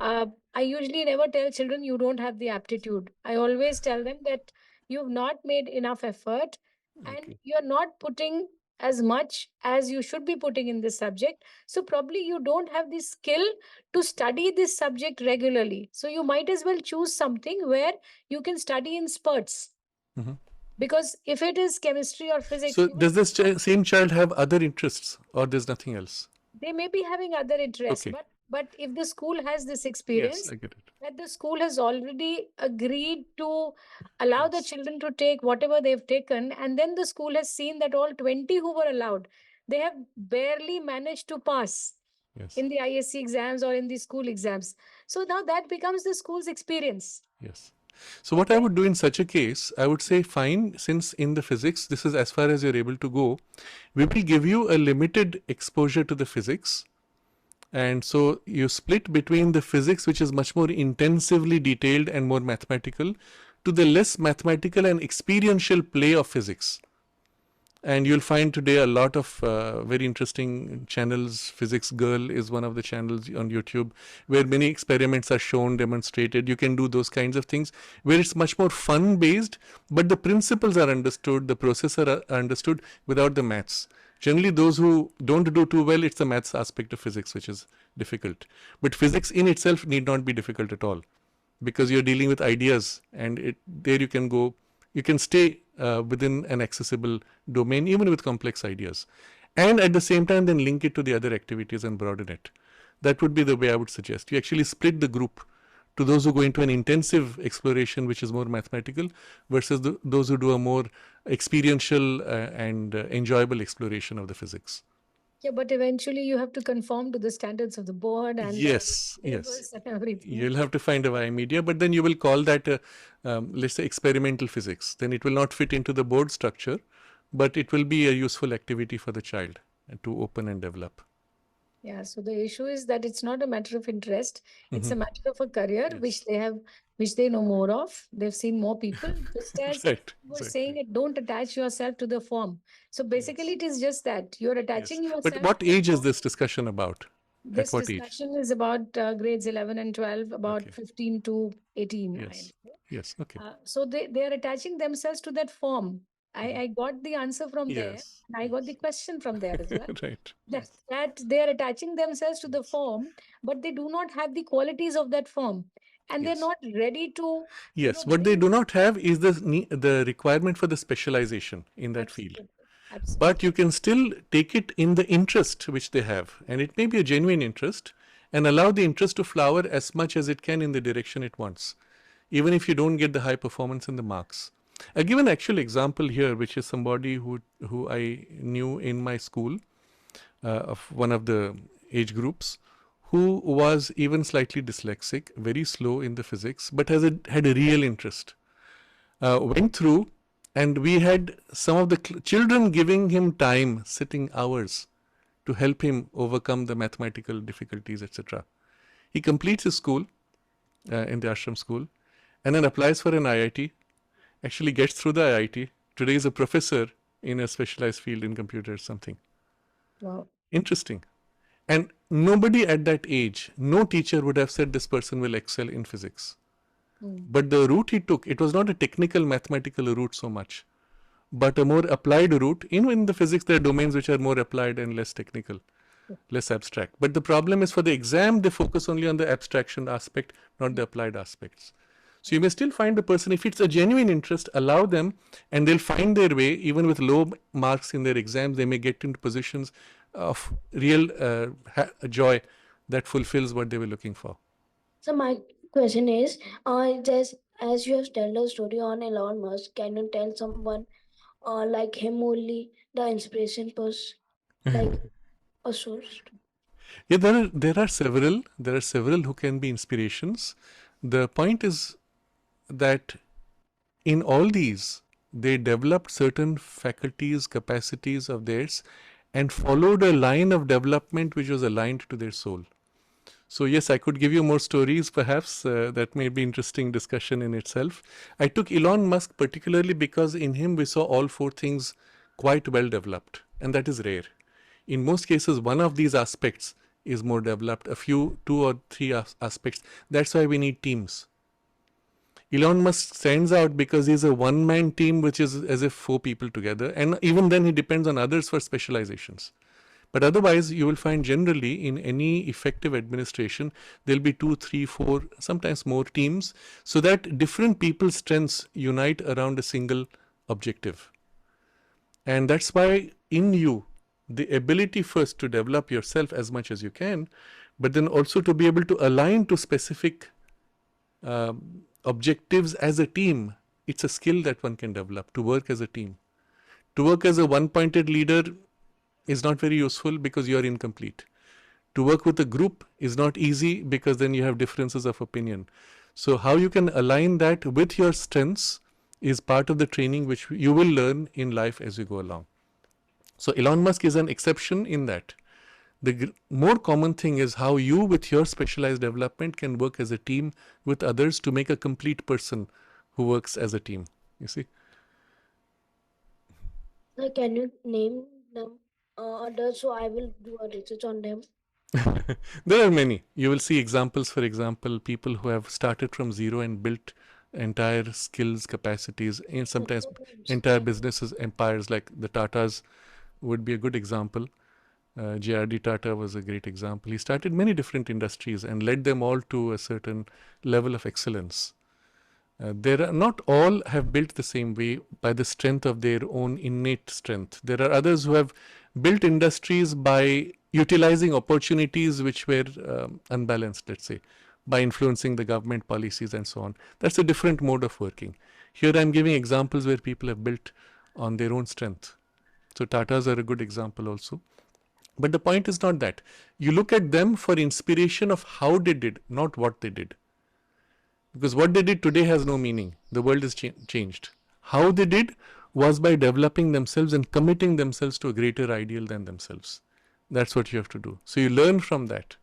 I usually never tell children you don't have the aptitude. I always tell them that you've not made enough effort and Okay. you're not putting as much as you should be putting in this subject. So probably you don't have the skill to study this subject regularly. So you might as well choose something where you can study in spurts. Mhm. Because if it is chemistry or physics, So does this same child have other interests, or there's nothing else? they may be having other interests, Okay. but if the school has this Yes, experience, I get it. that the school has already agreed to allow the Yes. children to take whatever they've taken, and then the school has seen that all 20 who were allowed, they have barely managed to pass Yes. in the ISC exams or in the school exams. So now that becomes the school's experience. Yes. So what I would do in such a case, I would say, fine, since in the physics, this is as far as you're able to go, we will give you a limited exposure to the physics. And so you split between the physics, which is much more intensively detailed and more mathematical, to the less mathematical and experiential play of physics. And you'll find today a lot of very interesting channels. Physics Girl is one of the channels on YouTube where many experiments are shown, demonstrated. You can do those kinds of things where it's much more fun based, but the principles are understood, the process are understood without the maths. Generally, those who don't do too well, it's the maths aspect of physics which is difficult. But physics in itself need not be difficult at all, because you're dealing with ideas, and there you can go, you can stay within an accessible domain even with complex ideas, and at the same time then link it to the other activities and broaden it. That would be the way I would suggest. You actually split the group to those who go into an intensive exploration which is more mathematical versus those who do a more experiential and enjoyable exploration of the physics. Yeah, but eventually you have to conform to the standards of the board and Yes, syllabus and everything. you'll have to find a Y media, but then you will call that let's say experimental physics. Then it will not fit into the board structure, but it will be a useful activity for the child to open and develop. Yeah, so the issue is that it's not a matter of interest, it's a Mhm. matter of a career which Yes. which they know more of. They've seen more people, just as Right, you were exactly. saying it, don't attach yourself to the form. So basically, Yes. it is just that you're Yes. attaching But yourself what to the age is form. this discussion about? At This what age? discussion is about grades 11 and 12, about Okay. 15 to 18, I'll Yes. say. Yes. Okay. So they are attaching themselves to that form. Mhm. I got the answer from there, Yes. and I got the question from there as well. Right. That they are attaching themselves to the Yes. form, but they do not have the qualities of that form, and they're Yes. not ready to, Yes. What they bring. do not have is the requirement for the specialization in that field. Absolutely, But absolutely. you can still take it in the interest which they have, and it may be a genuine interest, and allow the interest to flower as much as it can in the direction it wants, even if you don't get the high performance in the marks. I'll give an actual example here, which is somebody who I knew in my school, of one of the age groups, who was even slightly dyslexic, very slow in the physics, but had a real interest. Went through, and we had some of the children giving him time, sitting hours to help him overcome the mathematical difficulties, etc. He completes his school in the ashram school, and then applies for an IIT, actually gets through the IIT. Today is a professor in a specialized field in computers, something. Wow. Interesting. And nobody at that age, no teacher would have said this person will excel in physics. But the route he took, it was not a technical mathematical route so much, but a more applied route. In the physics, there are domains which are more applied and less technical, less abstract. But the problem is, for the exam, they focus only on the abstraction aspect, not the applied aspects. So you may still find the person, if it's a genuine interest, allow them, and they'll find their way. Even with low marks in their exams, they may get into positions of real joy that fulfills what they were looking for. So my question is, just as you have told a story on Elon Musk, can you tell someone like him only the inspiration person, like a source? Yeah, there are several who can be inspirations. The point is that in all these, they developed certain faculties, capacities of theirs, and followed a line of development which was aligned to their soul. So yes, I could give you more stories, perhaps. That may be interesting discussion in itself. I took Elon Musk particularly because in him we saw all four things quite well developed, and that is rare. In most cases, one of these aspects is more developed, a few, two or three aspects. That's why we need teams. Elon Musk stands out because he's a one-man team, which is as if 4 people together, and even then he depends on others for specializations. But otherwise, you will find generally in any effective administration, there'll be 2, 3, 4, sometimes more teams, so that different people's strengths unite around a single objective. And that's why in you, the ability first to develop yourself as much as you can, but then also to be able to align to specific objectives as a team. It's a skill that one can develop to work as a team. To work as a one-pointed leader is not very useful because you are incomplete. To work with a group is not easy because then you have differences of opinion. So how you can align that with your strengths is part of the training which you will learn in life as you go along. So Elon Musk is an exception in that. The more common thing is how you with your specialized development can work as a team with others to make a complete person who works as a team. You see? Sir, can you name them others so I will do a research on them? There are many. You will see examples, for example, people who have started from zero and built entire skills, capacities, and sometimes No names. entire businesses, empires, like the Tatas would be a good example. J.R.D. Tata was a great example. He started many different industries and led them all to a certain level of excellence. There are not all have built the same way by the strength of their own innate strength. There are others who have built industries by utilizing opportunities which were unbalanced, let's say, by influencing the government policies and so on. That's a different mode of working. Here I'm giving examples where people have built on their own strength. So Tatas are a good example also. But the point is not that. You look at them for inspiration of how they did, not what they did. Because what they did today has no meaning. The world has changed. How they did was by developing themselves and committing themselves to a greater ideal than themselves. That's what you have to do. So you learn from that.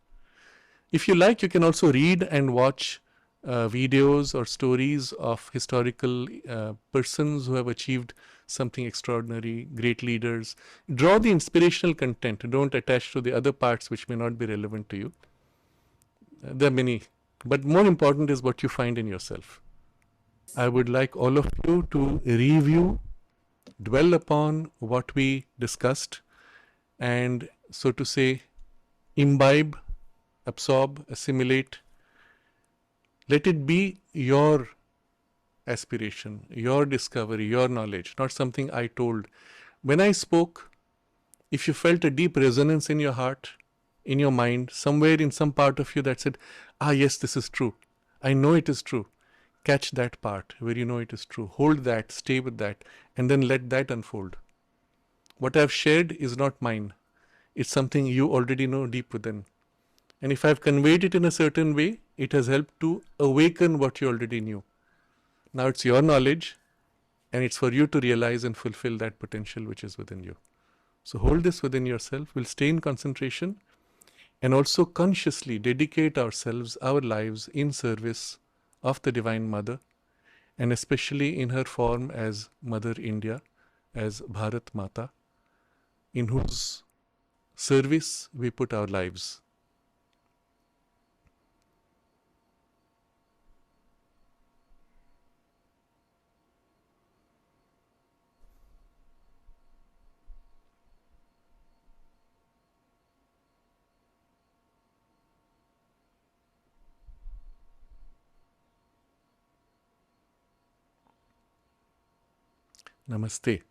If you like, you can also read and watch videos or stories of historical persons who have achieved something extraordinary, great leaders. Draw the inspirational content. Don't attach to the other parts which may not be relevant to you. There are many, but more important is what you find in yourself. I would like all of you to review, dwell upon what we discussed, and so to say, imbibe, absorb, assimilate. Let it be your aspiration, your discovery, your knowledge, not something I told. When I spoke, if you felt a deep resonance in your heart, in your mind, somewhere in some part of you that said, ah, yes, this is true. I know it is true. Catch that part where you know it is true. Hold that, stay with that, and then let that unfold. What I've shared is not mine. It's something you already know deep within. And if I've conveyed it in a certain way, it has helped to awaken what you already knew. Now it's your knowledge, and it's for you to realize and fulfill that potential which is within you. So hold this within yourself. We'll stay in concentration and also consciously dedicate ourselves, our lives in service of the Divine Mother, and especially in her form as Mother India, as Bharat Mata, in whose service we put our lives. Namaste.